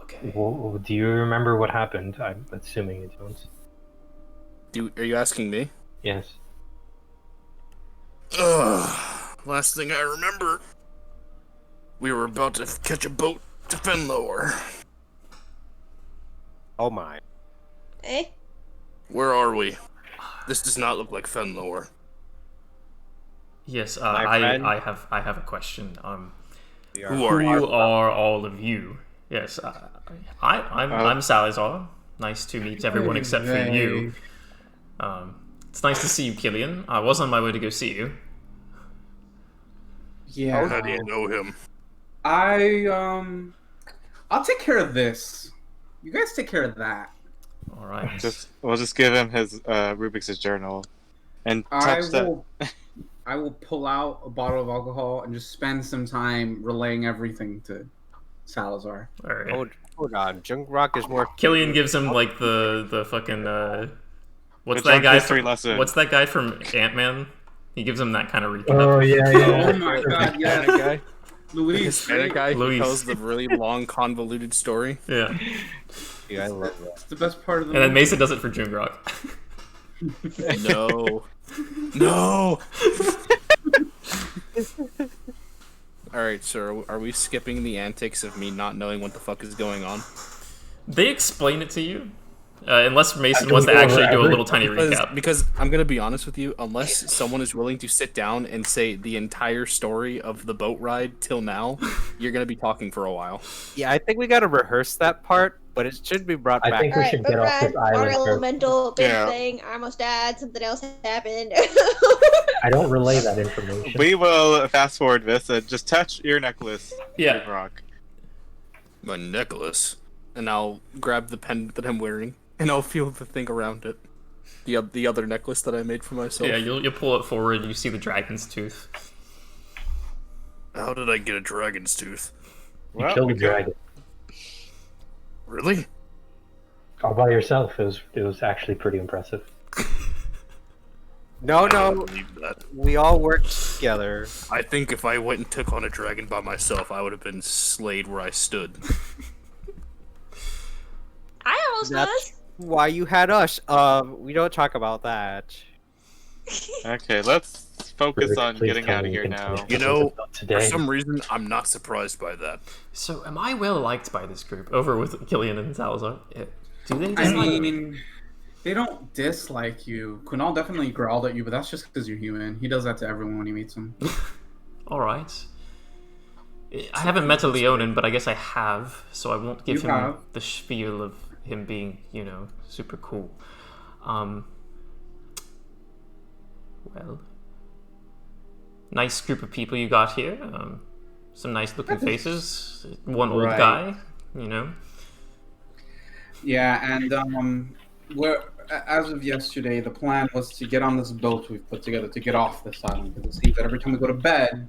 Okay. do you remember what happened? I'm assuming you don't. Are you asking me? Yes. Ugh. Last thing I remember, we were about to catch a boat to Fenlower. Oh my. Eh? Where are we? This does not look like Fenlower. Yes, My friend? I have a question. Who are Who you? are all of you? Yes, I'm Salazar. Nice to meet everyone except for you. It's nice to see you, Killian. I was on my way to go see you. Yeah. How do you know him? I'll take care of this. You guys take care of that. All right. We'll just give him his Rubyx's journal, and touch I will pull out a bottle of alcohol and just spend some time relaying everything to Salazar. All right. Hold on. Jungrak is more. Killian gives him like the fucking what's The that junk guy history from lesson. What's that guy from Ant-Man? He gives him that kind of recap. Oh yeah, yeah. Oh my god, Hispanic yeah. guy? Luis. Hispanic guy who Luis. tells the really long, convoluted story. Yeah. Yeah, I love that. It's the best part of the And then movie. Mesa does it for Jungrak. No. No! Alright, sir, are we skipping the antics of me not knowing what the fuck is going on? They explain it to you, unless Mason After wants we to go actually over do a little everything. tiny recap. Because I'm gonna be honest with you, unless someone is willing to sit down and say the entire story of the boat ride till now, you're gonna be talking for a while. Yeah, I think we gotta rehearse that part, but it should be brought I back. think we Alright, should but get off this Brad, our island first. elemental big Yeah. thing, I almost died, something else happened. I don't relay that information. We will fast forward this and just touch your necklace, Yeah. Rock. My necklace. And I'll grab the pendant that I'm wearing, and I'll feel the thing around it. The other necklace that I made for myself. Yeah, you'll pull it forward and you see the dragon's tooth. How did I get a dragon's tooth? You killed the dragon Really? all by yourself. It was actually pretty impressive. No, I don't no, believe that. we all worked together. I think if I went and took on a dragon by myself, I would have been slayed where I stood. I almost That's why you had us. We don't talk about that. Okay, let's focus Rubyx, on please getting tell out of me here can now. finish You this know, episode For today. some reason, I'm not surprised by that. So, am I well liked by this group? Over with Killian and Salazar. Do they I dislike me? mean, they don't dislike you. Kunal definitely growled at you, but that's just because you're human. He does that to everyone when he meets him. All right. I haven't met a Leonin, but I guess I have, so I won't give You him have. the spiel of him being, super cool. Well, nice group of people you got here. Some nice looking faces. One old Right. guy, Yeah, and as of yesterday, the plan was to get on this boat we've put together to get off this island. Because it seems that every time we go to bed,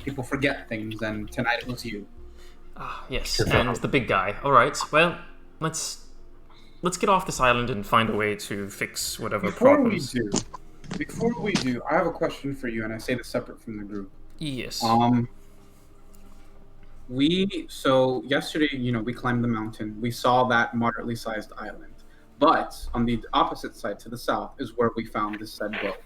people forget things, and tonight it was you. Ah, yes, Good and job. the big guy. All right, well, let's get off this island and find a way to fix whatever problems. Before we do, I have a question for you, and I say this separate from the group. Yes. So yesterday, we climbed the mountain. We saw that moderately sized island. But on the opposite side to the south is where we found this said boat.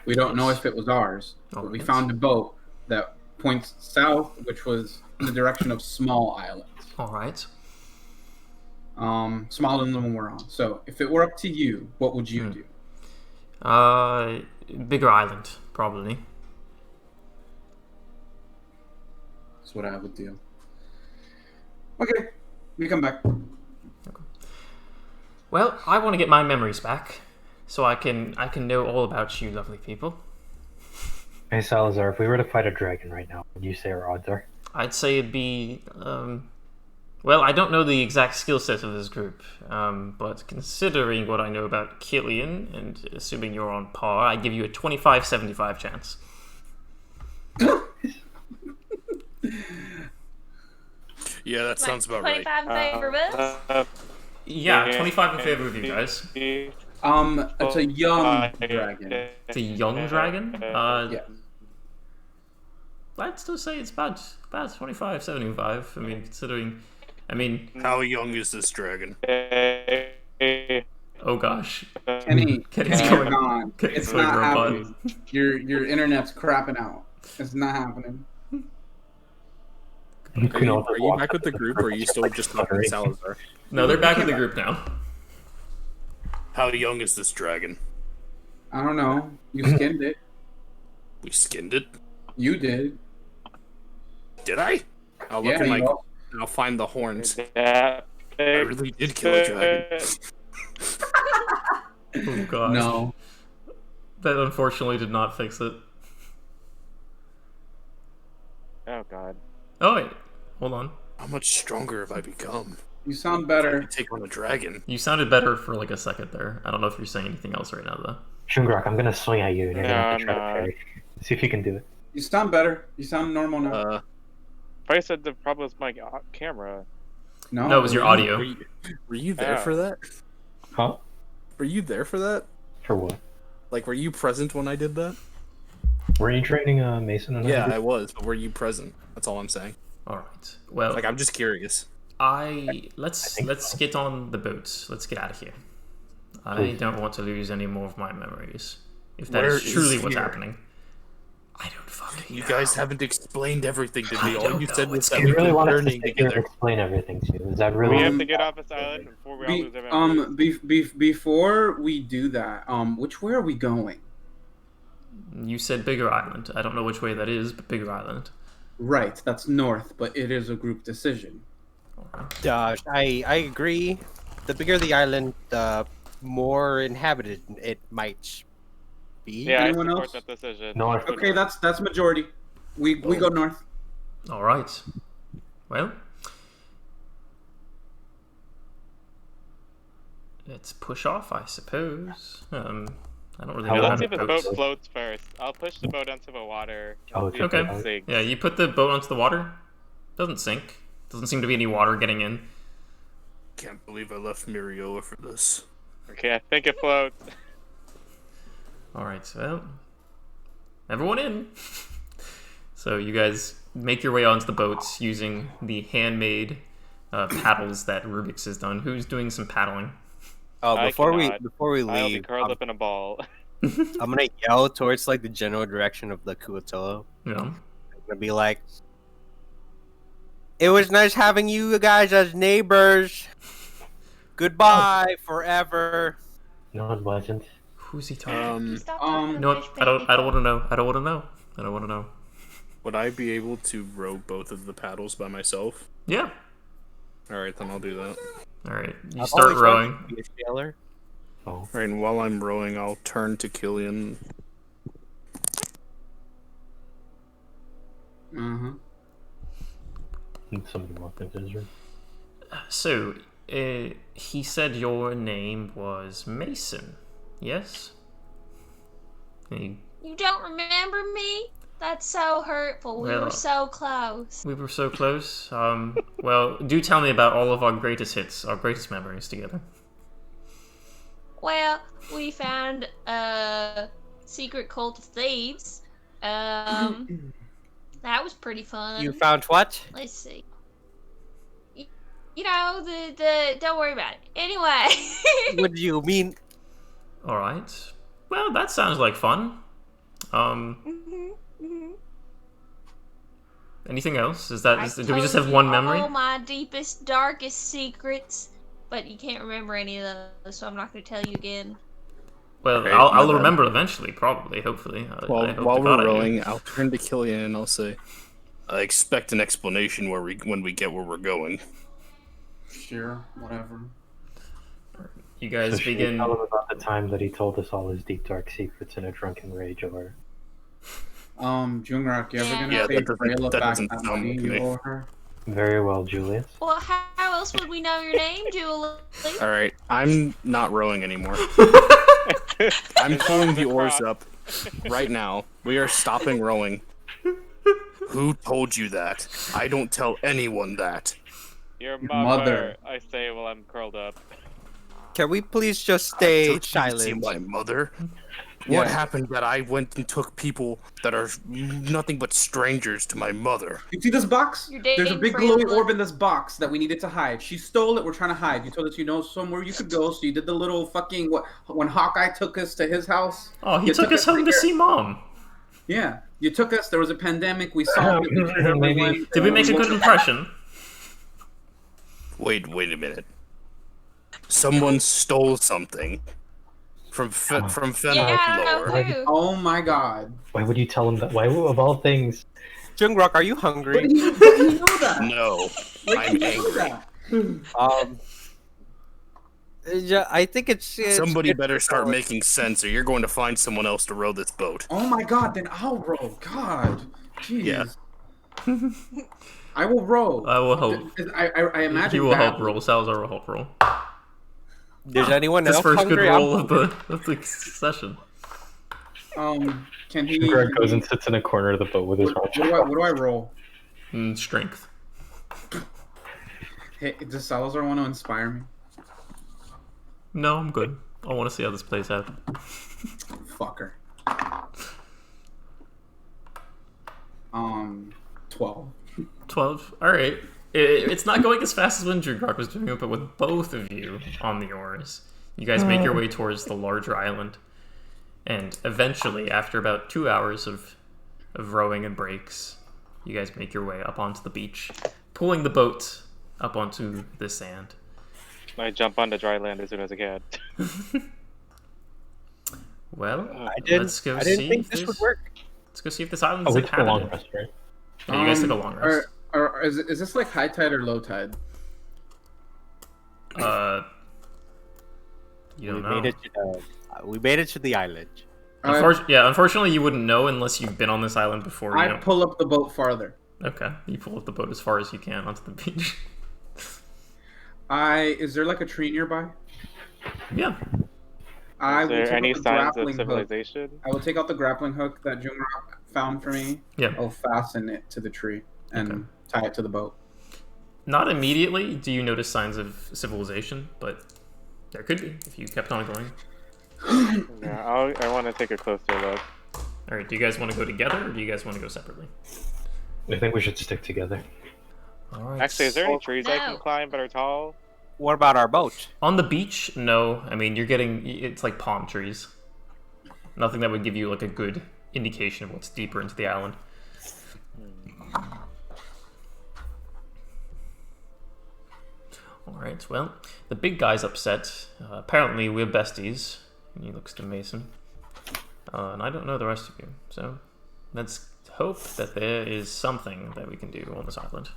We don't know if it was ours, but we found a boat that points south, which was in the direction of small islands. All right. Smaller than the one we're on. So, if it were up to you, what would you do? Bigger island, probably. That's what I would do. Okay, we come back. Well, I want to get my memories back, so I can know all about you, lovely people. Hey Salazar, if we were to fight a dragon right now, would you say our odds are? I'd say it'd be. Well, I don't know the exact skill set of this group, but considering what I know about Killian, and assuming you're on par, I give you a 25-75 chance. Yeah, that sounds about right. 25 in favor of us? Yeah, 25 in favor of you guys. It's a young dragon. It's a young dragon? Yeah. I'd still say it's about 25-75. I mean, considering... How young is this dragon? Oh gosh. Kenny's going on. Kenny's It's going not robot. happening. Your internet's crapping out. It's not happening. Are you back with the group, or are you still just talking to Salazar? No, they're back with the group now. How young is this dragon? I don't know. You skinned it. We skinned it? You did. Did I? I'll look at my... I'll find the horns. I really did kill a dragon. Oh gosh. No. That unfortunately did not fix it. Oh god. Oh wait, hold on. How much stronger have I become? You sound better. I take on a dragon. You sounded better for like a second there. I don't know if you're saying anything else right now though. Jungrak, I'm gonna swing at you and you're gonna have to try No, to no. parry. See if you can do it. You sound better. You sound normal now. I said the problem was my camera. No, it was your audio. Were you there for that? Huh? Were you there for that? For what? Like, were you present when I did that? Were you training Mason and Yeah, I was, but were you present? That's all I'm saying. Alright. Well, Like, I'm just curious. let's get on the boat. Let's get out of here. I don't want to lose any more of my memories. If that Where is truly is what's here? happening. I don't fucking You know. guys haven't explained everything to me. I All don't you know said was what's that You we really were want us to learning sit here and together. explain everything to you. Is that really... We have to get off this island before we all lose our memories. Before we do that, which way are we going? You said bigger island. I don't know which way that is, but bigger island. Right, that's north, but it is a group decision. I agree. The bigger the island, the more inhabited it might be. Yeah, Anyone I support else? that decision. North. Okay, that's majority. We go north. Alright. Well. Let's push off, I suppose. I don't really know how Let's see to if the boat. boat floats first. I'll push the boat onto the water. Oh, See if okay. it sinks. Yeah, you put the boat onto the water. Doesn't sink. Doesn't seem to be any water getting in. Can't believe I left Miriola for this. Okay, I think it floats. Alright, well. Everyone in! So you guys make your way onto the boats using the handmade paddles that Rubyx has done. Who's doing some paddling? Before we I'll be leave, curled up in a ball. I'm gonna yell towards like the general direction of the Kuatillo. You know? I'm gonna be like, "It was nice having you guys as neighbors. Goodbye forever." No, it wasn't. Who's he talking Stop talking You know what? I don't want to know. I don't want to know. I don't want to know. Would I be able to row both of the paddles by myself? Yeah. Alright, then I'll do that. Alright. You I've start always wanted rowing. to be a sailor. Oh. Alright, and while I'm rowing, I'll turn to Killian. Somebody walked into his room. So, he said your name was Mason. Yes? You don't remember me? That's so hurtful. We Well, were so close. We were so close. Well, do tell me about all of our greatest hits, our greatest memories together. Well, we found a secret cult of thieves. That was pretty fun. You found what? Let's see. You know, the don't worry about it. Anyway. What do you mean? Alright. Well, that sounds like fun. Anything else? Do we just have told one you memory? all my deepest, darkest secrets, but you can't remember any of those, so I'm not going to tell you again. Well, Okay, I'll my bad. remember eventually, probably, hopefully. I Well, hope while to God we're I do. rowing, I'll turn to Killian and I'll say, I expect an explanation when we get where we're going. Sure, whatever. You guys So should we begin. tell him about the time that he told us all his deep dark secrets in a drunken rage, or? Jungrak, you ever gonna Yeah, pay that Freyla that back doesn't that sound money like you me. owe her? Very well, Julius. Well, how else would we know your name, Julie? Alright, I'm not rowing anymore. I'm pulling the oars up right now. We are stopping rowing. Who told you that? I don't tell anyone that. Your mother. I say while I'm curled up. Can we please just stay Don't you see silent? my mother? Yeah. What happened that I went and took people that are nothing but strangers to my mother? You see this box? You're There's a dating big glowing Freyla. orb in this box that we needed to hide. She stole it. We're trying to hide. You told us you know somewhere you could go, so you did the little fucking when Hawkeye took us to his house. Oh, he You took us home to here. see Mom. Yeah, you took us. There was a pandemic. We saw it. Maybe- Did we make a good impression? Wait a minute. Someone stole something from Yeah, I know Fenlore. who. Oh my god! Why would you tell him that? Why, of all things? Jungrak, are you But hungry? he knew that. No, Like, I'm he knew angry. that. Yeah, I think it's Somebody it's- better start making sense, or you're going to find someone else to row this boat. Oh my god! Then I'll row. God, jeez. Yeah. I will row. I will hope. I imagine. He will help badly. roll. Salazar will help roll. Does anyone His else first hungry? good I'm roll of hungry. the session. Can he? Greg goes and sits in a corner of the boat with his What arms. do I roll? Strength. Hey, does Salazar want to inspire me? No, I'm good. I want to see how this plays out. Fucker. 12. 12. Alright. It's not going as fast as when Jungrak was doing it, but with both of you on the oars, you guys make your way towards the larger island. And eventually, after about 2 hours of rowing and breaks, you guys make your way up onto the beach, pulling the boat up onto the sand. I jump onto dry land as soon as I can. Well, I didn't see think if this this would work. Let's go see if this island's Oh, we took a long inhabited. rest, right? Yeah, you guys took a long rest. Is this like high tide or low tide? You don't know. We made it to the island. Unfortunately, you wouldn't know unless you've been on this island before. I pull up the boat farther. Okay, you pull up the boat as far as you can onto the beach. Is there like a tree nearby? Yeah. I Is will there take any out the signs of grappling hook. civilization? I will take out the grappling hook that Jungrak found for me. Yeah. I'll fasten it to the tree and tie it to the boat. Not immediately do you notice signs of civilization, but there could be if you kept on going. Yeah, I want to take a closer look. All right, do you guys want to go together or do you guys want to go separately? I think we should stick together. All right. Actually, is there any trees I No. can climb that are tall? What about our boat? On the beach? No. I mean, it's like palm trees. Nothing that would give you like a good indication of what's deeper into the island. Alright, well, the big guy's upset. Apparently we're besties. And he looks to Mason. And I don't know the rest of you, so let's hope that there is something that we can do on this island.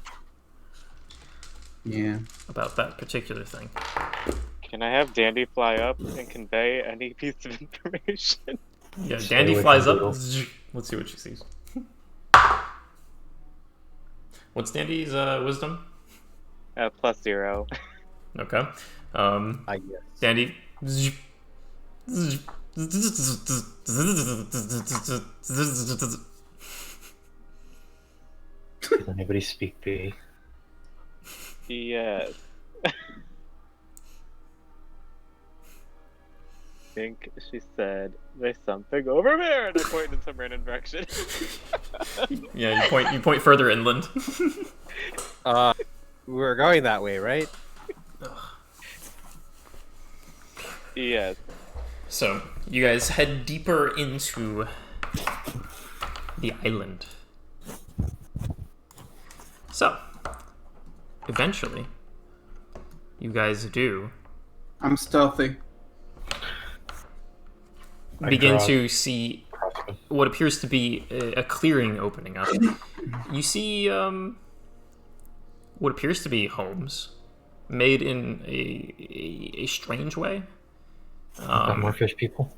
Yeah. About that particular thing. Can I have Dandy fly up and convey any piece of information? Yeah, Stay Dandy away flies from up. Doodle. Let's see what she sees. What's Dandy's wisdom? +0. Okay. I guess. Dandy. Does anybody speak B? Yes. I think she said, "There's something over there," and I pointed in some random direction. Yeah, you point further inland. We're going that way, right? Yes. So, you guys head deeper into the island. So, eventually, you guys do I'm stealthy. begin to see what appears to be a clearing opening up. You see what appears to be homes made in a strange way. Got more fish people.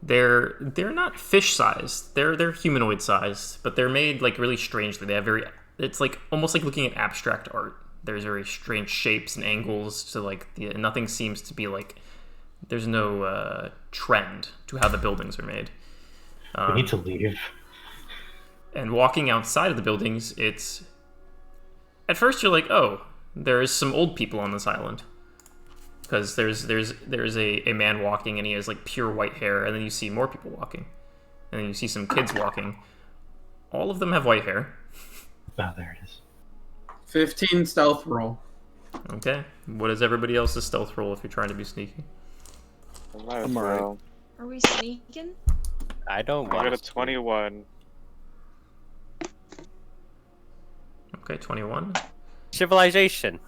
They're not fish sized. They're humanoid sized, but they're made like really strangely. They have it's like almost like looking at abstract art. There's very strange shapes and angles to like nothing seems to be like. There's no trend to how the buildings are made. We need to leave. And walking outside of the buildings, it's at first you're like, oh, there's some old people on this island. Because there's a man walking and he has like pure white hair, and then you see more people walking, and then you see some kids walking. All of them have white hair. Oh, there it is. 15 stealth roll. Okay. What is everybody else's stealth roll if you're trying to be sneaky? I'm alright. Are we sneaking? I don't I want got a 21. Okay, 21. Civilization.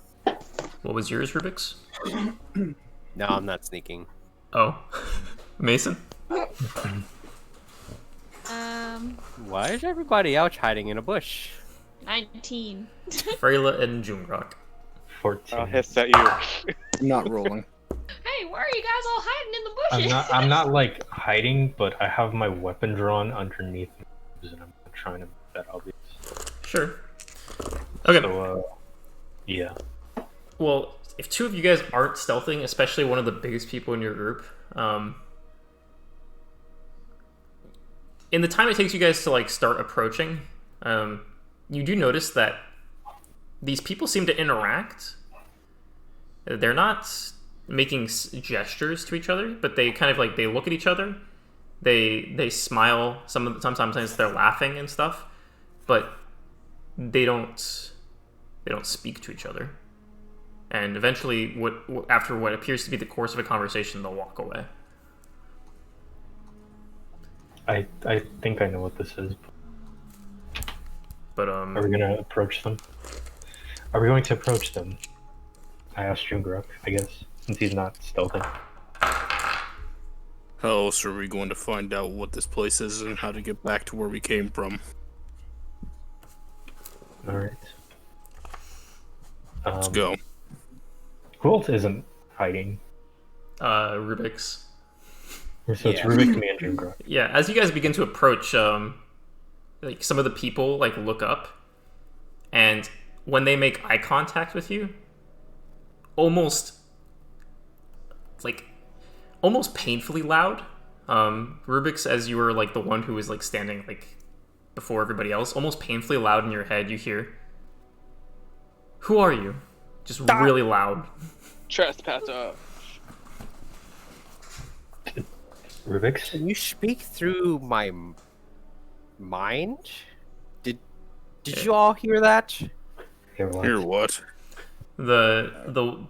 What was yours, Rubyx? No, I'm not sneaking. Oh. Mason? Why is everybody out hiding in a bush? 19. Freyla and Jungrak. 14. I'll hiss at you. I'm not rolling. Hey, why are you guys all hiding in the bushes? I'm not like hiding, but I have my weapon drawn underneath me, and I'm trying to make that obvious. Sure. Okay. So, yeah. Well, if two of you guys aren't stealthing, especially one of the biggest people in your group, in the time it takes you guys to like start approaching, you do notice that these people seem to interact. They're not making gestures to each other, but they kind of like they look at each other. They smile. Sometimes they're laughing and stuff, but they don't speak to each other. And eventually, after what appears to be the course of a conversation, they'll walk away. I think I know what this is. But Are we gonna approach them? Are we going to approach them? I asked Jungrak, I guess, since he's not stealthing. How else are we going to find out what this place is and how to get back to where we came from? Alright. Let's go. Who else isn't hiding? Rubyx. So it's Rubyx, me, and Jungrak. Yeah, as you guys begin to approach, like some of the people like look up, and when they make eye contact with you, almost painfully loud. Rubyx, as you were like the one who was like standing like before everybody else, almost painfully loud in your head, you hear, "Who are you?" Just really loud. Trespasser. Rubyx? Can you speak through my mind? Did you all hear that? Hear what? The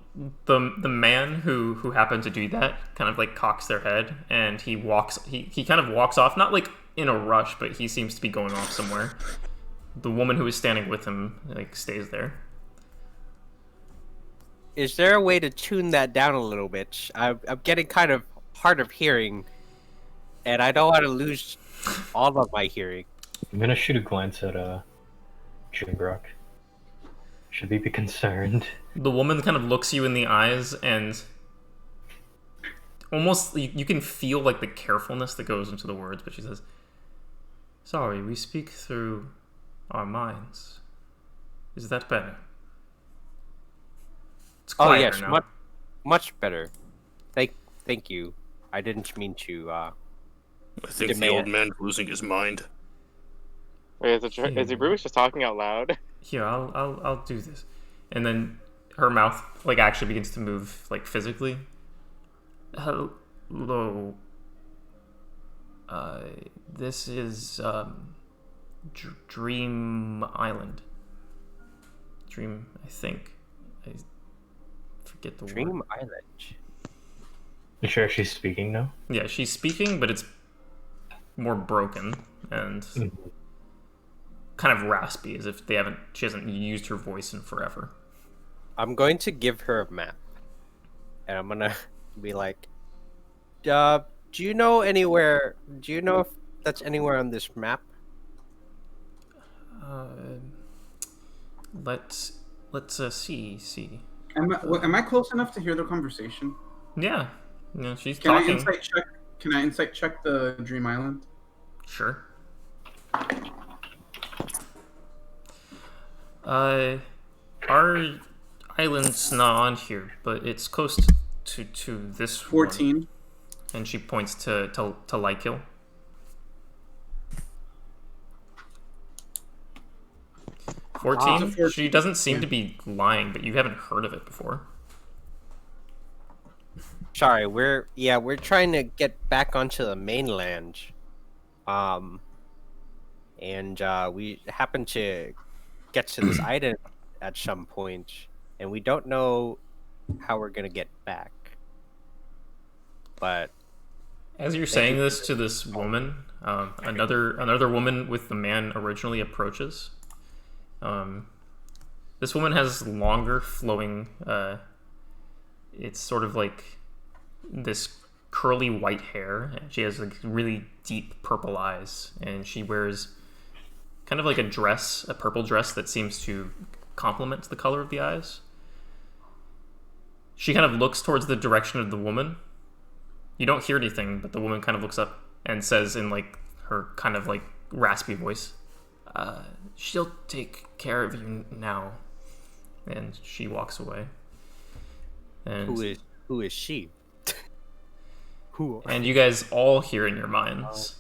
man who happened to do that kind of like cocks their head, and he kind of walks off, not like in a rush, but he seems to be going off somewhere. The woman who is standing with him like stays there. Is there a way to tune that down a little bit? I'm getting kind of hard of hearing, and I don't want to lose all of my hearing. I'm gonna shoot a glance at Jungrak. Should we be concerned? The woman kind of looks you in the eyes, and almost you can feel like the carefulness that goes into the words, but she says, "Sorry, we speak through our minds. Is that better?" It's quieter now. Much better. Thank you. I didn't mean to. I think the old man's losing his mind. Wait, is he Rubyx just talking out loud? Here, I'll do this. And then her mouth like actually begins to move like physically. Hello. This is Dream Island. Dream, I think. I forget the Dream word. Island. You sure she's speaking now? Yeah, she's speaking, but it's more broken, and kind of raspy, as if she hasn't used her voice in forever. I'm going to give her a map, and I'm gonna be like, do you know anywhere? Do you know if that's anywhere on this map? Let's see. Am I close enough to hear the conversation? Yeah, she's Can talking. I insight check? Can I insight check the Dream Island? Sure. Our island's not on here, but it's close to this 14. one. And she points to Lykill. 14? 14. She doesn't seem to be lying, but you haven't heard of it before. Sorry, we're trying to get back onto the mainland. And we happen to get to this island at some point, and we don't know how we're gonna get back. But as you're saying this to this woman, another woman with the man originally approaches. This woman has longer flowing, it's sort of like this curly white hair. She has like really deep purple eyes, and she wears kind of like a purple dress that seems to complement the color of the eyes. She kind of looks towards the direction of the woman. You don't hear anything, but the woman kind of looks up and says in like her kind of like raspy voice, she'll take care of you now. And she walks away. And who is she? Who? And you guys all hear in your minds.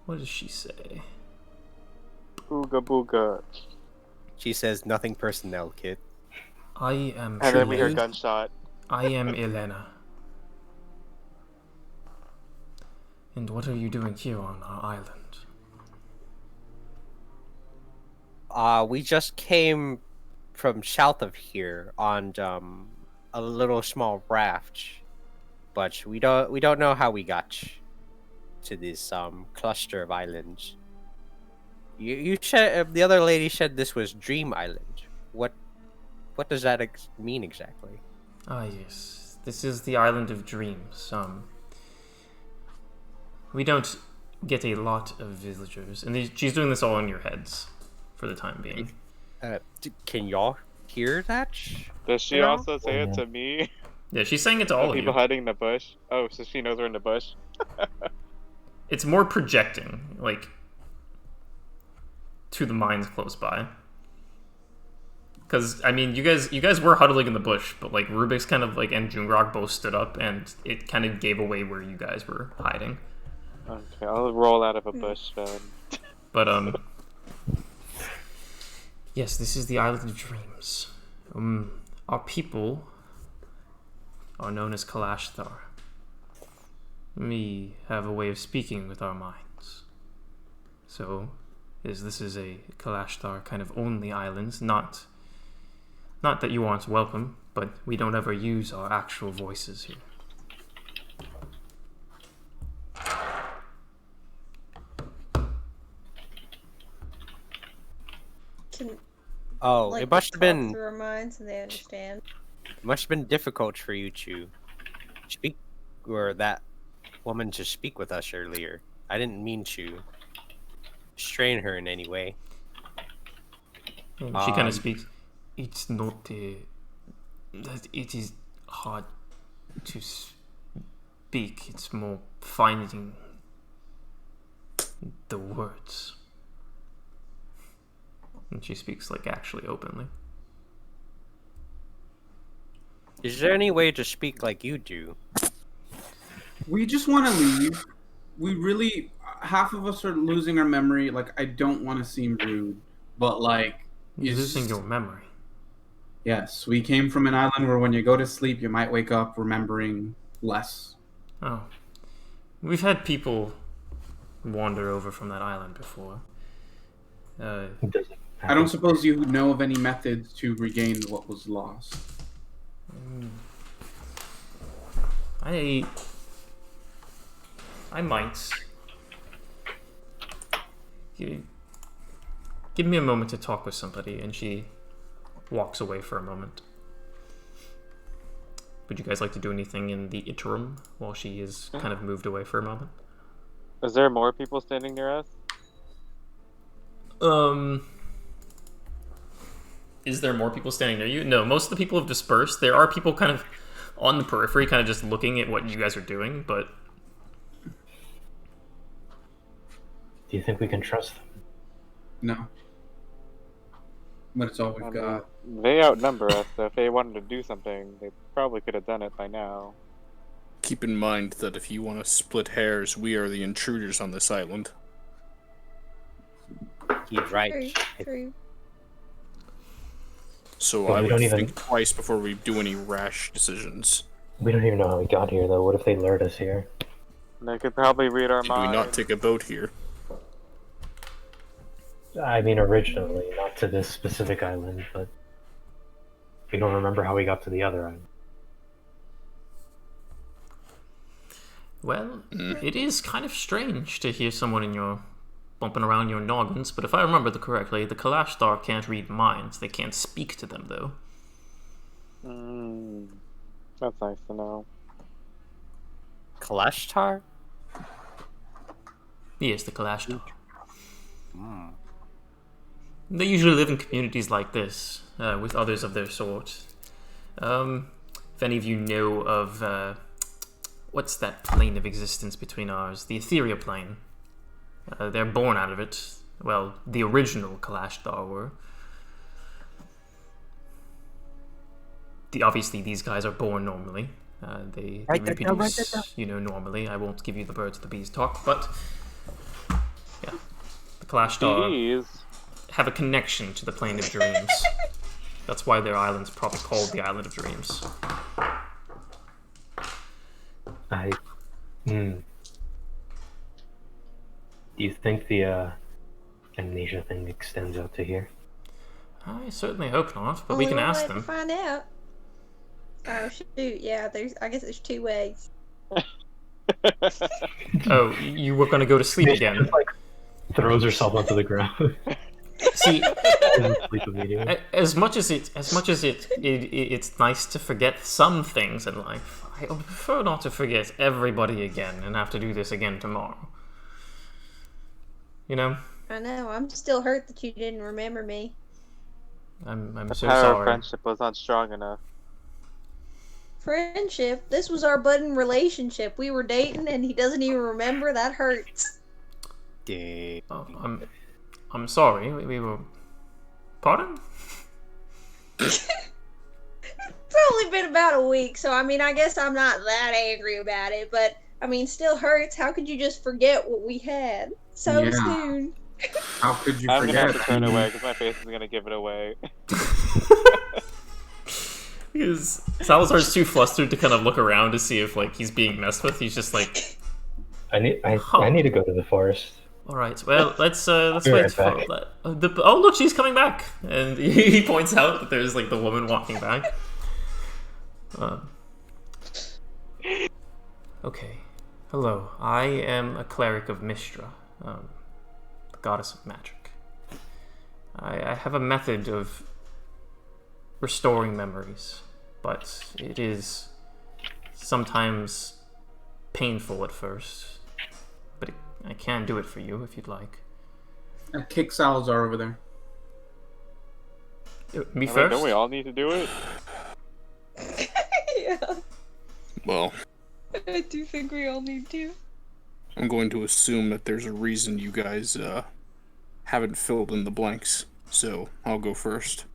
What does she say? Booga booga. She says nothing personnel, kid. I am. And then we hear gunshot. I am Elena. And what are you doing here on our island? We just came from south of here on a little small raft, but we don't know how we got to this cluster of islands. You said the other lady said this was Dream Island. What does that mean exactly? Ah, yes, this is the Island of Dreams. We don't get a lot of villagers, and she's doing this all in your heads for the time being. Can y'all hear that? Does she also say it to me? Yeah, she's saying it to all of you. People hiding in the bush. Oh, so she knows we're in the bush. It's more projecting, like to the minds close by. Because I mean, you guys were huddling in the bush, but like Rubyx kind of like and Jungrak both stood up, and it kind of gave away where you guys were hiding. Okay, I'll roll out of a bush then. But yes, this is the Island of Dreams. Our people are known as Kalashthar. We have a way of speaking with our minds. So, this is a Kalashthar kind of only island, not that you aren't welcome, but we don't ever use our actual voices here. It must have been through our minds and they understand. It must have been difficult for you to speak, or that woman to speak with us earlier. I didn't mean to strain her in any way. And she kind of speaks. It's not that it is hard to speak. It's more finding the words. And she speaks like actually openly. Is there any way to speak like you do? We just want to leave. We really, half of us are losing our memory. Like, I don't want to seem rude, but like, you're losing your memory. Yes, we came from an island where when you go to sleep, you might wake up remembering less. Oh, we've had people wander over from that island before. I don't suppose you know of any methods to regain what was lost. I might. Give me a moment to talk with somebody, and she walks away for a moment. Would you guys like to do anything in the interim while she is kind of moved away for a moment? Is there more people standing near us? Is there more people standing near you? No, most of the people have dispersed. There are people kind of on the periphery, kind of just looking at what you guys are doing, but... Do you think we can trust them? No. But it's all we've got. They outnumber us, so if they wanted to do something, they probably could have done it by now. Keep in mind that if you want to split hairs, we are the intruders on this island. He's right. True. So Well, I we would don't even- think twice before we do any rash decisions. We don't even know how we got here, though. What if they lured us here? They could probably read our Did we minds. not take a boat here? I mean, originally, not to this specific island, but we don't remember how we got to the other island. Well, it is kind of strange to hear someone in your... bumping around your noggins, but if I remember correctly, the Kalashtar can't read minds. They can't speak to them, though. That's nice to know. Kalashtar? Yes, the Kalashtar. They usually live in communities like this, with others of their sort. If any of you know of, what's that plane of existence between ours? The Ethereal plane. They're born out of it. Well, the original Kalashtar were. Obviously, these guys are born normally. They reproduce, normally. I won't give you the birds of the bees talk, but... yeah. The Kalashtar... Bees? have a connection to the plane of dreams. That's why their island's probably called the Island of Dreams. Do you think the amnesia thing extends out to here? I certainly hope not, but we can ask them. Find out. Oh shoot! Yeah, I guess there's two ways. Oh, you were gonna go to sleep again. Just, like, throws herself onto the ground. See, Sleep immediately. as much as it's nice to forget some things in life, I would prefer not to forget everybody again and have to do this again tomorrow. You know? I know. I'm still hurt that you didn't remember me. I'm The so power of sorry. friendship was not strong enough. Friendship? This was our budding relationship. We were dating and he doesn't even remember. That hurts. Oh, I'm sorry. We were... Pardon? It's only been about a week, so I mean, I guess I'm not that angry about it, but I mean, still hurts. How could you just forget what we had so soon? How could you I'm gonna forget? have to turn away because my face is gonna give it away. Because Salazar's too flustered to kind of look around to see if like he's being messed with. He's just like, I need to go to the forest. all right, well, let's Be wait right for back. that. Oh, look, she's coming back, and he points out that there's like the woman walking back. Okay, hello. I am a cleric of Mistra, the goddess of magic. I have a method of restoring memories, but it is sometimes painful at first. But I can do it for you if you'd like. Kick Salazar over there. Me I mean, first? don't we all need to do it? Yeah, Well, I do think we all need to. I'm going to assume that there's a reason you guys haven't filled in the blanks, so I'll go first.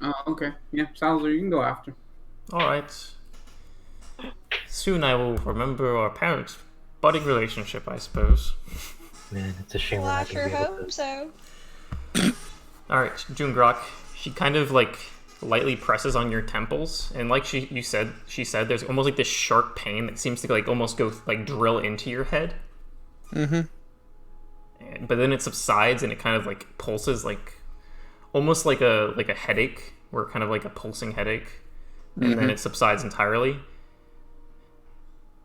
Oh, okay. Yeah, Salazar, you can go after. Alright. Soon I will remember our parents' budding relationship, I suppose. Man, it's a shame Well, we're I not sure gonna be able hope to. so. Alright, Jungrak, she kind of like lightly presses on your temples, and like she said, there's almost like this sharp pain that seems to like almost go like drill into your head. But then it subsides and it kind of like pulses, like almost like a headache, or kind of like a pulsing headache, and then it subsides entirely.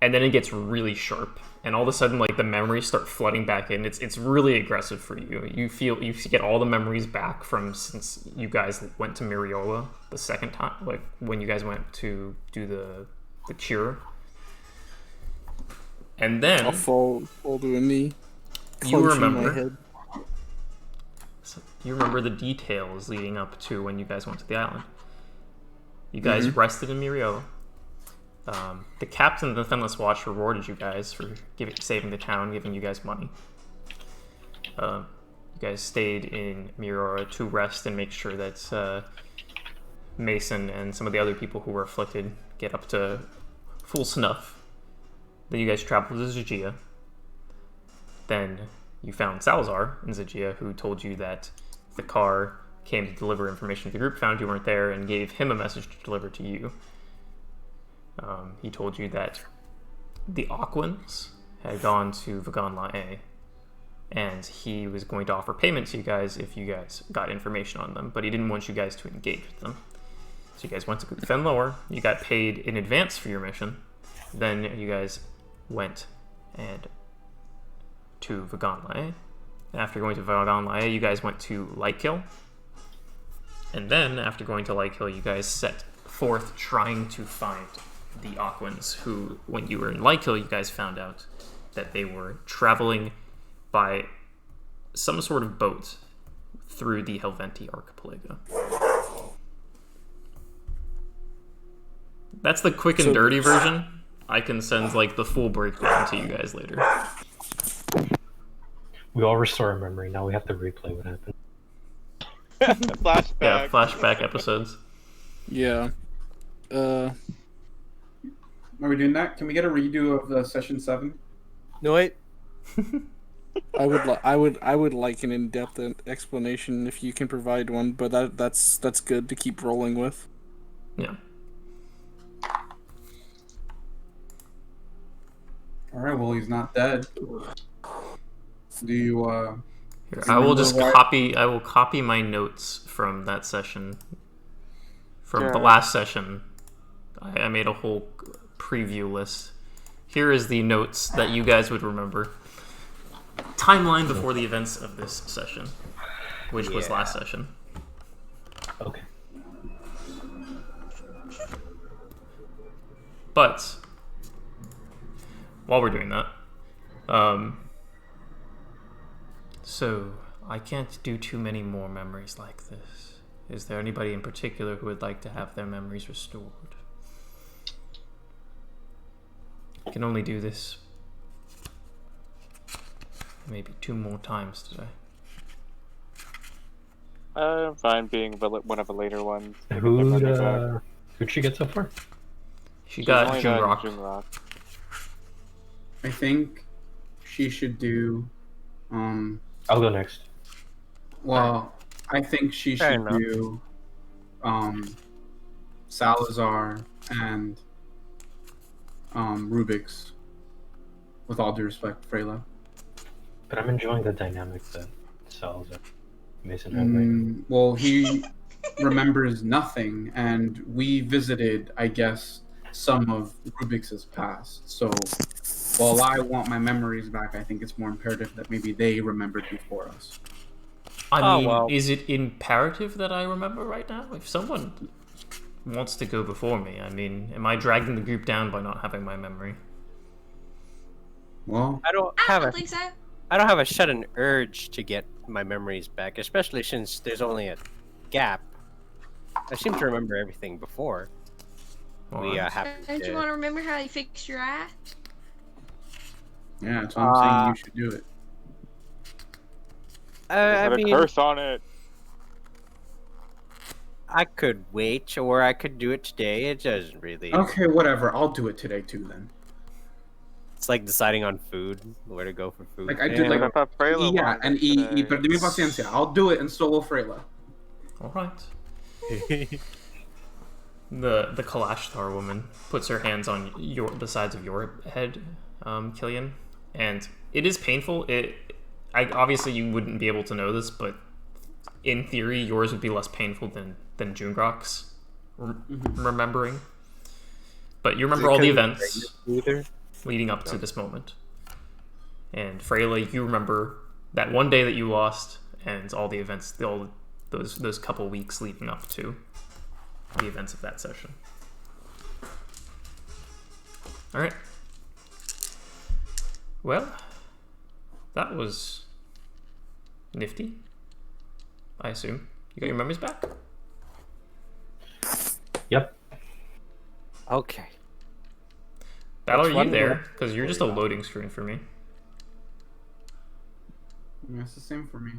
And then it gets really sharp, and all of a sudden, like, the memories start flooding back in. It's really aggressive for you. You feel you get all the memories back from since you guys went to Miriola the second time, like when you guys went to do the cure. And then I'll fall to a knee. you clenching my remember. head. So you remember the details leading up to when you guys went to the island. You guys rested in Miriola. The captain of the Fenless Watch rewarded you guys for saving the town, giving you guys money. You guys stayed in Mirora to rest and make sure that Mason and some of the other people who were afflicted get up to full snuff. Then you guys traveled to Zagia. Then you found Salazar in Zagia, who told you that the car came to deliver information to the group, found you weren't there, and gave him a message to deliver to you. He told you that the Aquans had gone to Vagan Lae, and he was going to offer payment to you guys if you guys got information on them, but he didn't want you guys to engage with them. So you guys went to Fenlower, you got paid in advance for your mission, then you guys went to Vagan Lae. After going to Vagan Lae, you guys went to Lightkill, and then after going to Lightkill, you guys set forth trying to find the Aquans, who, when you were in Lightkill, you guys found out that they were traveling by some sort of boat through the Helventi archipelago. That's the quick and dirty version. I can send like the full breakdown to you guys later. We all restore our memory. Now we have to replay what happened. Flashback. Yeah, flashback episodes. Yeah. Are we doing that? Can we get a redo of the session 7? No, wait. I would like an in-depth explanation if you can provide one, but that's good to keep rolling with. Yeah. Alright, well, he's not dead. Do you, Here, I will just copy. I will copy my notes from that session. From the last session, I made a whole preview list. Here is the notes that you guys would remember. Timeline before the events of this session, which was last session. Okay. But while we're doing that, so I can't do too many more memories like this. Is there anybody in particular who would like to have their memories restored? I can only do this maybe 2 more times today. I'm fine being one of the later ones. Who'd she get so far? She got only gotten Jungrak. I think she should do, I'll go next. well, I think she Fair should enough. do, Salazar and, Rubyx. With all due respect, Freyla. But I'm enjoying the dynamic that Sal's and Mason have right now. Well, he remembers nothing, and we visited, I guess, some of Rubyx's past. So, while I want my memories back, I think it's more imperative that maybe they remembered before us. I mean, well. is it imperative that I remember right now? If someone wants to go before me, I mean, am I dragging the group down by not having my memory? Well, I don't I have don't a think so. I don't have a sudden urge to get my memories back, especially since there's only a gap. I seem to remember everything before. We happened Don't you to... want to remember how you fixed your eye? yeah, that's what I'm saying. You should do it. I Had a mean, curse on it. I could wait, or I could do it today. It doesn't really... Okay, whatever. I'll do it today too, then. It's like deciding on food, where to go for food. Like I did, But I like thought Freyla yeah, wanted and it y today. perdí mi paciencia. I'll do it, and so will Freyla. All right. The Kalashtar woman puts her hands on the sides of your head, Killian, and it is painful. Obviously you wouldn't be able to know this, but in theory yours would be less painful than Jungrak's remembering. But you remember all the events Either. leading up to this moment. And Freyla, you remember that one day that you lost and all the events, all those couple weeks leading up to the events of that session. All right. Well, that was nifty. I assume you got your memories back. Yep. Okay. Battle, Let's are you run there? the- Because you're just a loading screen for me. Yeah, it's the same for me.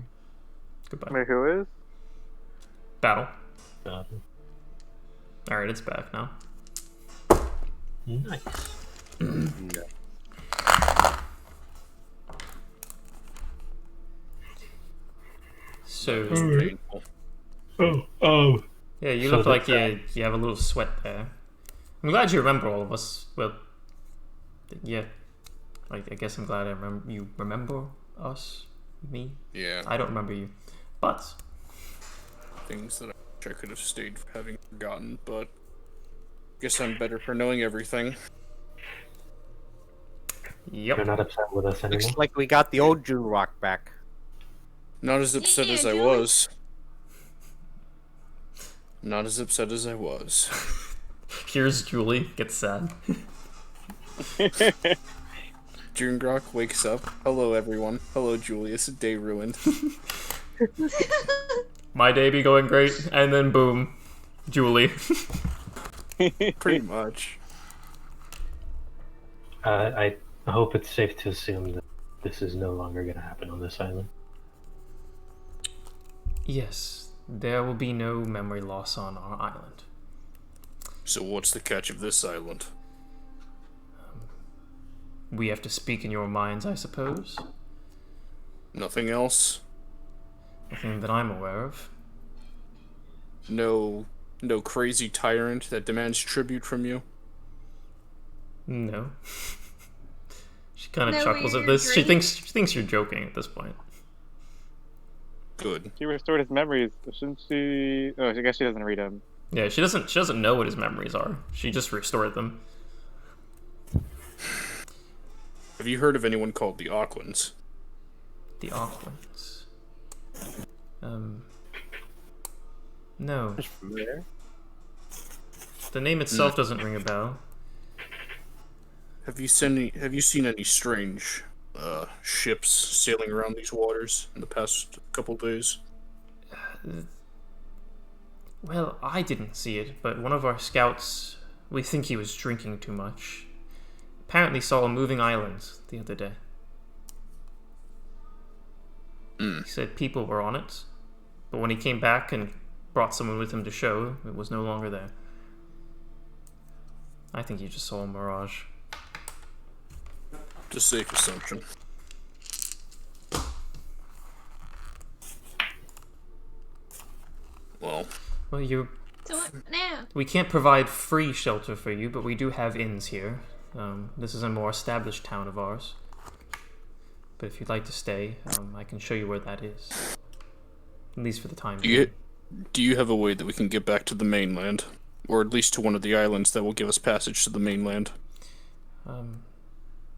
Goodbye. Wait, who is? Battle. Uh, All right, it's back now. nice. So Painful. Oh. yeah, you So look like that's, you have a little sweat there. I'm glad you remember all of us. Well, yeah. Like, I guess I'm glad you remember us, me. Yeah. I don't remember you, but Things that I wish I could have stayed for having forgotten, but guess I'm better for knowing everything. yep. You're not upset with us anymore. Looks like we got the old Jungrak back. Not as upset Yeah, as I Julie. was. Not as upset as I was. Here's Julie gets sad. Jungrak wakes up. Hello, everyone. Hello, Julius. Day ruined. My day be going great, and then boom, Julie. Pretty much. I hope it's safe to assume that this is no longer going to happen on this island. Yes, there will be no memory loss on our island. So what's the catch of this island? We have to speak in your minds, I suppose. Nothing else? Nothing that I'm aware of. No crazy tyrant that demands tribute from you? No. She kind of No chuckles at weird this. She dreams? thinks you're joking at this point. Good. She restored his memories. Shouldn't she? Oh, I guess she doesn't read them. Yeah, she doesn't know what his memories are. She just restored them. Have you heard of anyone called the Aucklands? The Aucklands. No. Where? The name itself doesn't ring a bell. Have you seen any strange ships sailing around these waters in the past couple days? Well, I didn't see it, but one of our scouts, we think he was drinking too much, apparently saw a moving island the other day. He said people were on it, but when he came back and brought someone with him to show, it was no longer there. I think he just saw a mirage. It's a safe assumption. Well, Well, So what now? we can't provide free shelter for you, but we do have inns here. This is a more established town of ours. But if you'd like to stay, I can show you where that is. At least for the time being. do you have a way that we can get back to the mainland? Or at least to one of the islands that will give us passage to the mainland?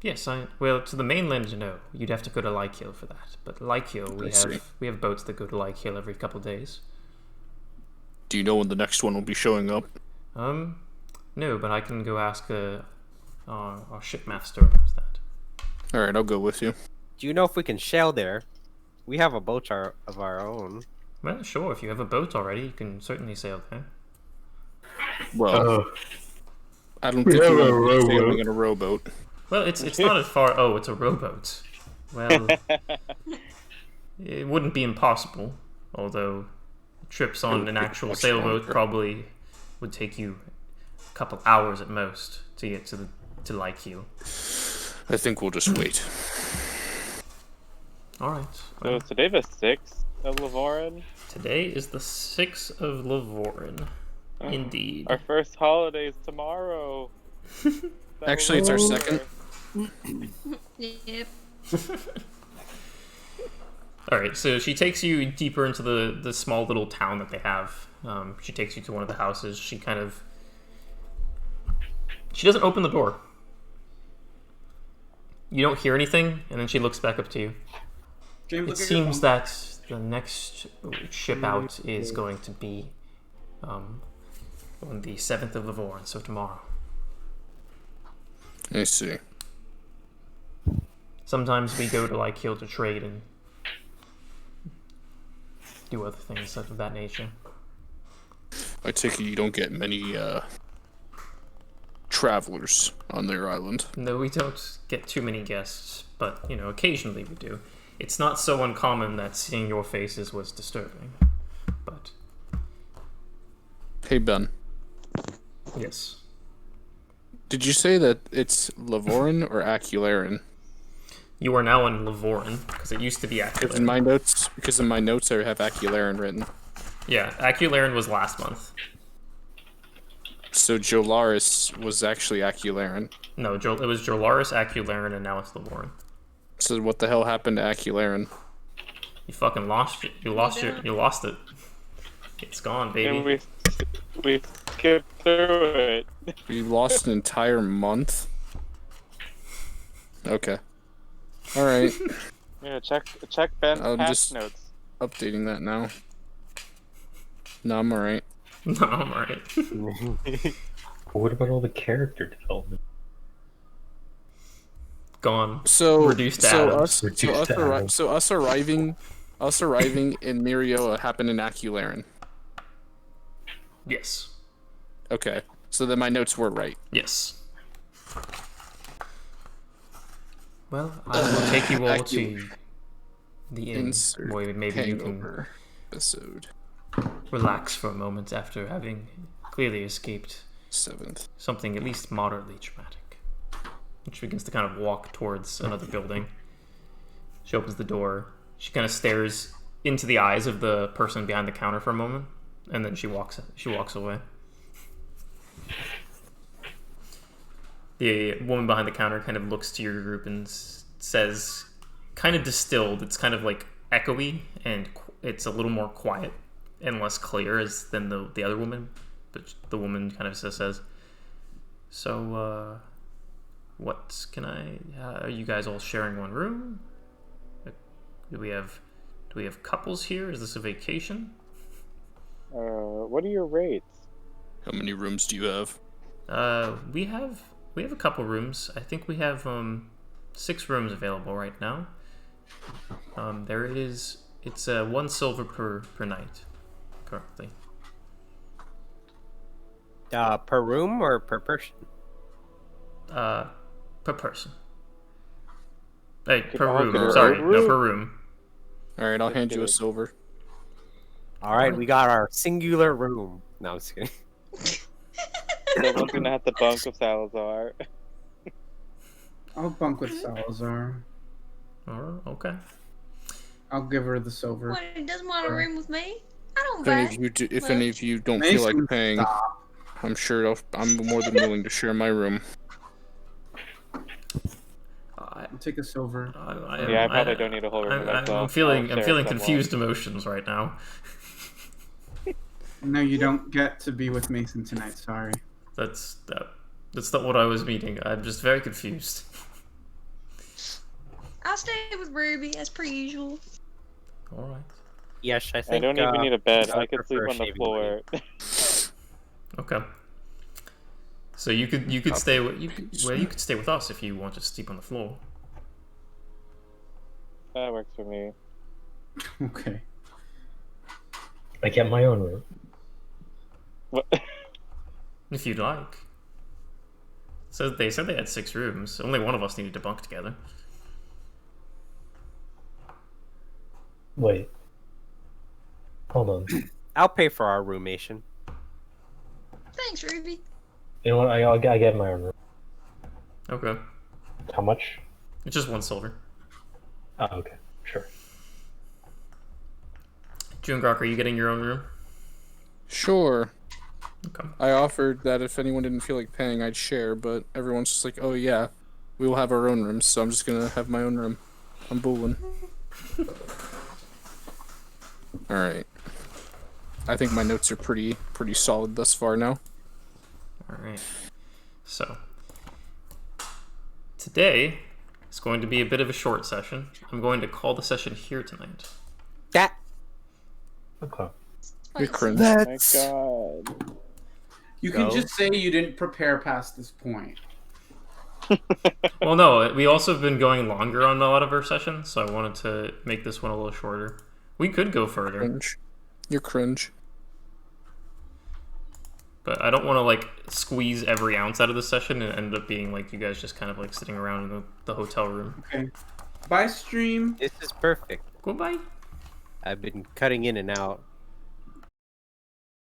Yes, well, to the mainland, no. You'd have to go to Lykiel for that. But Lykiel, I see. we have boats that go to Lykiel every couple days. Do you know when the next one will be showing up? No, but I can go ask our shipmaster about that. Alright, I'll go with you. Do you know if we can sail there? We have a boat of our own. Well, sure, if you have a boat already, you can certainly sail there. Well, I don't think you want to be sailing in a rowboat. Well, it's not as far. Oh, it's a rowboat. Well, it wouldn't be impossible, although trips on an actual much sailboat longer. probably would take you a couple hours at most to get to Lykiel. I think we'll just wait. All right. So Well, is today the 6th of Lavorin? today is the 6th of Lavorin. Indeed. Our first holiday is tomorrow. Actually, it's our second. Yep. All right, so she takes you deeper into the small little town that they have. She takes you to one of the houses. She doesn't open the door. you don't hear anything, and then she looks back up to you. James, It look at your seems phone. that the next ship out is going to be on the 7th of Levorn, so tomorrow. I see. Sometimes we go to Lykiel to trade and do other things of that nature. I take it you don't get many travelers on their island. No, we don't get too many guests, but, you know, occasionally we do. It's not so uncommon that seeing your faces was disturbing, but... Hey, Ben. Yes. Did you say that it's Levorin or Acularin? You are now in Levorn, because it used to be Because in Acularin. my notes I have Acularin written. Yeah, Acularin was last month. So Jolaris was actually Acularin. No, it was Jolaris, Acularin, and now it's Levorn. So what the hell happened to Acularin? You fucking lost it. You lost it. It's gone, baby. And we skipped through it. You lost an entire month? Okay. Alright. Yeah, check Ben's I'm past just notes. updating that now. No, I'm alright. No, I'm alright. What about all the character development? Gone. So Reduced to atoms. us arriving in Mirioa happened in Acularin. Yes. Okay. So then my notes were right. Yes. Well, I will take you all to the inn, Insert where maybe you can hangover episode relax for a moment after having clearly escaped 7th. something at least moderately traumatic. And she begins to kind of walk towards another building. She opens the door. She kind of stares into the eyes of the person behind the counter for a moment, and then she walks away. The woman behind the counter kind of looks to your group and says, kind of distilled, it's kind of like echoey, and it's a little more quiet and less clear than the other woman. But the woman kind of says, so, what can are you guys all sharing one room? Do we have couples here? Is this a vacation? What are your rates? How many rooms do you have? We have a couple rooms. I think we have 6 rooms available right now. It's 1 silver per night currently. Per room or per person? Per person. Hey, per all room. get our Sorry, own no, room? per room. Alright, I'll hand you a silver. All right, we got our singular room. No, I'm just kidding. Someone's gonna have to bunk with Salazar. I'll bunk with Salazar. Alright, okay. I'll give her the silver. What, he doesn't want a room with me? I don't If any of you don't feel like Mason, paying, stop. I'm sure I'm more than willing to share my room. I'll take a silver. Yeah, I probably don't need a whole room to myself. I'm feeling I'll share with confused emotions right now. No, you don't get to be with Mason tonight. Sorry. That's not what I was meaning. I'm just very confused. I'll stay with Ruby as per usual. All right. Yes, I I think. don't even need a bed. I could sleep prefer on the shaving floor. Okay. So you could stay you could stay with us if you want to sleep on the floor. That works for me. Okay. I get my own room. What? If you'd like. So they said they had 6 rooms. Only one of us needed to bunk together. Wait. Hold on. I'll pay for our roomation. Thanks, Ruby. You know what? I get my own room. Okay. How much? It's just 1 silver. Oh, okay. Sure. Jungrak, are you getting your own room? Sure. Okay. I offered that if anyone didn't feel like paying, I'd share, but everyone's just like, oh yeah, we will have our own rooms, so I'm just gonna have my own room. I'm booling. Alright. I think my notes are pretty solid thus far now. All right. So today, It's going to be a bit of a short session. I'm going to call the session here tonight. That Okay. You're cringe. Oh my god. You can No. just say you didn't prepare past this point. Well, no, we also have been going longer on a lot of our sessions, so I wanted to make this one a little shorter. We could go further, Cringe. You're cringe. but I don't want to like squeeze every ounce out of the session and end up being like you guys just kind of like sitting around in the hotel room. Okay. Bye, stream. this is perfect. Goodbye. I've been cutting in and out